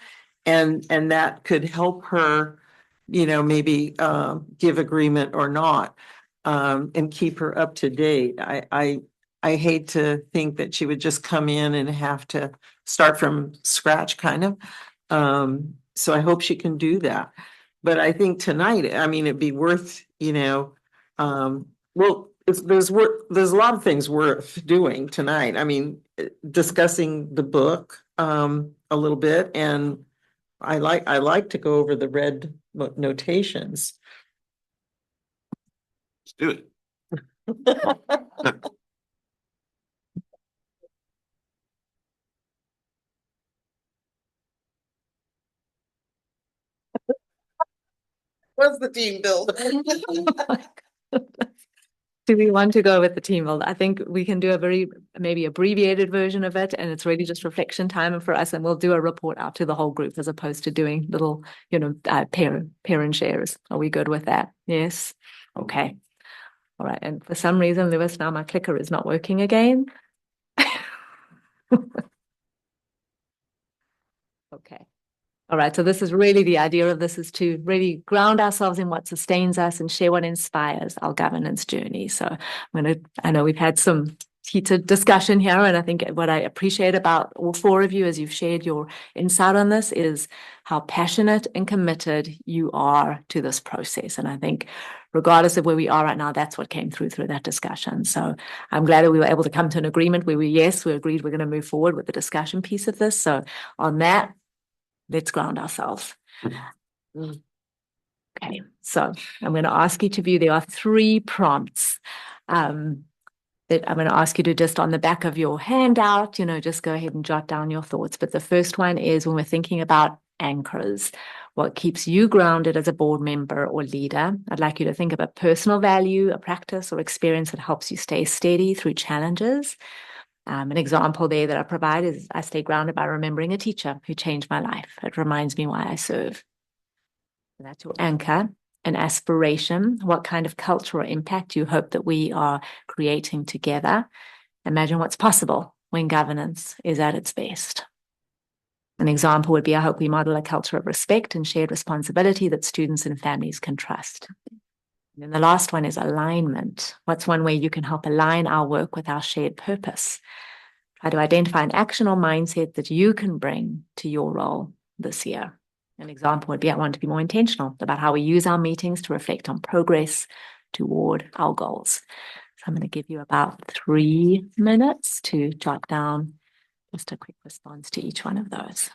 And that could help her, maybe, give agreement or not, and keep her up to date. I hate to think that she would just come in and have to start from scratch kind of. So I hope she can do that. But I think tonight, I mean, it'd be worth, there's a lot of things worth doing tonight. I mean, discussing the book a little bit, and I like to go over the red notations. let's do it. What's the team build? Do we want to go with the team build? I think we can do a very maybe abbreviated version of it, and it's really just reflection time for us, and we'll do a report out to the whole group as opposed to doing little, parent shares. Are we good with that? Yes. Okay. All right. And for some reason, Lewis, now my clicker is not working again. Okay. All right, so this is really the idea of this is to really ground ourselves in what sustains us and share what inspires our governance journey. So I know we've had some heated discussion here. And I think what I appreciate about all four of you as you've shared your insight on this is how passionate and committed you are to this process. And I think regardless of where we are right now, that's what came through that discussion. So I'm glad that we were able to come to an agreement where we agreed we're going to move forward with the discussion piece of this. So on that, let's ground ourselves. Okay, so I'm going to ask each of you, there are 3 prompts that I'm going to ask you to just on the back of your handout, just go ahead and jot down your thoughts. But the first one is when we're thinking about anchors, what keeps you grounded as a board member or leader? I'd like you to think of a personal value, a practice or experience that helps you stay steady through challenges. An example there that I provide is I stay grounded by remembering a teacher who changed my life. It reminds me why I serve. So that's your anchor. An aspiration, what kind of culture or impact you hope that we are creating together. Imagine what's possible when governance is at its best. An example would be, I hope we model a culture of respect and shared responsibility that students and families can trust. And then the last one is alignment. What's one way you can help align our work with our shared purpose? Try to identify an action or mindset that you can bring to your role this year. An example would be, I want to be more intentional about how we use our meetings to reflect on progress toward our goals. So I'm going to give you about 3 minutes to jot down just a quick response to each one of those.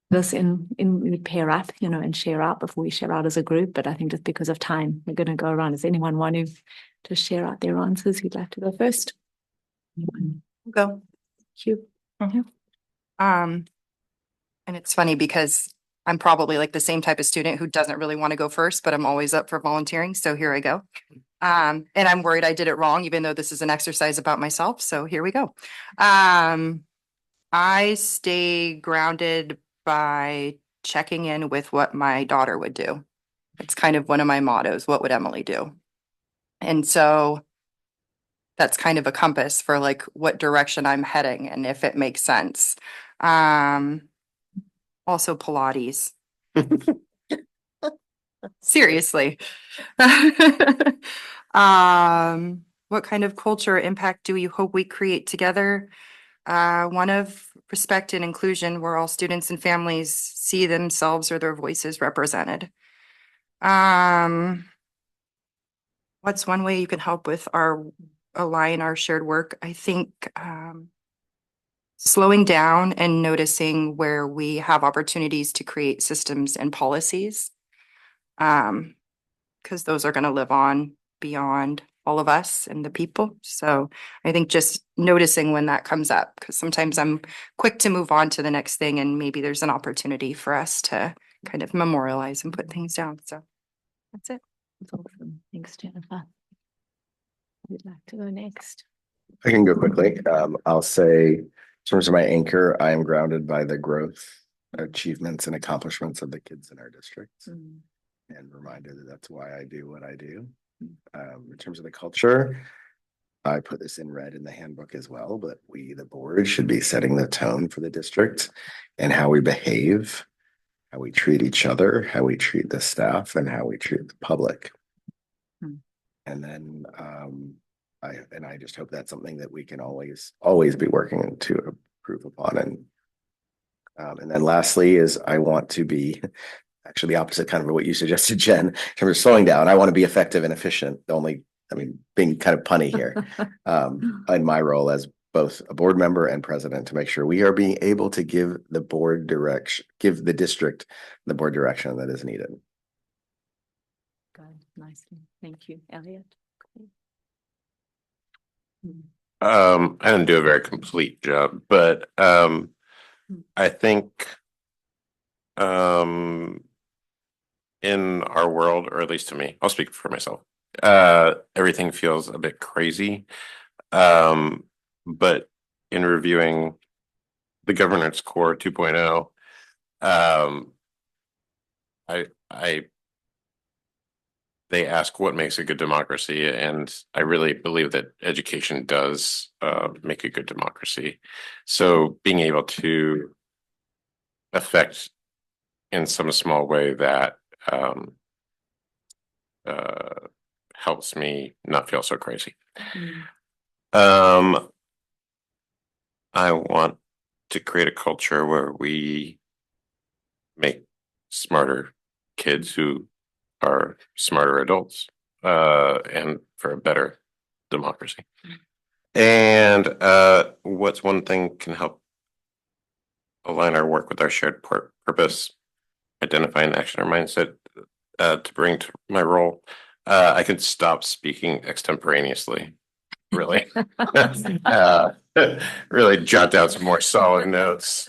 This in pair up, and share out before we share out as a group. But I think just because of time, we're going to go around. Does anyone want to share out their answers? Who'd like to go first? Anyone? Go. Hugh. And it's funny because I'm probably like the same type of student who doesn't really want to go first, but I'm always up for volunteering. So here I go. And I'm worried I did it wrong, even though this is an exercise about myself. So here we go. I stay grounded by checking in with what my daughter would do. It's kind of one of my mottos. What would Emily do? And so that's kind of a compass for like what direction I'm heading and if it makes sense. Also Pilates. Seriously. What kind of culture impact do you hope we create together? One of respect and inclusion where all students and families see themselves or their voices represented. What's one way you can help with align our shared work? I think slowing down and noticing where we have opportunities to create systems and policies. Because those are going to live on beyond all of us and the people. So I think just noticing when that comes up, because sometimes I'm quick to move on to the next thing, and maybe there's an opportunity for us to kind of memorialize and put things down. So that's it. That's awesome. Thanks, Jennifer. Who'd like to go next? I can go quickly. I'll say, in terms of my anchor, I am grounded by the growth, achievements, and accomplishments of the kids in our district, and reminded that that's why I do what I do. In terms of the culture, I put this in red in the handbook as well, but we, the board, should be setting the tone for the district and how we behave, how we treat each other, how we treat the staff, and how we treat the public. And then I just hope that's something that we can always be working to improve upon. And then lastly is I want to be actually the opposite kind of what you suggested, Jen, in terms of slowing down. I want to be effective and efficient. Being kind of punny here in my role as both a board member and president to make sure we are being able to give the district the board direction that is needed. Good, nicely. Thank you, Elliot. I didn't do a very complete job, but I think in our world, or at least to me, I'll speak for myself, everything feels a bit crazy. But in reviewing the governance core 2.0, they ask what makes a good democracy, and I really believe that education does make a good democracy. So being able to affect in some small way that helps me not feel so crazy. I want to create a culture where we make smarter kids who are smarter adults, and for a better democracy. And what's one thing can help align our work with our shared purpose, identify an action or mindset to bring to my role? I can stop speaking extemporaneously. Really, really jot down some more solid notes.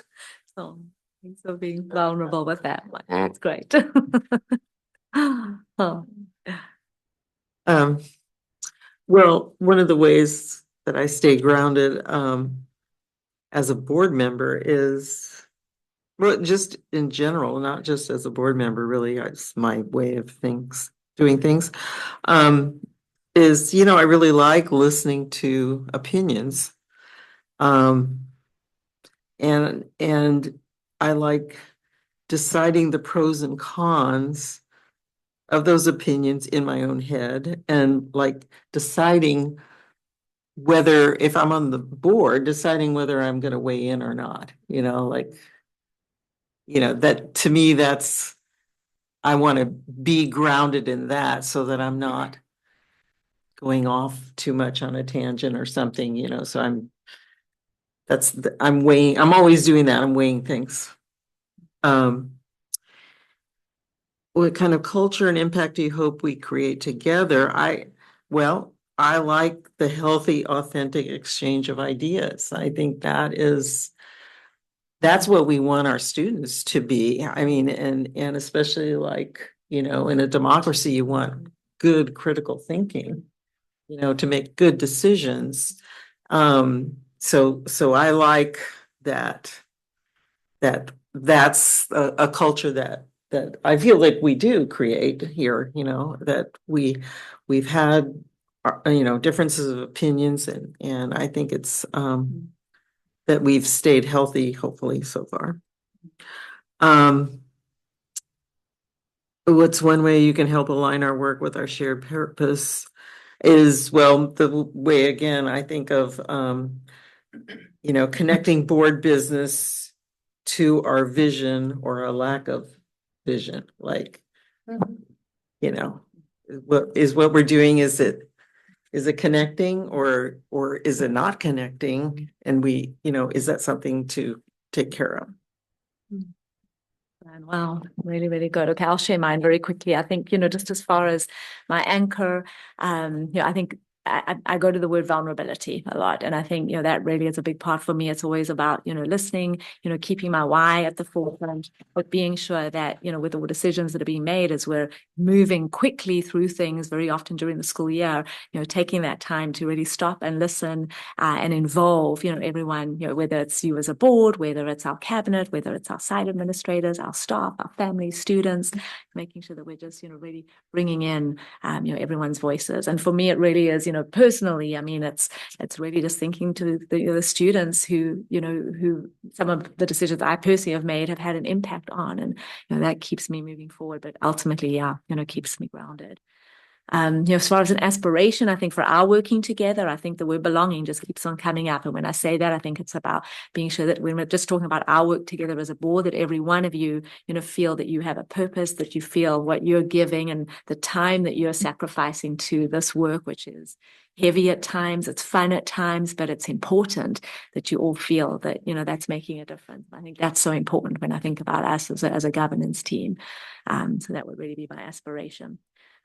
So thanks for being vulnerable with that one. That's great. Well, one of the ways that I stay grounded as a board member is, well, just in general, not just as a board member, really, it's my way of doing things, is, I really like listening to opinions. And I like deciding the pros and cons of those opinions in my own head, and like deciding whether, if I'm on the board, deciding whether I'm going to weigh in or not, that to me, I want to be grounded in that so that I'm not going off too much on a tangent or something, so I'm always doing that. I'm weighing things. What kind of culture and impact do you hope we create together? I like the healthy, authentic exchange of ideas. I think that's what we want our students to be. I mean, and especially in a democracy, you want good critical thinking, to make good decisions. So I like that's a culture that I feel like we do create here, that we've had, differences of opinions, and I think it's, that we've stayed healthy, hopefully, so far. What's one way you can help align our work with our shared purpose is, well, the way, again, I think of, connecting board business to our vision or a lack of vision. Like, what we're doing, is it connecting, or is it not connecting? And is that something to take care of? Wow, really, really good. Okay, I'll share mine very quickly. I think, just as far as my anchor, I think I go to the word vulnerability a lot. And I think, that really is a big part for me. It's always about, listening, keeping my why at the forefront, but being sure that, with all the decisions that are being made as we're moving quickly through things very often during the school year, taking that time to really stop and listen and involve, everyone, whether it's you as a board, whether it's our cabinet, whether it's our site administrators, our staff, our families, students, making sure that we're just, really bringing in, everyone's voices. And for me, it really is, personally, I mean, it's really just thinking to the students who some of the decisions I personally have made have had an impact on, and that keeps me moving forward. But ultimately, keeps me grounded. As far as an aspiration, I think for our working together, I think the word belonging just keeps on coming up. And when I say that, I think it's about being sure that when we're just talking about our work together as a board, that every one of you, feel that you have a purpose, that you feel what you're giving and the time that you're sacrificing to this work, which is heavy at times, it's fun at times, but it's important that you all feel that, that's making a difference. I think that's so important when I think about us as a governance team. So that would really be my aspiration.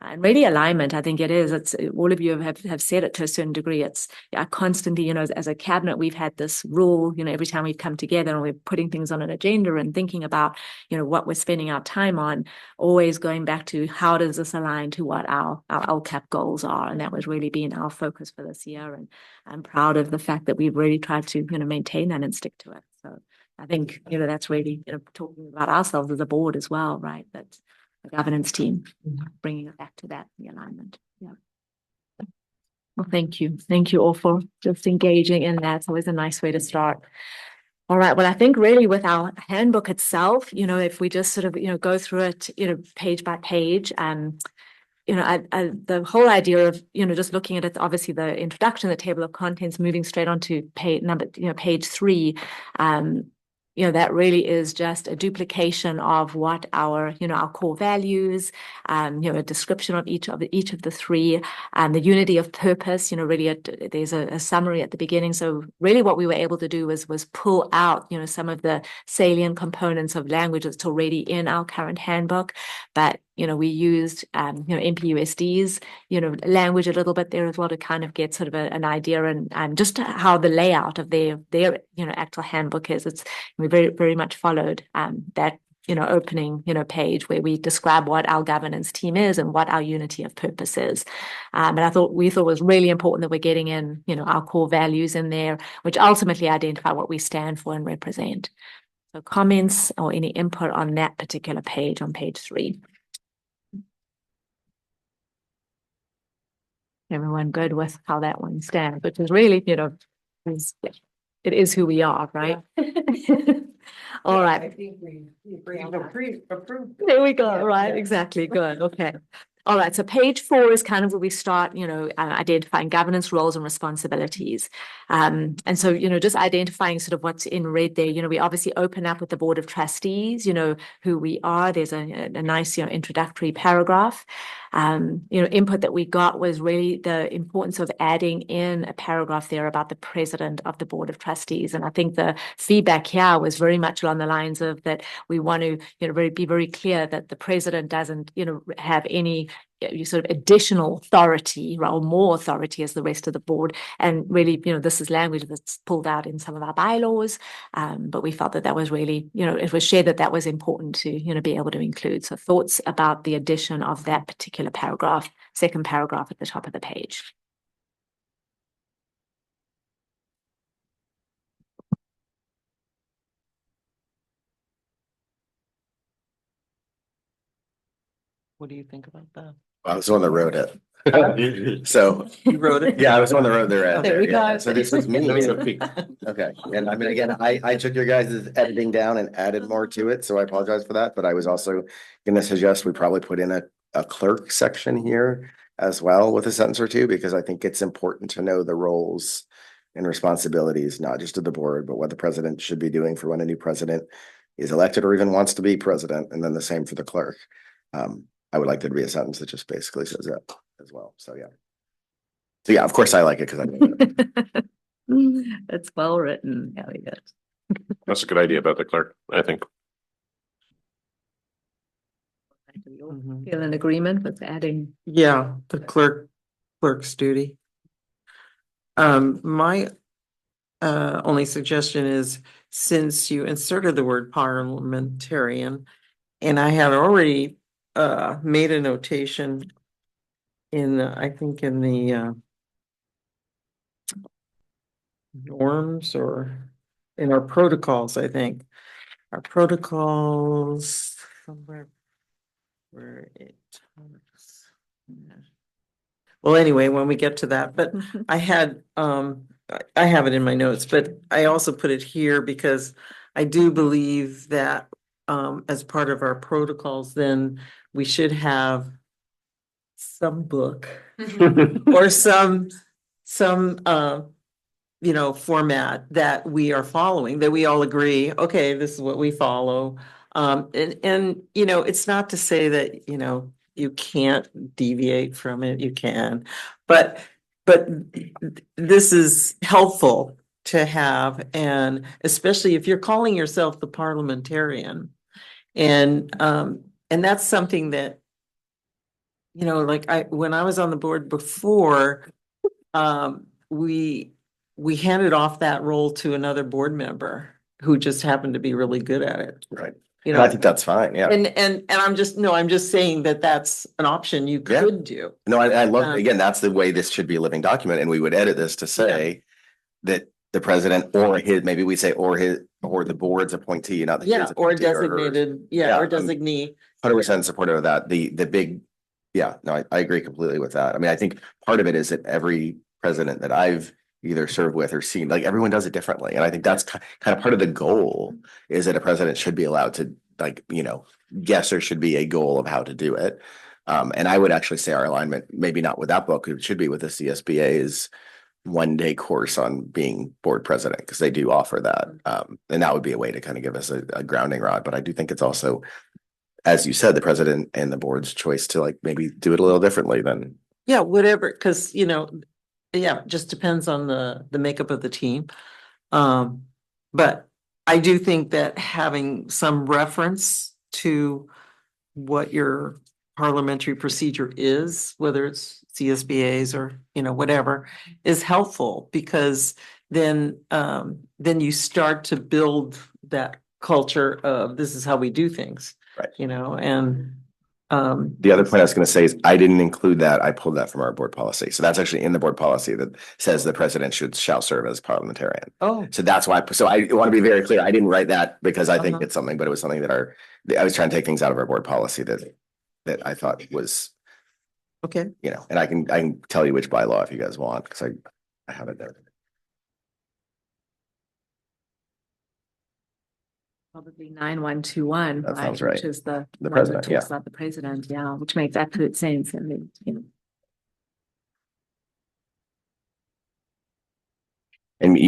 And really alignment, I think it's all of you have said it to a certain degree. It's constantly, as a cabinet, we've had this rule, every time we've come together and we're putting things on an agenda and thinking about, what we're spending our time on, always going back to how does this align to what our LCAP goals are. And that was really been our focus for this year. And I'm proud of the fact that we've really tried to, maintain that and stick to it. So I think, that's really, talking about ourselves as a board as well, right? That's the governance team, bringing it back to that, the alignment. Yeah. Well, thank you. Thank you all for just engaging in that. It's always a nice way to start. All right. Well, I think really with our handbook itself, if we just sort of, go through it, page by page, the whole idea of, just looking at it, obviously the introduction, the table of contents, moving straight onto page 3, that really is just a duplication of what our core values, a description of each of the three, the unity of purpose, really there's a summary at the beginning. So really what we were able to do was pull out, some of the salient components of language that's already in our current handbook, but we used, PGUSD's, language a little bit there as well to kind of get sort of an idea and just how the layout of their actual handbook is. We very, very much followed that, opening, page where we describe what our governance team is and what our unity of purpose is. And we thought it was really important that we're getting in, our core values in there, which ultimately identify what we stand for and represent. So comments or any input on that particular page on page 3. Everyone good with how that one stands, which is really, it is who we are, right? All right. I think we approved. There we go. Right. Exactly. Good. Okay. All right. So page 4 is kind of where we start, identifying governance roles and responsibilities. And so, just identifying sort of what's in red there, we obviously open up with the Board of Trustees, who we are. There's a nice, introductory paragraph. Input that we got was really the importance of adding in a paragraph there about the president of the Board of Trustees. And I think the feedback here was very much along the lines of that we want to, be very clear that the president doesn't, have any you sort of additional authority or more authority as the rest of the board. And really, this is language that's pulled out in some of our bylaws. But we felt that was really, it was shared that was important to, be able to include. So thoughts about the addition of that particular paragraph, second paragraph at the top of the page. What do you think about that? I was the one that wrote it. So You wrote it? yeah, I was the one that wrote there. There we go. So this was me. Okay. And I mean, again, I took your guys' editing down and added more to it. So I apologize for that. But I was also going to suggest we probably put in a clerk section here as well with a sentence or two, because I think it's important to know the roles and responsibilities, not just of the board, but what the president should be doing for when a new president is elected or even wants to be president. And then the same for the clerk. I would like there to be a sentence that just basically says that as well. So yeah, of course I like it because I It's well written. Yeah, we good. That's a good idea about the clerk, I think. Feel in agreement with adding? Yeah, the clerk's duty. My only suggestion is, since you inserted the word parliamentarian, and I had already made a notation in I think in the norms or in our protocols, I think our protocols somewhere where it talks. Well, anyway, when we get to that, but I had I have it in my notes, but I also put it here because I do believe that as part of our protocols, then we should have some book or some format that we are following, that we all agree, okay, this is what we follow. And it's not to say that, you can't deviate from it, you can, but this is helpful to have, and especially if you're calling yourself the parliamentarian. And that's something that, like when I was on the board before, we handed off that role to another board member who just happened to be really good at it. Right. And I think that's fine. Yeah. And I'm just saying that that's an option you could do. No, I love, again, that's the way this should be a living document. And we would edit this to say that the president or maybe we say or the board's appointee, not the his or appointee designated, or I'm designee. 100% supportive of that. The big, no, I agree completely with that. I mean, I think part of it is that every president that I've either served with or seen, like everyone does it differently. And I think that's kind of part of the goal, is that a president should be allowed to, like, yes, there should be a goal of how to do it. And I would actually say our alignment, maybe not with that book, it should be with the CSBA's 1-day course on being board president, because they do offer that. And that would be a way to kind of give us a grounding rod. But I do think it's also, as you said, the president and the board's choice to like maybe do it a little differently than. Yeah, whatever, because, it just depends on the makeup of the team. But I do think that having some reference to what your parliamentary procedure is, whether it's CSBA's or, whatever, is helpful, because then you start to build that culture of this is how we do things. Right. And the other point I was going to say is I didn't include that. I pulled that from our board policy. So that's actually in the board policy that says the president shall serve as parliamentarian. Oh, so that's why. So I want to be very clear. I didn't write that because I think it's something, but it was something that I was trying to take things out of our board policy that I thought was okay. And I can tell you which bylaw if you guys want, because I have it there. Probably 9121. That sounds right. Which is the president, talks about the president, which makes absolute sense. And And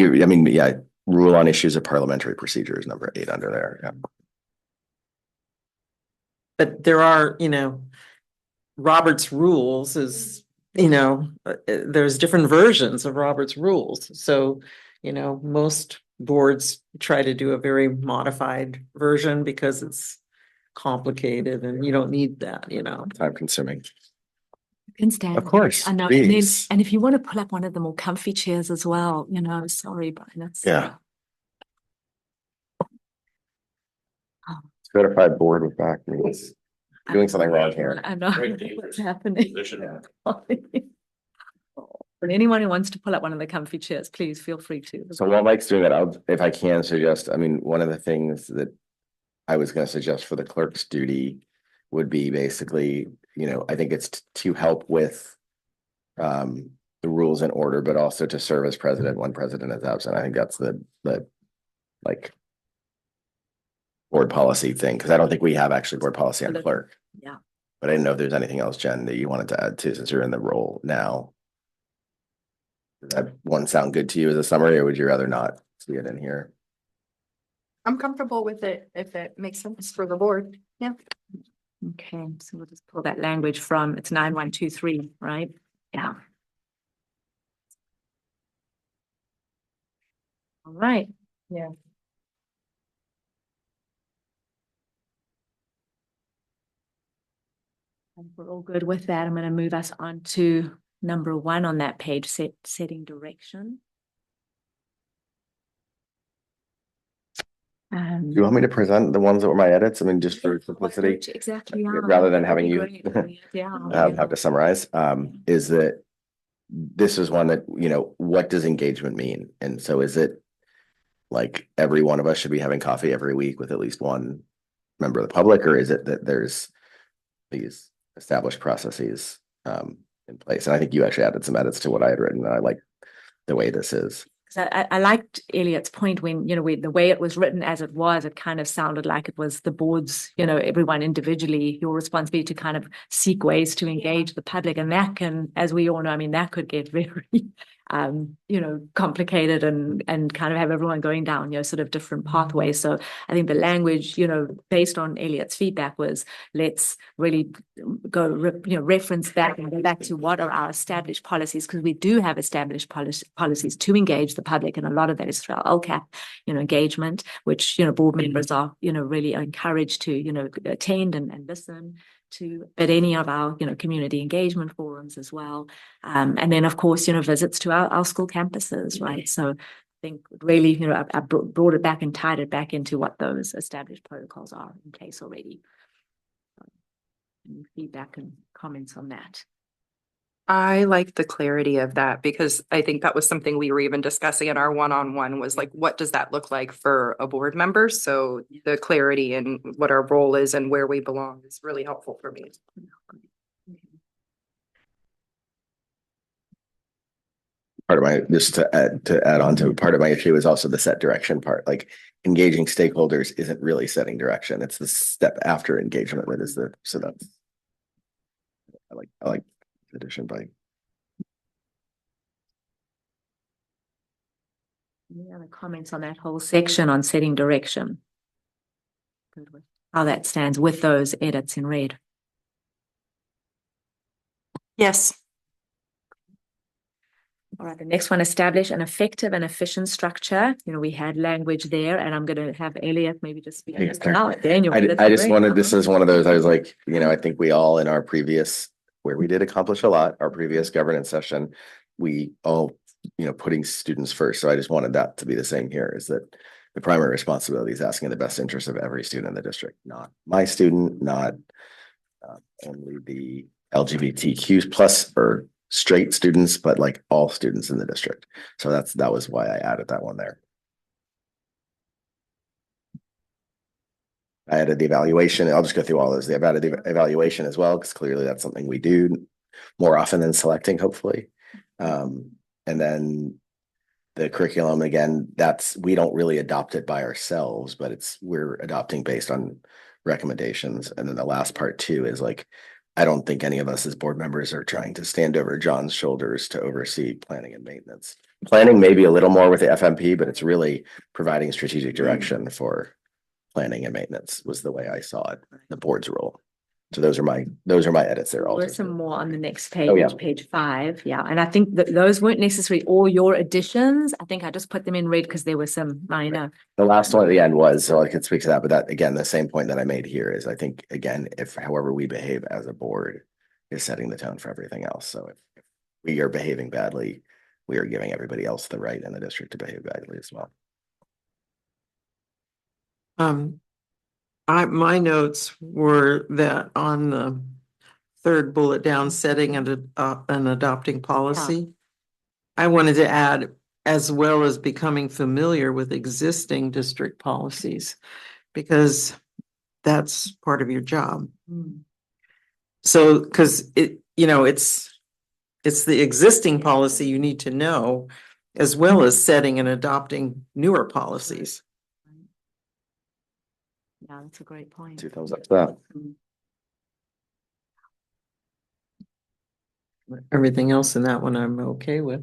rule on issues of parliamentary procedure is number 8 under there. Yeah. But there are, Robert's rules is, there's different versions of Robert's rules. So, most boards try to do a very modified version because it's complicated and you don't need that, Time consuming. Can stand. Of course, I know. please. And if you want to pull up one of the more comfy chairs as well, sorry, Brian, that's. Yeah. Oh. Certified board with back means doing something wrong here. I know what's happening. For anyone who wants to pull up one of the comfy chairs, please feel free to. So while Mike's doing that, if I can suggest, I mean, one of the things that I was going to suggest for the clerk's duty would be basically, I think it's to help with the rules and order, but also to serve as president when president is absent. I think that's the like board policy thing, because I don't think we have actually board policy on clerk. Yeah. But I didn't know if there's anything else, Jen, that you wanted to add to, since you're in the role now. Does that one sound good to you as a summary, or would you rather not see it in here? I'm comfortable with it if it makes sense for the board. Yeah. Okay, so we'll just pull that language from, it's 9123, right? Yeah. All right. Yeah. And we're all good with that. I'm going to move us on to number 1 on that page, setting direction. Do you want me to present the ones that were my edits? I mean, just for simplicity, exactly. Yeah, rather than having you have to summarize, is that this is one that, what does engagement mean? And so is it like every one of us should be having coffee every week with at least one member of the public, or is it that there's these established processes in place? And I think you actually added some edits to what I had written, and I like the way this is. I liked Elliot's point when, the way it was written as it was, it kind of sounded like it was the board's, everyone individually, your responsibility to kind of seek ways to engage the public. And that can, as we all know, I mean, that could get very, complicated and kind of have everyone going down, sort of different pathways. So I think the language, based on Elliot's feedback was, let's really go, reference that and go back to what are our established policies, because we do have established policies to engage the public. And a lot of that is through our LCAP, engagement, which, board members are, really encouraged to, attend and listen to at any of our, community engagement forums as well. And then, of course, visits to our school campuses, right? So I think really, I brought it back and tied it back into what those established protocols are in place already. Any feedback and comments on that? I like the clarity of that, because I think that was something we were even discussing in our one-on-one, was like, what does that look like for a board member? So the clarity and what our role is and where we belong is really helpful for me. Part of my, just to add on to part of my issue is also the set direction part. Like, engaging stakeholders isn't really setting direction. It's the step after engagement that is so that's, I like addition by. Any other comments on that whole section on setting direction? Good with how that stands with those edits in red. Yes. All right, the next one, establish an effective and efficient structure. We had language there, and I'm going to have Elliot maybe just speak. Daniel, I just wanted, this is one of those, I was like, I think we all in our previous, where we did accomplish a lot, our previous governance session, we all, putting students first. So I just wanted that to be the same here, is that the primary responsibility is asking the best interest of every student in the district, not my student, not only the LGBTQ plus or straight students, but like all students in the district. So that was why I added that one there. I added the evaluation. I'll just go through all those. I've added the evaluation as well, because clearly that's something we do more often than selecting, hopefully. And then the curriculum, again, we don't really adopt it by ourselves, but we're adopting based on recommendations. And then the last part too is like, I don't think any of us as board members are trying to stand over John's shoulders to oversee planning and maintenance. Planning maybe a little more with the FMP, but it's really providing strategic direction for planning and maintenance was the way I saw it, the board's role. So those are my edits there. Also, there's some more on the next page, oh, yeah. Page 5. Yeah. And I think that those weren't necessarily all your additions. I think I just put them in red because there were some minor. The last one at the end was, so I could speak to that, but that again, the same point that I made here is, I think, again, if however we behave as a board is setting the tone for everything else. So if we are behaving badly, we are giving everybody else the right in the district to behave badly as well. My notes were that on the third bullet down, setting and adopting policy. I wanted to add, as well as becoming familiar with existing district policies, because that's part of your job. So, because it's the existing policy you need to know, as well as setting and adopting newer policies. Yeah, that's a great point. 2 thumbs up to that. Everything else in that one I'm okay with.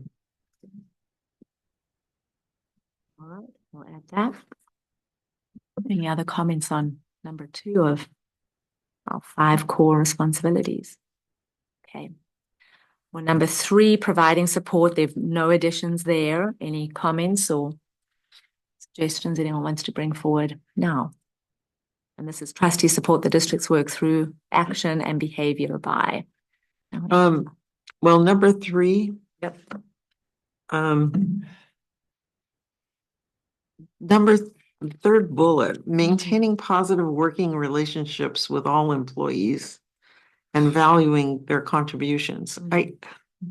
All right, we'll add that. Any other comments on number 2 of our 5 core responsibilities? Okay. Well, number 3, providing support. There've no additions there. Any comments or suggestions anyone wants to bring forward now? And this is trustee support the district's work through action and behavior by. Well, number 3. Yep. Number third bullet, maintaining positive working relationships with all employees and valuing their contributions.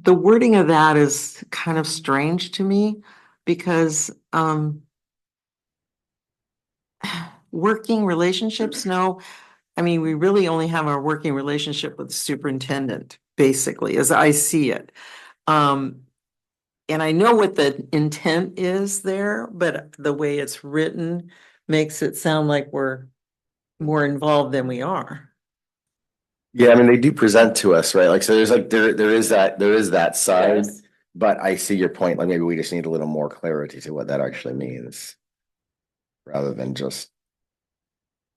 The wording of that is kind of strange to me because working relationships, no. I mean, we really only have our working relationship with the superintendent, basically, as I see it. And I know what the intent is there, but the way it's written makes it sound like we're more involved than we are. Yeah, I mean, they do present to us, right? Like, so there's like, there is that side, Yes. but I see your point. Like, maybe we just need a little more clarity to what that actually means. Rather than just,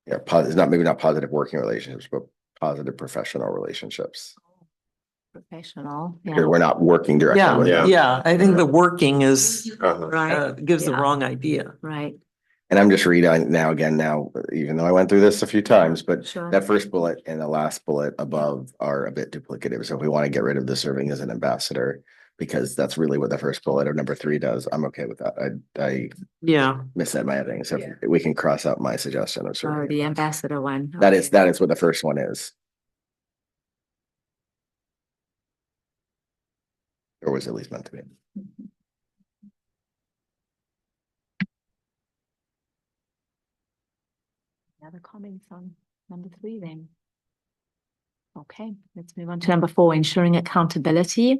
yeah, maybe not positive working relationships, but positive professional relationships. Professional. Here, we're not working directly with them. Yeah, I think the working is, Right. gives the wrong idea. Right. And I'm just reading now, even though I went through this a few times, but Sure. that first bullet and the last bullet above are a bit duplicative. So if we want to get rid of the serving as an ambassador, because that's really what the first bullet of number 3 does, I'm okay with that. I missaid my editing, so we can cross out my suggestion of serving. The ambassador one. That is what the first one is. Or was at least meant to be. Other comments on number 3 then? Okay, let's move on to number 4, ensuring accountability.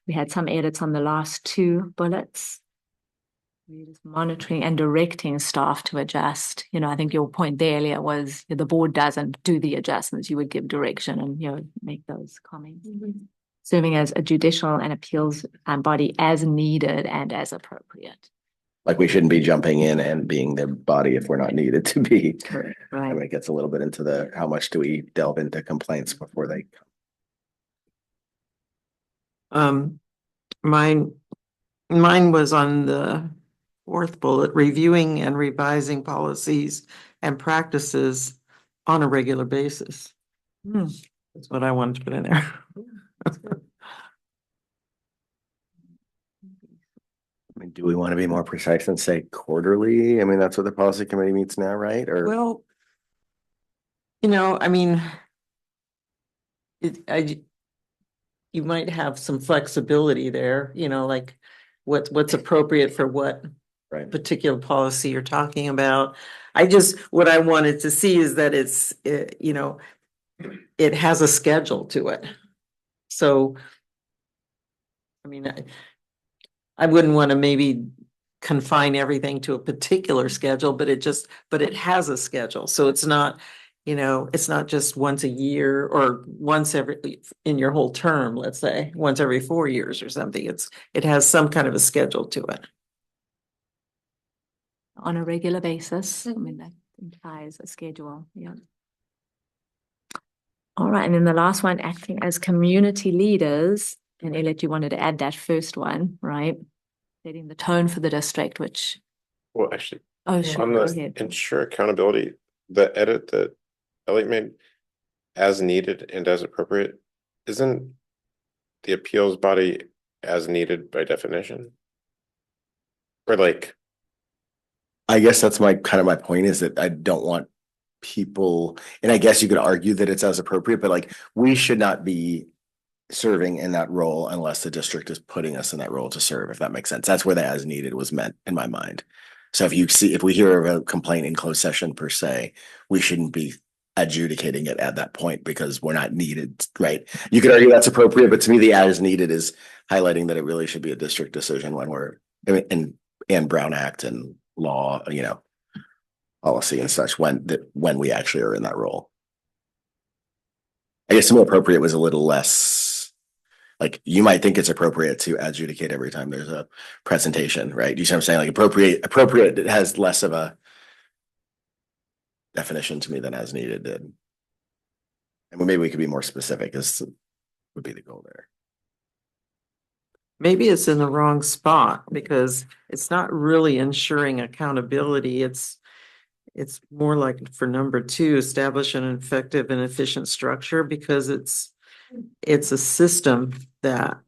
We had some edits on the last 2 bullets. We're just monitoring and directing staff to adjust. I think your point there earlier was the board doesn't do the adjustments. You would give direction and, make those comments. Serving as a judicial and appeals body as needed and as appropriate. Like, we shouldn't be jumping in and being their body if we're not needed to be. Right. I mean, it gets a little bit into how much do we delve into complaints before they come. Mine was on the 4th bullet, reviewing and revising policies and practices on a regular basis. That's what I wanted to put in there. I mean, do we want to be more precise and say quarterly? I mean, that's what the policy committee meets now, right? Or well, I mean, you might have some flexibility there, like what's appropriate for what particular policy you're talking about. What I wanted to see is that it has a schedule to it. So, I mean, I wouldn't want to maybe confine everything to a particular schedule, but it has a schedule. So it's not, it's not just once a year or once in your whole term, let's say, once every 4 years or something. It has some kind of a schedule to it. On a regular basis. I mean, that implies a schedule. Yeah. All right. And then the last one, acting as community leaders. And Elliot, you wanted to add that first one, right? Setting the tone for the district, which. Well, actually, sure. on the ensure accountability, the edit that Elliot made, as needed and as appropriate, Isn't the appeals body as needed by definition? Or like, I guess that's my kind of my point is that I don't want people, and I guess you could argue that it's as appropriate, but like we should not be serving in that role unless the district is putting us in that role to serve, if that makes sense. That's where the as needed was meant in my mind. So if we hear of a complaint in closed session per se, we shouldn't be adjudicating it at that point because we're not needed, right? You could argue that's appropriate, but to me, the as needed is highlighting that it really should be a district decision when we're in Brown Act and law, policy and such when we actually are in that role. I guess more appropriate was a little less, like you might think it's appropriate to adjudicate every time there's a presentation, right? You see what I'm saying? Like appropriate, it has less of a definition to me than as needed did. And maybe we could be more specific as would be the goal there. Maybe it's in the wrong spot because it's not really ensuring accountability. It's more like for number 2, establish an effective and efficient structure because it's a system that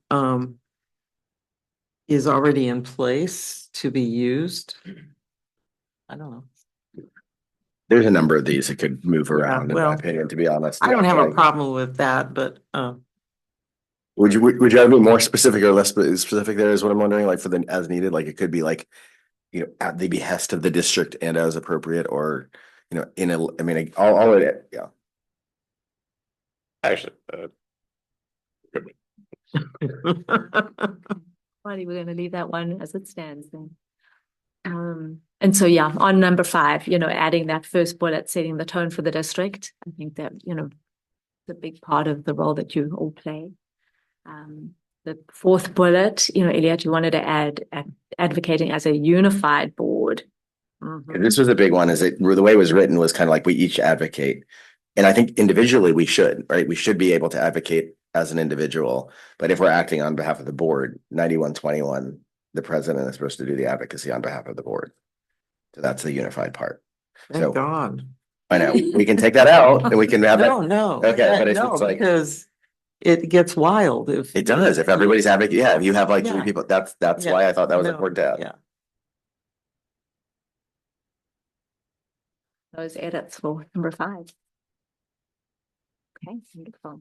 is already in place to be used. I don't know. There's a number of these that could move around, in my opinion, to be honest. I don't have a problem with that, but would you have me more specific or less specific there is what I'm wondering, like for the as needed, like it could be like, at the behest of the district and as appropriate, or, all of it, yeah. Actually, We're gonna leave that one as it stands then. And so, yeah, on number 5, adding that first bullet, setting the tone for the district. I think that, it's a big part of the role that you all play. The 4th bullet, Elliot, you wanted to add advocating as a unified board. This was a big one, is it the way it was written was kind of like we each advocate. And I think individually we should, right? We should be able to advocate as an individual, but if we're acting on behalf of the board, 91-21, the president is supposed to do the advocacy on behalf of the board. So that's the unified part. Thank God. I know we can take that out and we can have that. No. Okay, but it's like because it gets wild if it does. If everybody's advocating, yeah, if you have like 3 people, that's why I thought that was important to add. Yeah. Those edits for number 5. Okay, wonderful.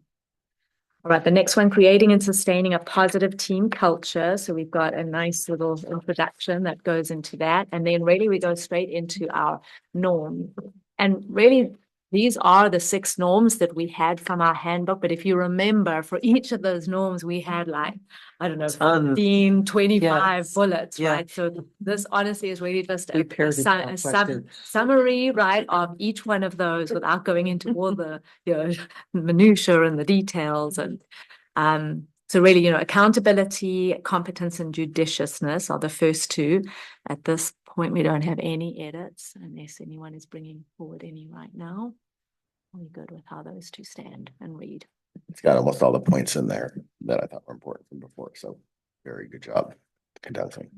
All right, the next one, creating and sustaining a positive team culture. So we've got a nice little introduction that goes into that. And then really we go straight into our norms. And really, these are the 6 norms that we had from our handbook. But if you remember, for each of those norms, we had like, I don't know, 15, 25 bullets, right? So this honestly is really just a summary, right, of each one of those without going into all the minutiae and the details. And so really, accountability, competence, and judiciousness are the first 2. At this point, we don't have any edits unless anyone is bringing forward any right now. We're good with how those 2 stand and read. It's got almost all the points in there that I thought were important from before. So very good job condensing.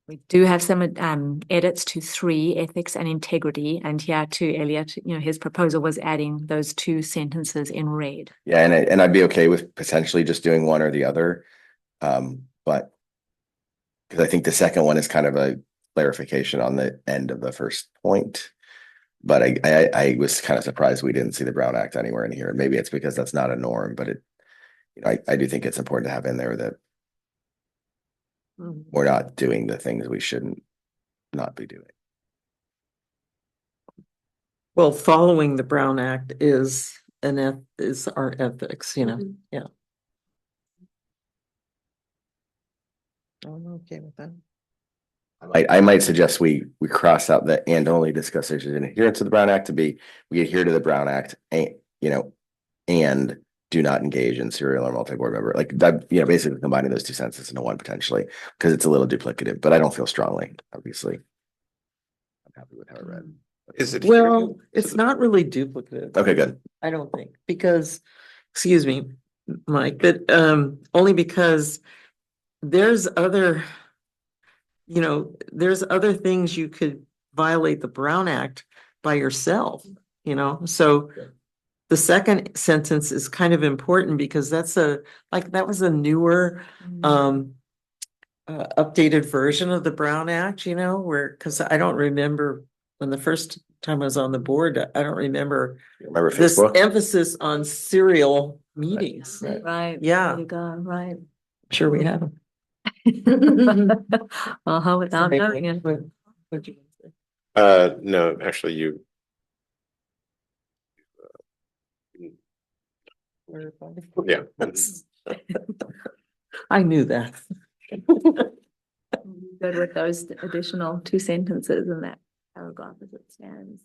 We do have some edits to 3, ethics and integrity. And here too, Elliot, his proposal was adding those 2 sentences in red. Yeah, and I'd be okay with potentially just doing one or the other. But because I think the second one is kind of a clarification on the end of the first point. But I was kind of surprised we didn't see the Brown Act anywhere in here. Maybe it's because that's not a norm, but I do think it's important to have in there that we're not doing the things we shouldn't not be doing. Well, following the Brown Act is our ethics, Yeah. I'm okay with that. I might suggest we cross out the and only discuss issues in adherence to the Brown Act to be we adhere to the Brown Act and and do not engage in serial or multi-board member, like that, basically combining those 2 sentences into one potentially because it's a little duplicative, but I don't feel strongly, obviously. I'm happy with how it read. Is it well, it's not really duplicative. Okay, good. I don't think because, excuse me, Mike, but only because there's other things you could violate the Brown Act by yourself, so the second sentence is kind of important because that was a newer, updated version of the Brown Act, because I don't remember when the first time I was on the board, I don't remember Remember this Facebook? emphasis on serial meetings. Right. Yeah. There you go, right. Sure we have them. Without knowing it. What'd you say? No, actually, you. Yeah. I knew that. Good with those additional two sentences in that paragraph as it stands.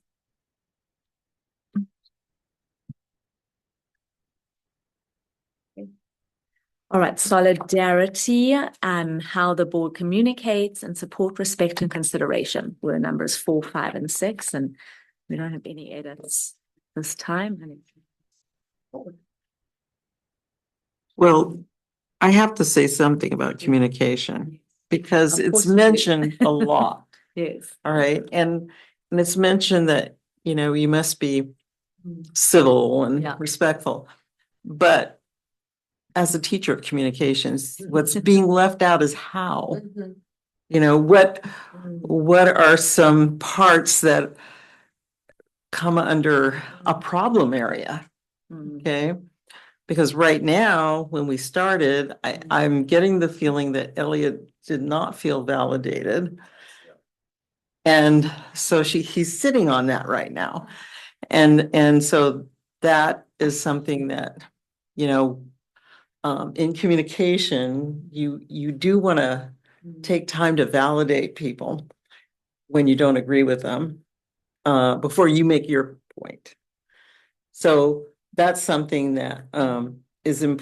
All right, solidarity, how the board communicates and support, respect, and consideration were numbers 4, 5, and 6, and we don't have any edits this time. Well, I have to say something about communication because it's mentioned a lot. Yes. All right, and it's mentioned that, you must be civil and respectful, but as a teacher of communications, what's being left out is how. What are some parts that come under a problem area? Okay. Because right now, when we started, I'm getting the feeling that Elliot did not feel validated. And so he's sitting on that right now. And so that is something that, in communication, you do want to take time to validate people when you don't agree with them, before you make your point. So that's something that, is I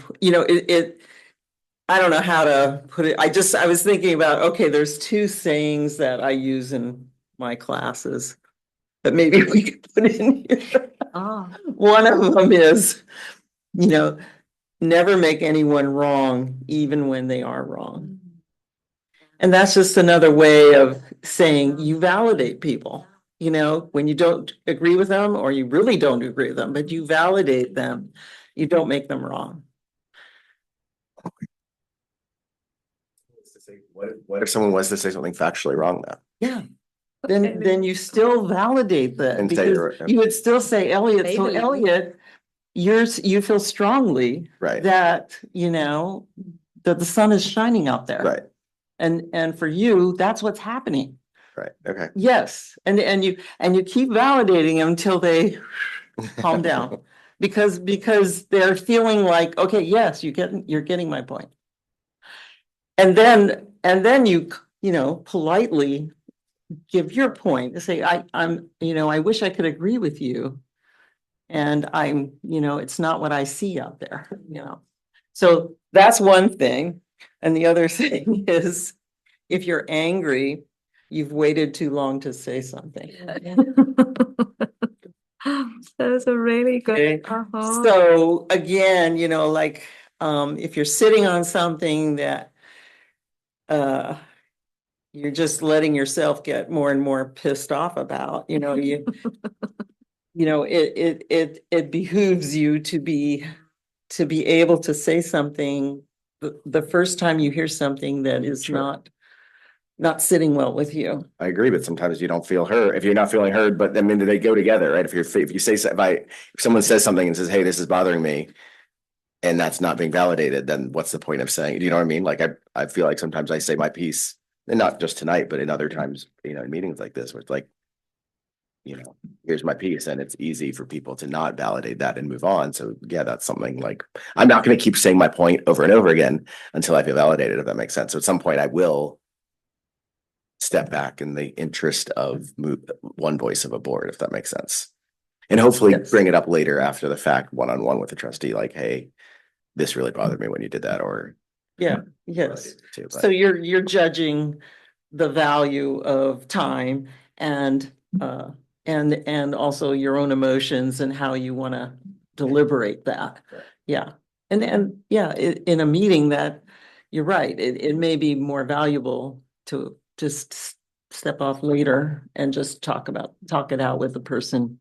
don't know how to put it. I was thinking about, okay, there's two sayings that I use in my classes, but maybe we could put it in here. One of them is, never make anyone wrong, even when they are wrong. And that's just another way of saying you validate people, when you don't agree with them or you really don't agree with them, but you validate them, you don't make them wrong. What if someone was to say something factually wrong though? Yeah. Then you still validate that because you would still say, Elliot, so Elliot, you feel strongly that, that the sun is shining out there. Right. And for you, that's what's happening. Right. Okay. Yes. And you keep validating them until they calm down because they're feeling like, okay, yes, you're getting my point. And then you politely give your point to say, I wish I could agree with you. And it's not what I see out there, So that's one thing. And the other thing is, if you're angry, you've waited too long to say something. That's a really good. So again, if you're sitting on something that you're just letting yourself get more and more pissed off about, it behooves you to be able to say something the first time you hear something that is not sitting well with you. I agree, but sometimes you don't feel heard. If you're not feeling heard, but I mean, they go together, right? If someone says something and says, "Hey, this is bothering me," and that's not being validated, then what's the point of saying? Do you know what I mean? Like I feel like sometimes I say my piece, and not just tonight, but in other times, in meetings like this, where it's like, here's my piece, and it's easy for people to not validate that and move on. So yeah, that's something like I'm not going to keep saying my point over and over again until I feel validated, if that makes sense. So at some point, I will step back in the interest of one voice of a board, if that makes sense. And hopefully bring it up later after the fact, one-on-one with the trustee, like, hey, this really bothered me when you did that, or. Yeah, yes. So you're judging the value of time and also your own emotions and how you want to deliberate that. Yeah. And yeah, in a meeting that you're right, it may be more valuable to just step off later and just talk it out with the person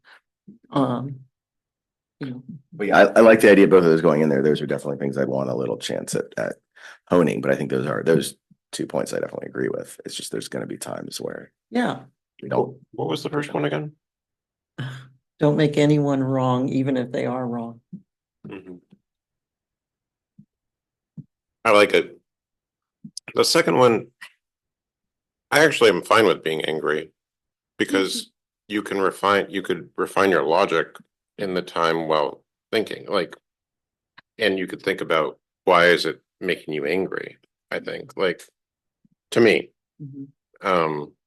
But yeah, I like the idea of both of those going in there. Those are definitely things I'd want a little chance at honing, but I think those 2 points I definitely agree with. It's just there's going to be times where Yeah, we don't. What was the first one again? don't make anyone wrong, even if they are wrong. I like it. The second one, I actually am fine with being angry because you could refine your logic in the time while thinking, like, and you could think about why is it making you angry? I think, like, to me,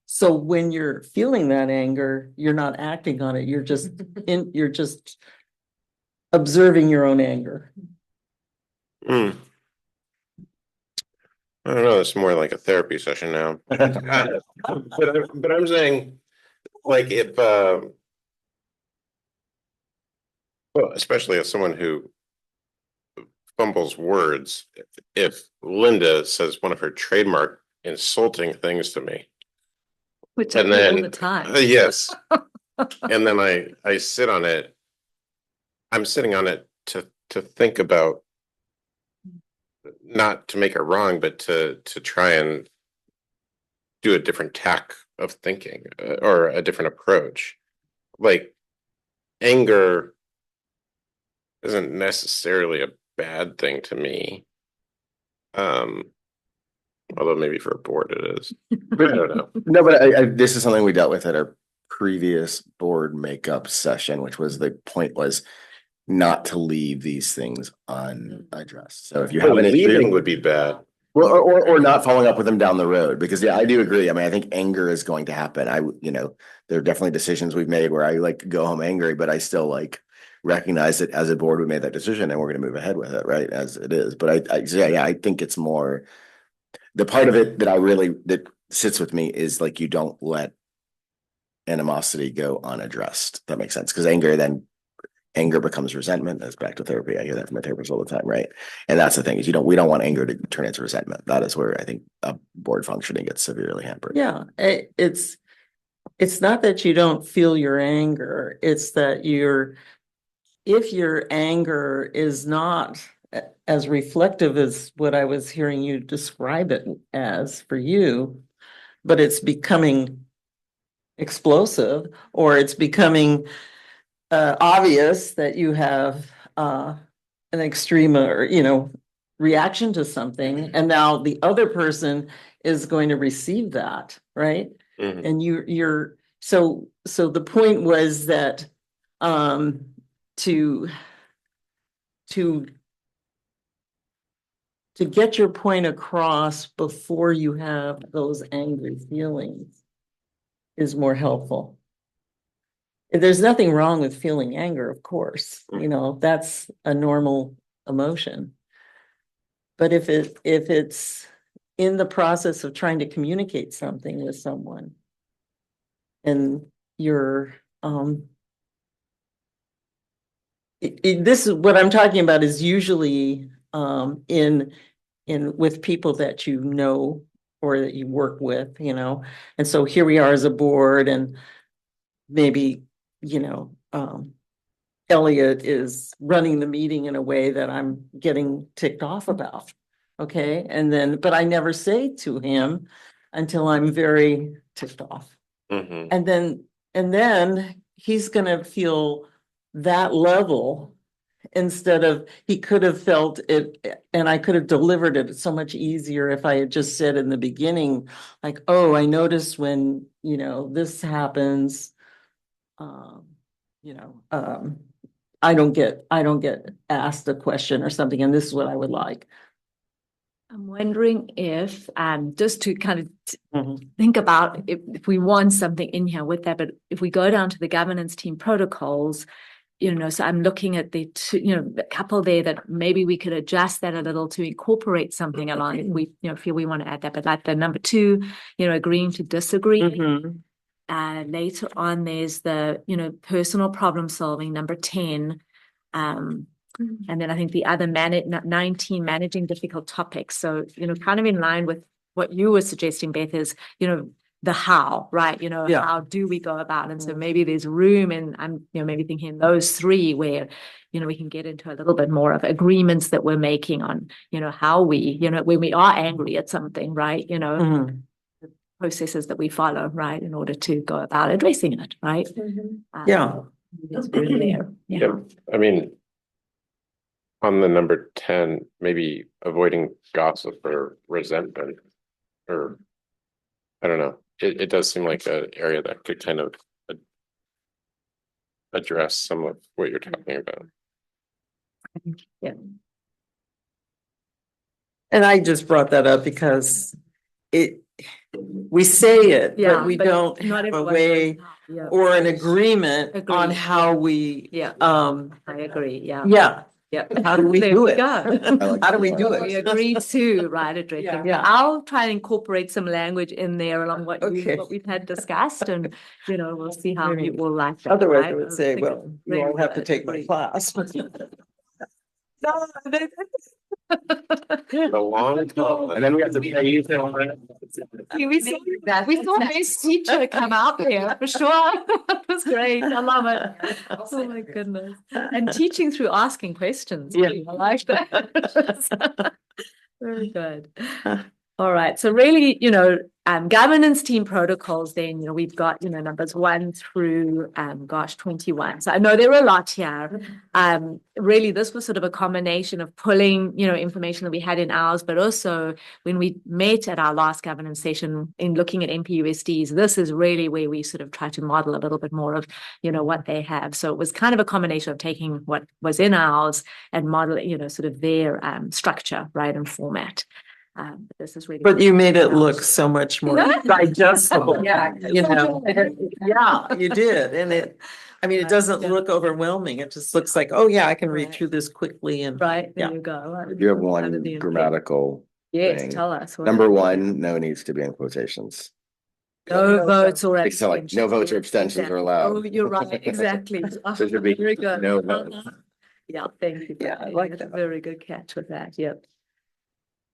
So when you're feeling that anger, you're not acting on it. You're just observing your own anger. I don't know. It's more like a therapy session now. But I'm saying, like, if well, especially as someone who fumbles words, if Linda says one of her trademark insulting things to me, Which and I do then all the time. yes, and then I sit on it. I'm sitting on it to think about, not to make it wrong, but to try and do a different tack of thinking, or a different approach. Like, anger isn't necessarily a bad thing to me. Although maybe for a board it is. But I don't know. No, but this is something we dealt with at our previous board makeup session, which was the point was not to leave these things unaddressed. So if you have an leaving issue, would be bad. well, or not following up with them down the road, because yeah, I do agree. I mean, I think anger is going to happen. There are definitely decisions we've made where I like go home angry, but I still like recognize that as a board we made that decision and we're going to move ahead with it, right? As it is. But I think it's more the part of it that sits with me is like you don't let animosity go unaddressed. That makes sense, because anger becomes resentment. That's back to therapy. I hear that from my therapist all the time, right? And that's the thing is we don't want anger to turn into resentment. That is where I think board functioning gets severely hampered. Yeah, it's not that you don't feel your anger. It's that if your anger is not as reflective as what I was hearing you describe it as for you, but it's becoming explosive, or it's becoming obvious that you have an extreme reaction to something, and now the other person is going to receive that, right? And you're so the point was that to get your point across before you have those angry feelings is more helpful. There's nothing wrong with feeling anger, of course, that's a normal emotion. But if it's in the process of trying to communicate something with someone, and you're this is what I'm talking about is usually in with people that you know or that you work with, and so here we are as a board, and maybe Elliot is running the meeting in a way that I'm getting ticked off about. Okay. But I never say to him until I'm very ticked off. And then he's going to feel that level, instead of he could have felt it, and I could have delivered it so much easier if I had just said in the beginning, like, oh, I noticed when, this happens, I don't get asked a question or something, and this is what I would like. I'm wondering if, just to kind of think about if we want something in here with that, but if we go down to the governance team protocols, so I'm looking at the two, a couple there that maybe we could adjust that a little to incorporate something along if we, feel we want to add that. But like the number 2, agreeing to disagree. Later on, there's the, personal problem solving, number 10. And then I think the other 19, managing difficult topics. So, kind of in line with what you were suggesting, Beth, is, the how, right? Yeah. How do we go about it? And so maybe there's room, and I'm, maybe thinking those three where, we can get into a little bit more of agreements that we're making on, how we, when we are angry at something, right? Mhm. The processes that we follow, right, in order to go about addressing it, right? Yeah. There's room there. Yeah, I mean, on the number 10, maybe avoiding gossip or resentment, or I don't know. It does seem like an area that could kind of address some of what you're talking about. Yeah. And I just brought that up because we say it, but we don't have a way or an agreement on how we. Yeah. I agree. Yeah. Yeah. Yeah. How do we There do we it? go. How do we do We it? agree to, right, addressing. Yeah. I'll try and incorporate some language in there along what Okay. what we've had discussed, and we'll see how Maybe. people like that. Otherwise, I right? would say, think well, it's you all have to take my agree. class. No, The long call, and then we have to pay you. We saw this teacher come out there for sure. It was great. I love it. Oh my goodness. And teaching through asking questions. Yeah. I like that. Very good. All right. So really, governance team protocols, then, we've got, numbers 1 through, 21. So I know there are a lot here. Really, this was sort of a combination of pulling, information that we had in ours, but also when we met at our last governance session in looking at NPUSDs, this is really where we sort of try to model a little bit more of, what they have. So it was kind of a combination of taking what was in ours and modeling, sort of their structure, right, and format. But this is really. But you made it look so much more digestible. Yeah. Yeah, you did. And it doesn't look overwhelming. It just looks like, oh yeah, I can read through this quickly and. Right, there Yeah. you go. You have one grammatical Yes, thing. tell us. Number 1, no needs to be in quotations. No votes or So like no votes or abstentions are allowed. Oh, you're right, exactly. There should be Very good. no votes. Yeah, thank you. Yeah, I like That's a that. very good catch with that, yep.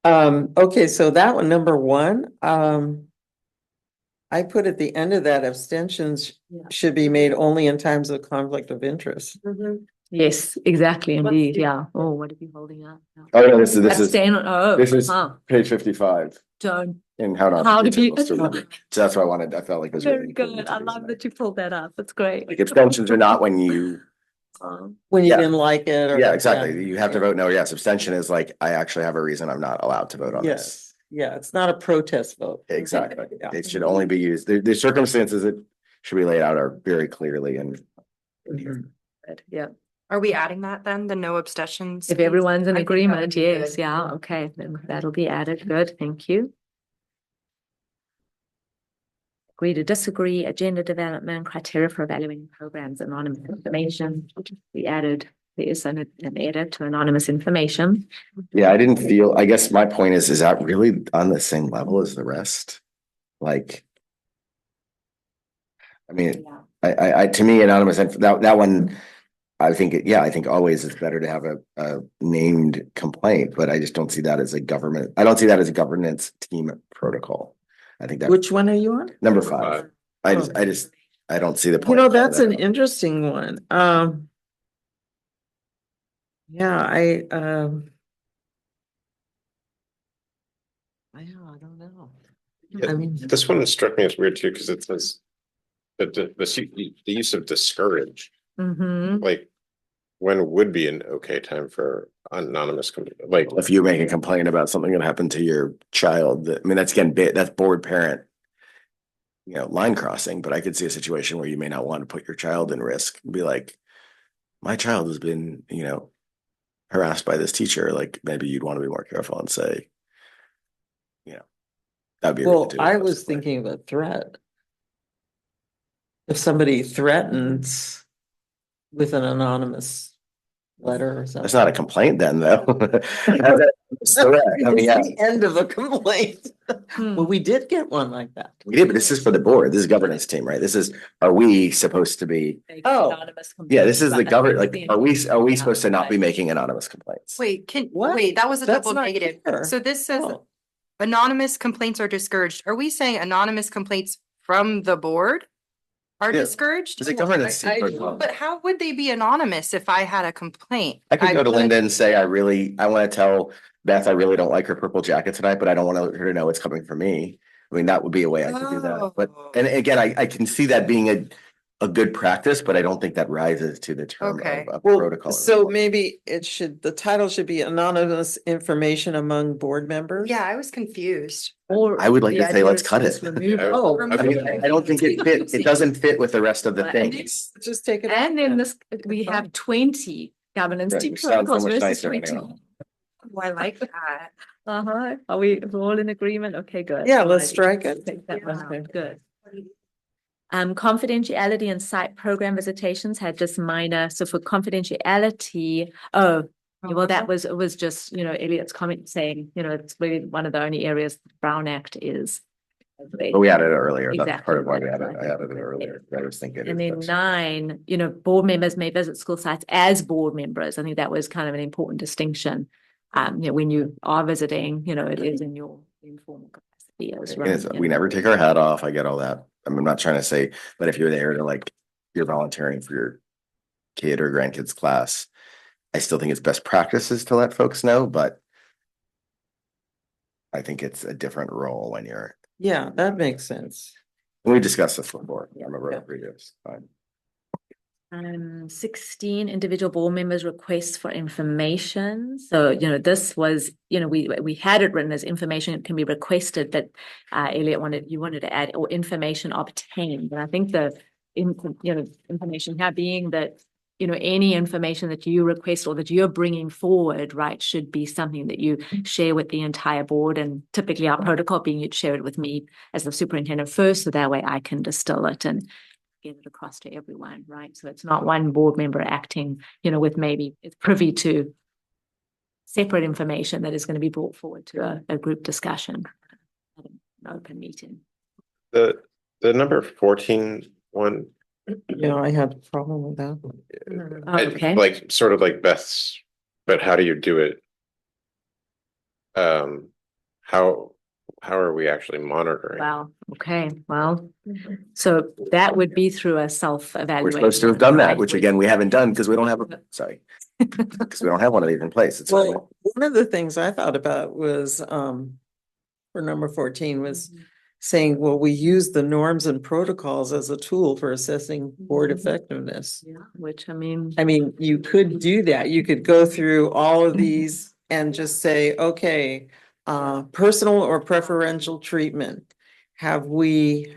Okay, so that one, number 1, I put at the end of that, abstentions should be made only in times of conflict of interest. Yes, exactly, indeed, yeah. Oh, what are you holding up? Oh, no, this is This is page 55 don't. in how to be. So that's why I felt like it was really Very important good. to I do love tonight. that you pulled that up. That's great. Like abstentions are not when you. When you Yeah. didn't like it or. Yeah, exactly. You have to vote no or yes. Abstention is like, I actually have a reason I'm not allowed to vote on this. Yes, yeah, it's not a protest vote. Exactly. Yeah. It should only be used, the circumstances that should be laid out are very clearly in here. Yeah. Are we adding that then, the no abstentions? If everyone's in I think that would agreement, be yes, good. yeah, okay, then that'll be added. Good, thank you. Agree to disagree, agenda development, criteria for evaluating programs, anonymous information. We added, there is an edit to anonymous information. Yeah, I guess my point is that really on the same level as the rest? Like. I mean, I to me, anonymous, that one, I think always it's better to have a named complaint, but I just don't see that as I don't see that as a governance team protocol. I think that. Which one are you on? Number 5. I don't see the point. That's an interesting one. Yeah, I don't know. Yeah, I mean, this one struck me as weird too, because it says that the use of discourage, Mm-hmm. like when would be an okay time for anonymous, like If you make a complaint about something that happened to your child, that's board parent. Line crossing, but I could see a situation where you may not want to put your child in risk and be like, my child has been, harassed by this teacher. Like maybe you'd want to be more careful and say, that'd be. well, I was thinking of a threat. If somebody threatens with an anonymous letter or something. That's not a complaint then, though. It's the end of a complaint. Well, we did get one like that. We did, but this is for the board. This is governance team, right? Are we supposed to be? Oh. Yeah, this is the government. Like, are we supposed to not be making anonymous complaints? Wait, What? that was a That's double not negative. clear. So this says, Oh. anonymous complaints are discouraged. Are we saying anonymous complaints from the board are Yeah. discouraged? It's a governance team protocol. But how would they be anonymous if I had a complaint? I could go to couldn't- Linda and say, I want to tell Beth, I really don't like her purple jacket tonight, but I don't want her to know it's coming from me. I mean, that would be a way I could do that. But, and again, I can see that being a good practice, but I don't think that rises to the term Okay. of Well, protocol. so maybe the title should be anonymous information among board members. Yeah, I was confused. Or I would like the to say, idea let's is cut just it. remove- Yeah, Oh, I mean, I don't think it doesn't fit with the rest of the Right. things. Just take it. And then we have 20 governance Right, team which sounds so protocols much versus nicer 20. anyway. Oh, I like that. Are we all in agreement? Okay, good. Yeah, let's Alrighty. strike it. Take that one Okay. out. Good. Confidentiality and site program visitations had just minor, so for confidentiality, well, it was just, Elliot's comment saying, it's really one of the only areas the Brown Act is. But we added it earlier. That's Exactly part of why right. I added it earlier. I was thinking. And then 9, board members may visit school sites as board members. I think that was kind of an important distinction. When you are visiting, it is in your informal capacity as well. We never take our hat off. I get all that. I'm not trying to say, but if you're there to you're volunteering for your kid or grandkids class, I still think it's best practices to let folks know, but I think it's a different role when you're. Yeah, that makes sense. We discussed this before. I remember Yeah. our previous. Fine. 16 individual board members requests for information. So, this was, we had it written as information can be requested, but Elliot wanted to add or information obtained. And I think the information here being that, any information that you request or that you're bringing forward, right, should be something that you share with the entire board. And typically our protocol being you'd share it with me as the superintendent first, so that way I can distill it and get it across to everyone, right? So it's not one board member acting, with maybe it's privy to separate information that is going to be brought forward to a group discussion, an open meeting. The number 14 one, Yeah, I had a problem with that. Okay. like sort of like Beth's, but how do you do it? How are we actually monitoring? Wow. Okay. Well, so that would be through a self-evaluation. We're supposed to have done that, right? which again, we haven't done because we don't have because we don't have one of these in place. It's Well, one of the things I thought about was, for number 14 was saying, well, we use the norms and protocols as a tool for assessing board effectiveness. Yeah, which I mean, You could do that. You could go through all of these and just say, okay, personal or preferential treatment. Have we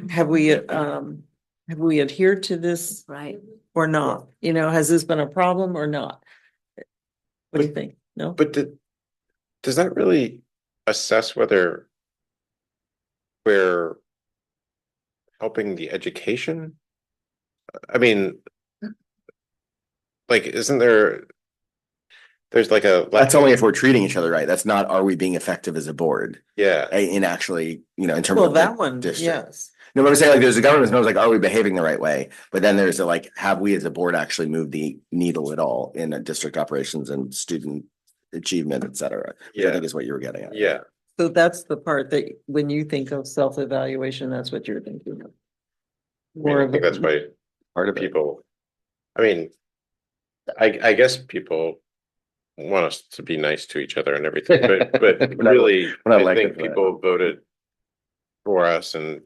adhered to this right. or not? Has this been a problem or not? What do you think? No? But does that really assess whether we're helping the education? I mean, isn't there's like that's only if we're treating each other right. That's not, are we being effective as a board? Yeah. In actually, in terms Well, of that the one, district. yes. No, but I'm saying there's a governance knows are we behaving the right way? But then there's have we as a board actually moved the needle at all in a district operations and student achievement, et cetera? I think is what you were getting at. Yeah. So that's the part that when you think of self-evaluation, that's what you're thinking of. I think that's why Part of people, I mean, I guess people want us to be nice to each other and everything, but really, I think people voted for us and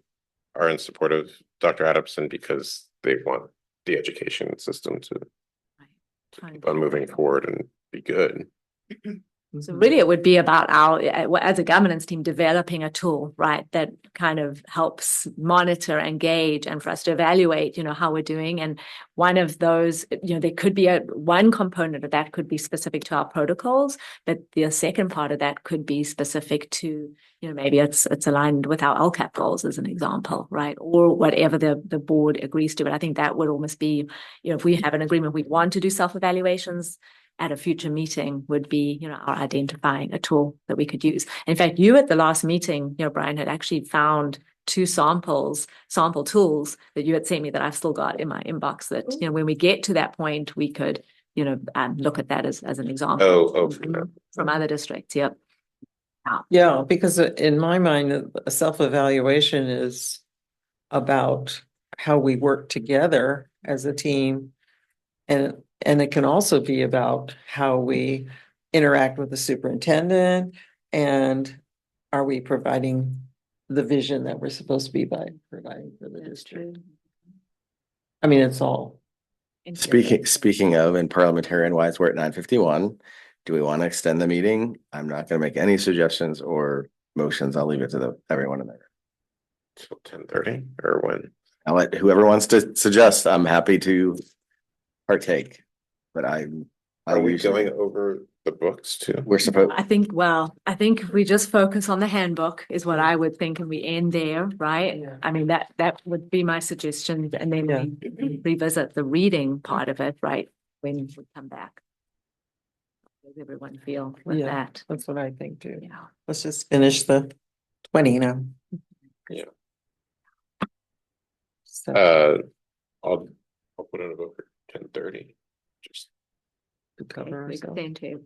are in support of Dr. Adamson because they want the education system to keep on moving forward and be good. So really it would be about as a governance team, developing a tool, right, that kind of helps monitor, engage, and for us to evaluate, how we're doing. And one of those, there could be one component of that could be specific to our protocols, but the second part of that could be specific to, maybe it's aligned with our LCAP goals as an example, right? Or whatever the board agrees to. But I think that would almost be, if we have an agreement, we want to do self-evaluations, at a future meeting would be, our identifying a tool that we could use. In fact, you at the last meeting, Brian, had actually found 2 sample tools that you had sent me that I've still got in my inbox that, when we get to that point, we could, look at that as an example. Oh, from other districts. Yep. Yeah, because in my mind, a self-evaluation is about how we work together as a team. And it can also be about how we interact with the superintendent and are we providing the vision that we're supposed to be by providing for the district. I mean, it's all. Speaking of, and parliamentarian wise, we're at 9:51. Do we want to extend the meeting? I'm not going to make any suggestions or motions. I'll leave it to everyone in there. Till 10:30 or when? I'll let whoever wants to suggest. I'm happy to partake, but Are we going over the books too? We're supposed. I think if we just focus on the handbook is what I would think, and we end there, right? Yeah. I mean, that would be my suggestion, and then we revisit the reading part of it, right, when we come back. How does everyone feel with that? That's what I think too. Yeah. Let's just finish the 20 now. Yeah. So I'll put in a book for 10:30. Just to cover Okay, ourselves. same too.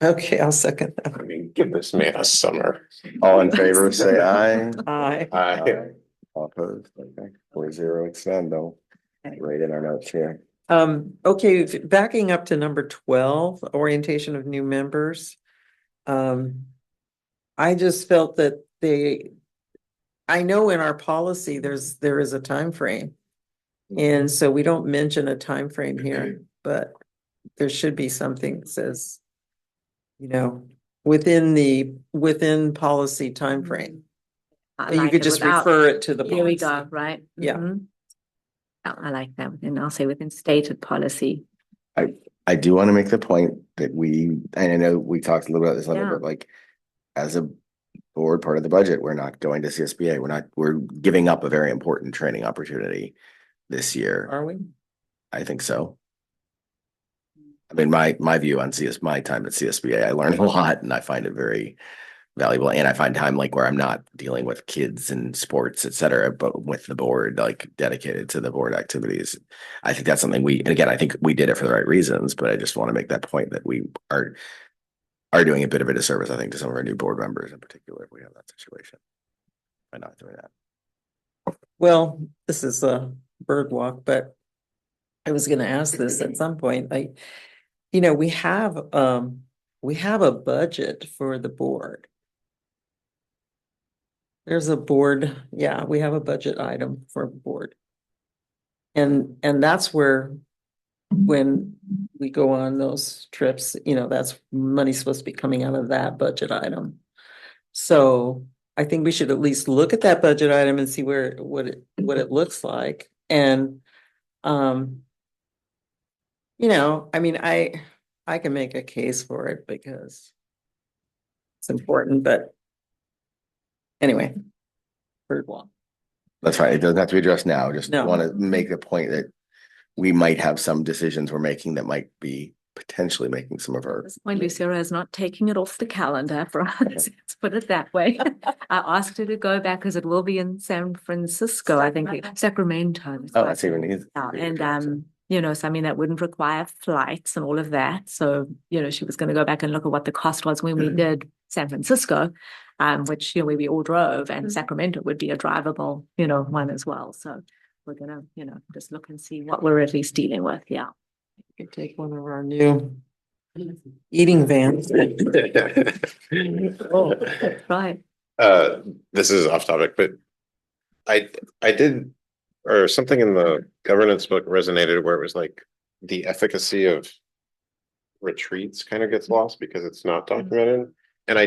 Okay, I'll second I that. mean, give this man a summer. All in favor, say aye. Aye. Aye. All opposed, okay, 4-0 extend though. Right in our notes here. Okay, backing up to number 12, orientation of new members. I just felt that I know in our policy, there is a time frame. And so we don't mention a time frame here, but there should be something that says, within policy time frame. I You like could it just without- refer it to the Here we policy. go, right? Yeah. Mhm. I like that, and I'll say within stated policy. I do want to make the point that and I know we talked a little about this on it, Yeah. but like as a board part of the budget, we're not going to CSBA. We're giving up a very important training opportunity this year. Are we? I think so. I mean, my view on my time at CSBA, I learned a lot and I find it very valuable. And I find time like where I'm not dealing with kids and sports, et cetera, but with the board, like dedicated to the board activities. I think that's something and again, I think we did it for the right reasons, but I just want to make that point that we are doing a bit of a disservice, I think, to some of our new board members in particular, if we have that situation by not doing that. Well, this is a bird walk, but I was going to ask this at some point. We have a budget for the board. There's a board, we have a budget item for board. And that's where when we go on those trips, that's money supposed to be coming out of that budget item. So I think we should at least look at that budget item and see what it looks like. And I mean, I can make a case for it because it's important, but anyway, bird walk. That's fine. It doesn't have to be addressed now. Just No. want to make the point that we might have some decisions we're making that might be potentially making some of our. At this point, Lucera is not taking it off the calendar for us. Let's put it that way. I asked her to go back because it will be in San Francisco, I think, Sacramento. Oh, that's even easy. So I mean, that wouldn't require flights and all of that. So, she was going to go back and look at what the cost was when we did San Francisco, which, we all drove, and Sacramento would be a drivable, one as well. So we're going to, just look and see what we're at least dealing with. Yeah. You could take one of our new eating vans. Oh, that's right. This is off topic, but I did, or something in the governance book resonated where it was like the efficacy of retreats kind of gets lost because it's not documented. And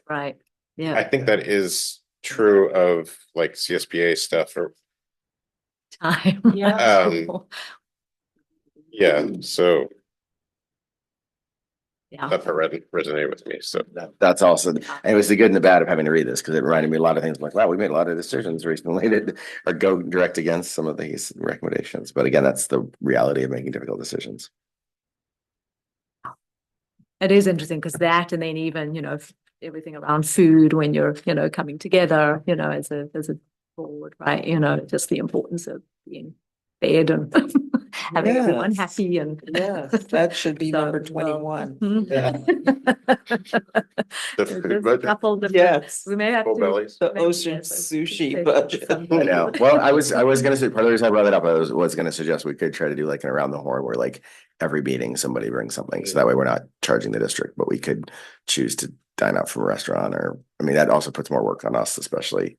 Right. Yeah. I think that is true of like CSBA stuff or Time. so Yeah. that part resonated with me. So That's also, and it was the good and the bad of having to read this because it reminded me a lot of things. I'm like, wow, we made a lot of decisions recently that are go direct against some of these recommendations. But again, that's the reality of making difficult decisions. It is interesting because that, and then even, everything around food when you're, coming together, as a board, right? Just the importance of being fed and having everyone Yes. happy and. Yes, that should be So, number well, 21. The There's food a budget. couple different- Yes. We may have Full to. bellies. The maybe, ocean yes, sushi say budget. something. I know. Well, I was gonna say, part of the reason I brought that up, was gonna suggest we could try to do like an around the horn where like every meeting somebody brings something. So that way we're not charging the district, but we could choose to dine out from a restaurant or, I mean, that also puts more work on us, especially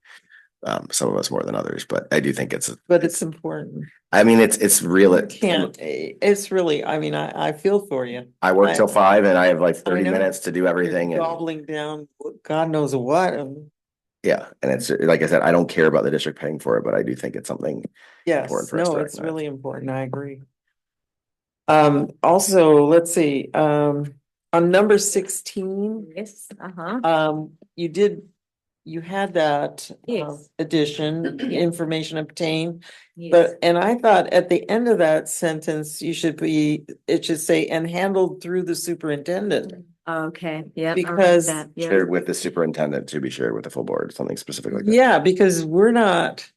some of us more than others, but I do think But it's important. I mean, it's real. It's really, I mean, I feel for you. I work till 5 and I have like 30 know. minutes to do everything. You're And gobbling down God knows what. yeah, and it's like I said, I don't care about the district paying for it, but I do think it's something Yes, important for us to no, it's recognize. really important. I agree. Also, let's see, on number 16, Yes, you had that Yes. addition, information obtained. yes. But, and I thought at the end of that sentence, it should say, and handled through the superintendent. Okay, yeah. Because- Yeah. Shared with the superintendent to be shared with the full board, something specific like that. Yeah, because we're not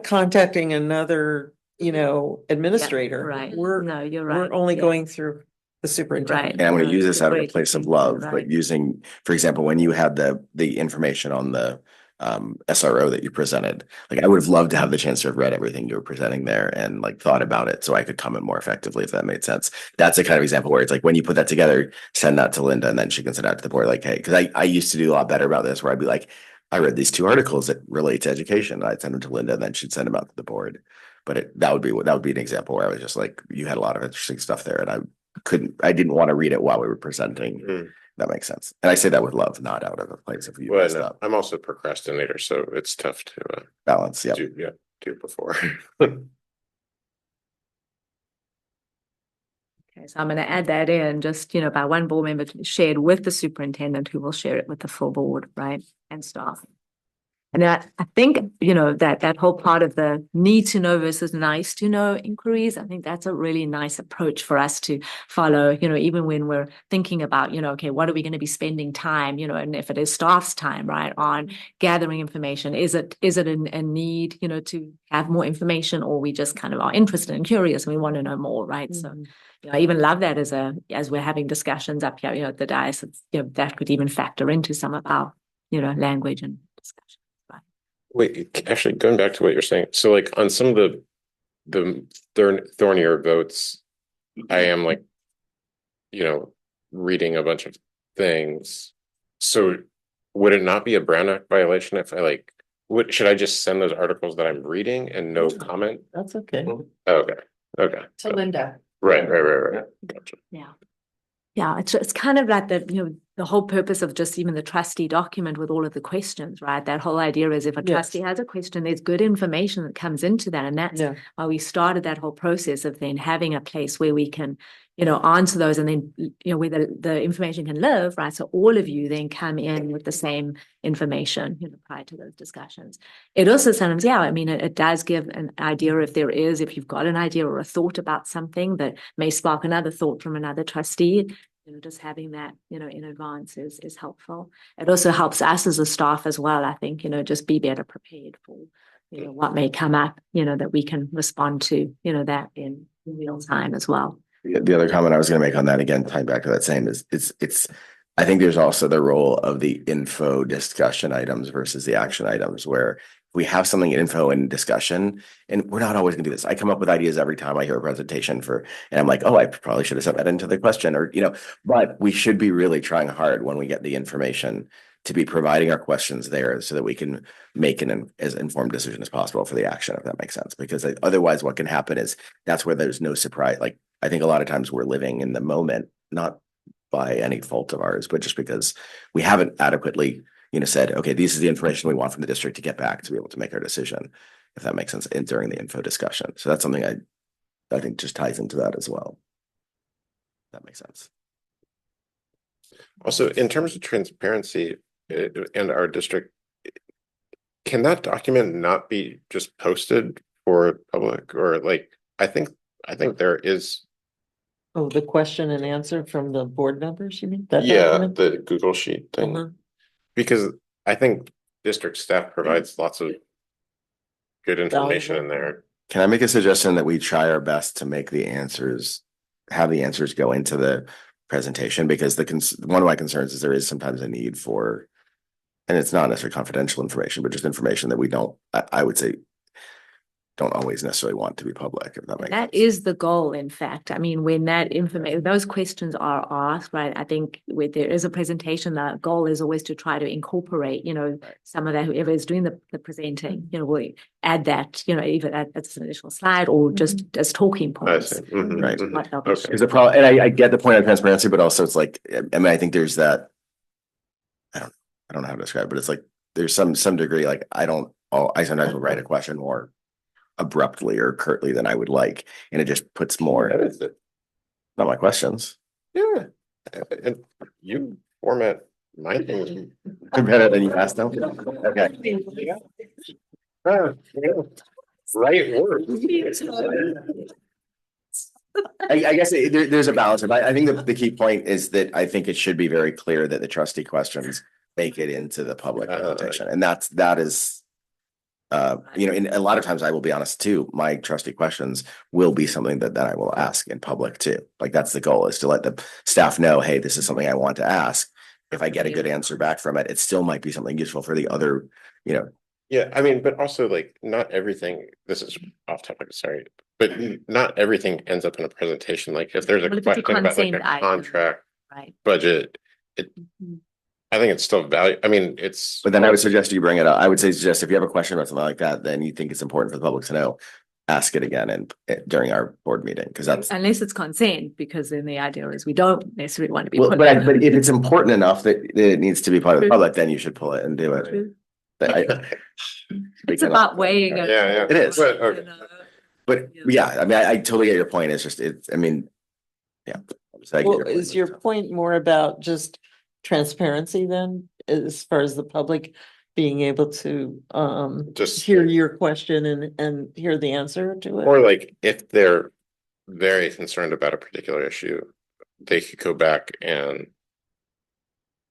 contacting another, administrator. Right. We're, No, you're right. we're only Yeah. going through the superintendent. And I'm going No, to use it's this a out of a great place of thinking, love, right. but using, for example, when you had the information on the SRO that you presented, like I would have loved to have the chance to have read everything you were presenting there and like thought about it so I could comment more effectively, if that made sense. That's a kind of example where it's like when you put that together, send that to Linda and then she can send out to the board like, hey, because I used to do a lot better about this where I'd be like, I read these 2 articles that relate to education. I'd send them to Linda and then she'd send them out to the board. But that would be an example where I was just like, you had a lot of interesting stuff there and I didn't want to read it while we were presenting. That makes sense. And I say that with love, not out of a place of you messed up. I'm also a procrastinator, so it's tough to Balance. Yeah. do before. Okay, so I'm going to add that in just, by one board member shared with the superintendent who will share it with the full board, right? And staff. And I think, that whole part of the need to know versus nice to know inquiries, I think that's a really nice approach for us to follow, even when we're thinking about, okay, what are we going to be spending time, and if it is staff's time, right, on gathering information, is it a need, to have more information, or we just kind of are interested and curious and we want to know more, right? So I even love that as we're having discussions up here, at the dais, that could even factor into some of our, language and discussion. Wait, actually, going back to what you're saying, so like on some of the thornier votes, I am like, reading a bunch of things. So would it not be a Brown Act violation if should I just send those articles that I'm reading and no comment? That's okay. Okay. To Linda. Right. Gotcha. Yeah. Yeah, it's kind of like the whole purpose of just even the trustee document with all of the questions, right? That whole idea is if a trustee has a question, there's good information that comes into that. And that's why we started that whole process of then having a place where we can, answer those and then, where the information can live, right? So all of you then come in with the same information, prior to those discussions. It also sometimes, it does give an idea if you've got an idea or a thought about something that may spark another thought from another trustee. Just having that, in advance is helpful. It also helps us as a staff as well, I think, just be better prepared for, what may come up, that we can respond to, that in real time as well. The other comment I was going to make on that, again, tying back to that same is it's I think there's also the role of the info discussion items versus the action items where we have something in info and discussion, and we're not always gonna do this. I come up with ideas every time I hear a presentation and I'm like, oh, I probably should have sent that into the question or, but we should be really trying hard when we get the information to be providing our questions there so that we can make as informed decision as possible for the action, if that makes sense. Because otherwise what can happen is that's where there's no surprise. Like, I think a lot of times we're living in the moment, not by any fault of ours, but just because we haven't adequately said, okay, this is the information we want from the district to get back to be able to make our decision, if that makes sense, during the info discussion. So that's something I think just ties into that as well. That makes sense. Also, in terms of transparency in our district, can that document not be just posted for public or I think there is. Oh, the question and answer from the board members, you mean? The Google Sheet thing. Uh-huh. Because I think district staff provides lots of good information in there Can I make a suggestion that we try our best to make have the answers go into the presentation? Because one of my concerns is there is sometimes a need for, and it's not necessarily confidential information, but just information that we don't, I would say, don't always necessarily want to be public, if that makes sense. That is the goal, in fact. I mean, when that information, those questions are asked, right? I think when there is a presentation, the goal is always to try to incorporate, some of that, whoever is doing the presenting, we add that, either as an additional slide or just as talking points. Right. Okay. Because the problem, and I get the point of transparency, but also it's like, I mean, I think there's that, I don't know how to describe it, but it's like, there's some degree, like, I sometimes will write a question more abruptly or curtly than I would like, and it just puts more. That is it. Not my questions. Yeah, and you format my things Better than you asked them. Okay. Right word. I guess there's a balance. I think the key point is that I think it should be very clear that the trustee questions make it into the public presentation, and that is. And a lot of times I will be honest too, my trustee questions will be something that I will ask in public too. Like that's the goal, is to let the staff know, hey, this is something I want to ask. If I get a good answer back from it, it still might be something useful for the other, Yeah, I mean, but also like not everything, this is off topic, sorry, but not everything ends up in a presentation. Like if there's a question about like a contract, right, budget, I think it's still value. I mean, but then I would suggest you bring it up. I would suggest if you have a question about something like that, then you think it's important for the public to know, ask it again and during our board meeting, because that's unless it's consent, because then the idea is we don't necessarily want to be. But if it's important enough that it needs to be part of the public, then you should pull it and do it. It's about weighing it. Yeah, it is. Okay. But yeah, I mean, I totally get your point. It's just, I mean, yeah. Well, is your point more about just transparency then, as far as the public being able to just hear your question and hear the answer to it? Or like if they're very concerned about a particular issue, they could go back and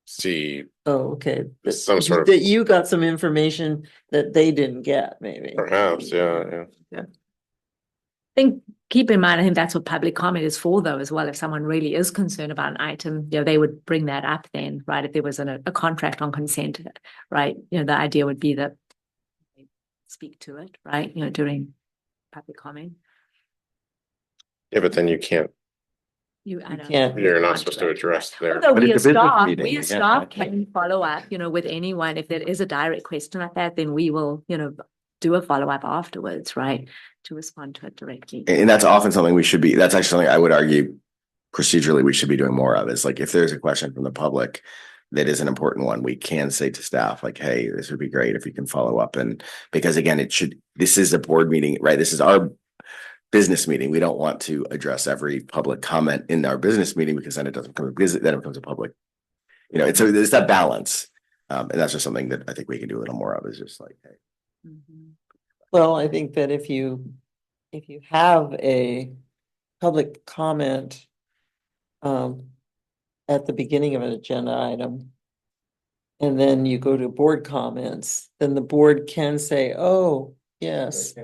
see. Oh, okay. Some sort of that you got some information that they didn't get, maybe. Perhaps, yeah. I think keep in mind, I think that's what public comment is for, though, as well. If someone really is concerned about an item, they would bring that up then, right? If there was a contract on consent, right? The idea would be that they speak to it, right? During public comment. Yeah, but then you can't. You're not supposed to address there. Although we as staff can follow up, with anyone. If there is a direct question like that, then we will, do a follow-up afterwards, right? To respond to it directly. And that's often something that's actually something I would argue procedurally we should be doing more of, is like, if there's a question from the public that is an important one, we can say to staff, like, hey, this would be great if you can follow up. And because again, this is a board meeting, right? This is our business meeting. We don't want to address every public comment in our business meeting, because then then it becomes a public, so there's that balance. And that's just something that I think we can do a little more of, is just like, hey. Well, I think that if you have a public comment at the beginning of an agenda item, and then you go to board comments, then the board can say, oh, yes,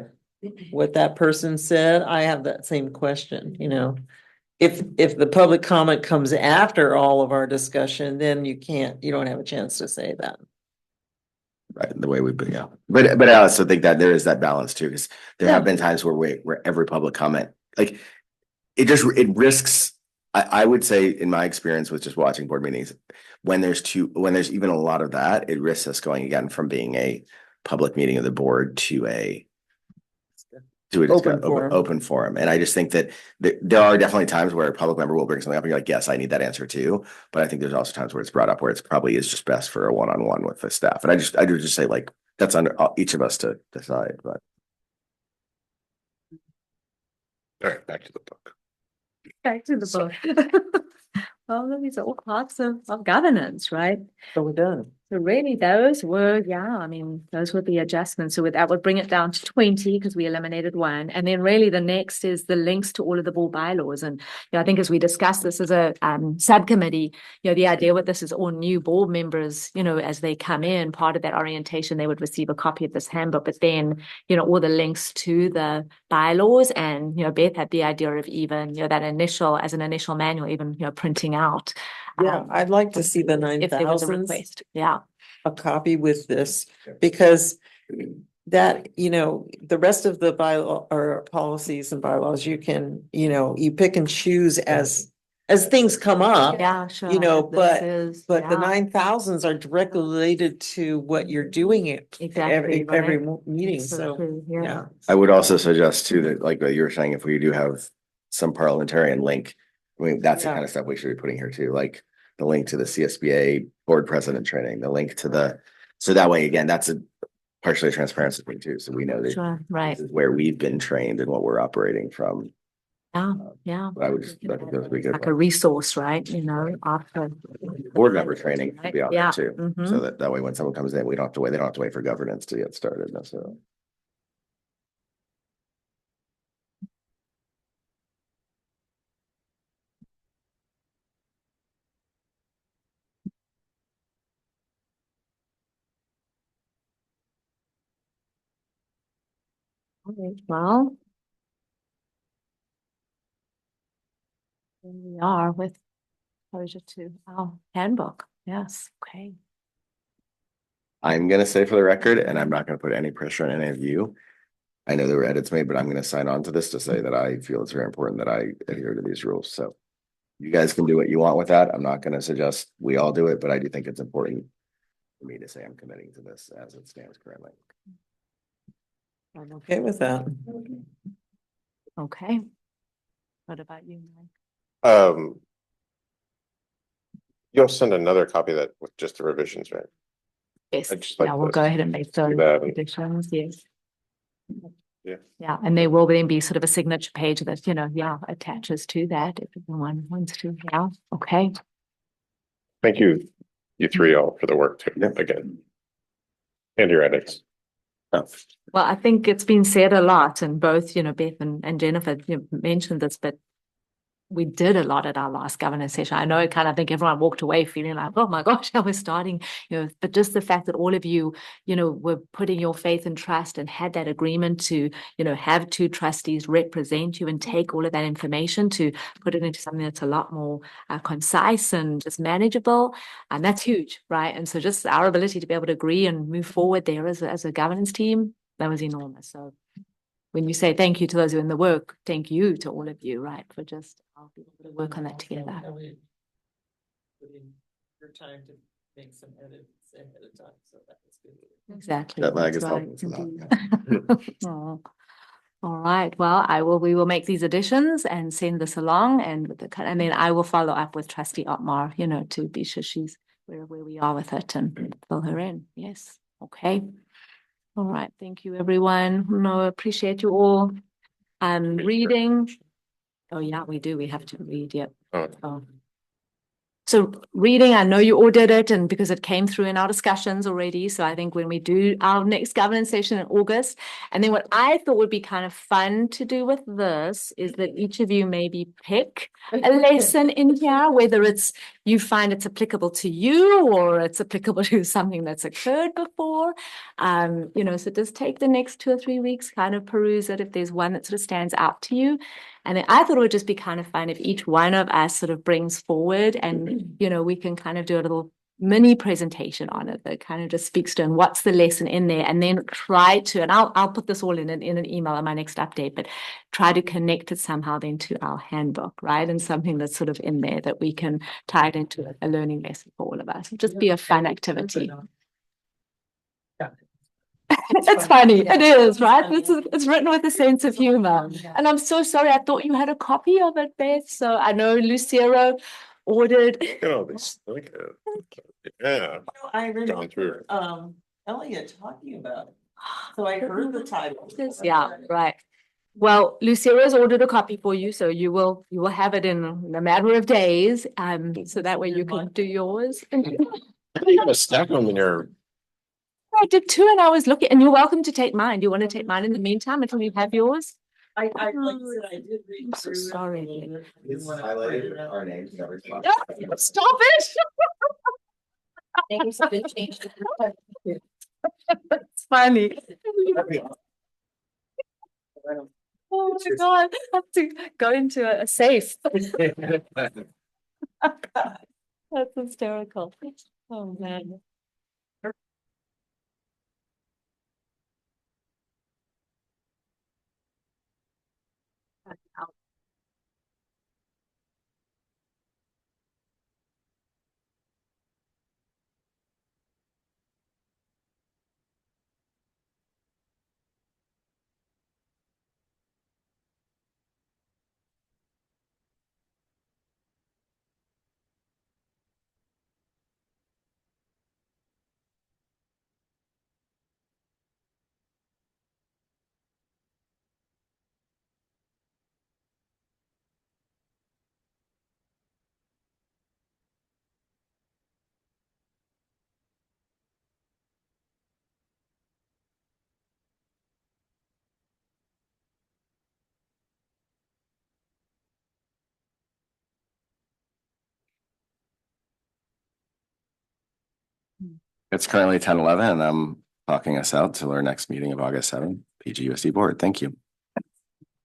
what that person said, I have that same question, If the public comment comes after all of our discussion, then you don't have a chance to say that. Right, the way we've been, yeah. But I also think that there is that balance too, because there have been times where every public comment, like, it risks. I would say, in my experience with just watching board meetings, when there's even a lot of that, it risks us going again from being a public meeting of the board to an open forum. And I just think that there are definitely times where a public member will bring something up and you're like, yes, I need that answer too. But I think there's also times where it's brought up where it's probably is just best for a one-on-one with the staff. And I do just say, like, that's under each of us to decide. But all right, back to the book. Well, these are all parts of governance, right? So we're done. So really those were, I mean, those were the adjustments. So that would bring it down to 20 because we eliminated one. And then really the next is the links to all of the board bylaws. And, I think as we discussed this as a subcommittee, the idea with this is all new board members, as they come in, part of that orientation, they would receive a copy of this handbook, but then, all the links to the bylaws. And, Beth had the idea of even, that initial manual, even, printing out. Yeah, I'd like to see the If there was a 9,000s, request. Yeah. a copy with this, because that, the rest of the bylaw or policies and bylaws, you can, you pick and choose as things come up. Yeah, sure. But This is- the yeah. 9,000s are directly related to what you're doing it Exactly, every right. meeting. So So, true, yeah. I would also suggest too, that like what you were saying, if we do have some parliamentarian link, I mean, that's the Yeah. kind of stuff we should be putting here too, like the link to the CSBA board president training, the link to so that way, again, that's a partially transparency thing too. So we know that Sure, right. this is where we've been trained and what we're operating from. Yeah. I would just, I think those would be good. Like a resource, right? After. Board member training could be on there Yeah. too. Mhm. So that way when someone comes in, they don't have to wait for governance to get started necessarily. Okay, well. Here we are with closure to our handbook. Yes, okay. I'm gonna say for the record, and I'm not gonna put any pressure on any of you. I know there were edits made, but I'm gonna sign on to this to say that I feel it's very important that I adhere to these rules. So you guys can do what you want with that. I'm not gonna suggest we all do it, but I do think it's important for me to say I'm committing to this as it stands currently. I'm okay with that. Okay. What about you, Mike? You'll send another copy of that with just the revisions, right? Yes, I'd just like we'll to go ahead and make those that. additions, yes. Yeah. Yeah, and there will then be sort of a signature page that, attaches to that if anyone wants to, okay. Thank you, you three all for the work too, again. And your edits. Oh, Well, I think it's been said a lot, and both, Beth and Jennifer mentioned this, but we did a lot at our last governance session. I know I think everyone walked away feeling like, oh my gosh, I was starting, but just the fact that all of you, were putting your faith and trust and had that agreement to, have two trustees represent you and take all of that information to put it into something that's a lot more concise and just manageable. And that's huge, right? And so just our ability to be able to agree and move forward there as a governance team, that was enormous. So when you say thank you to those who are in the work, thank you to all of you, right, for just I'll be able to work on that together. Your time to make some edits ahead of time, so that was good. Exactly. That lag is that's right, helpful for that. Oh. All right. Well, we will make these additions and send this along, and then I will follow up with Trustee Otmar, to be sure she's where we are with it and fill her in. Yes. Okay. All right. Thank you, everyone. No, appreciate you all. Reading. Oh, yeah, we do. We have to read. Yep. Oh. So reading, I know you all did it, and because it came through in our discussions already. So I think when we do our next governance session in August, and then what I thought would be kind of fun to do with this is that each of you maybe pick a lesson in here, whether it's you find it's applicable to you or it's applicable to something that's occurred before. So just take the next 2 or 3 weeks, kind of peruse it if there's one that sort of stands out to you. And then I thought it would just be kind of fun if each one of us sort of brings forward and, we can kind of do a little mini presentation on it that kind of just speaks to and what's the lesson in there, and then try to, and I'll put this all in an email on my next update, but try to connect it somehow then to our handbook, right? And something that's sort of in there that we can tie it into a learning lesson for all of us. It'll just be a fun activity. It's funny. It is, right? It's written with a sense of humor. And I'm so sorry. I thought you had a copy of it, Beth. So I know Lucero ordered. Yeah. I Going through. remember, Elliot talking about it. So I heard the title. Yeah, right. Well, Lucero's ordered a copy for you, so you will have it in a matter of days. So that way you can do yours. You gotta stack them in your. I did two and I was looking, and you're welcome to take mine. Do you want to take mine in the meantime until you have yours? Like I said, I did read. I'm so sorry. It's highlighted our names and everything. Stop it. It's funny. Oh my God, I have to go into a safe. That's hysterical. Oh, man. It's currently 10:11 and I'm talking us out to our next meeting of August 7th, PGUSD board. Thank you.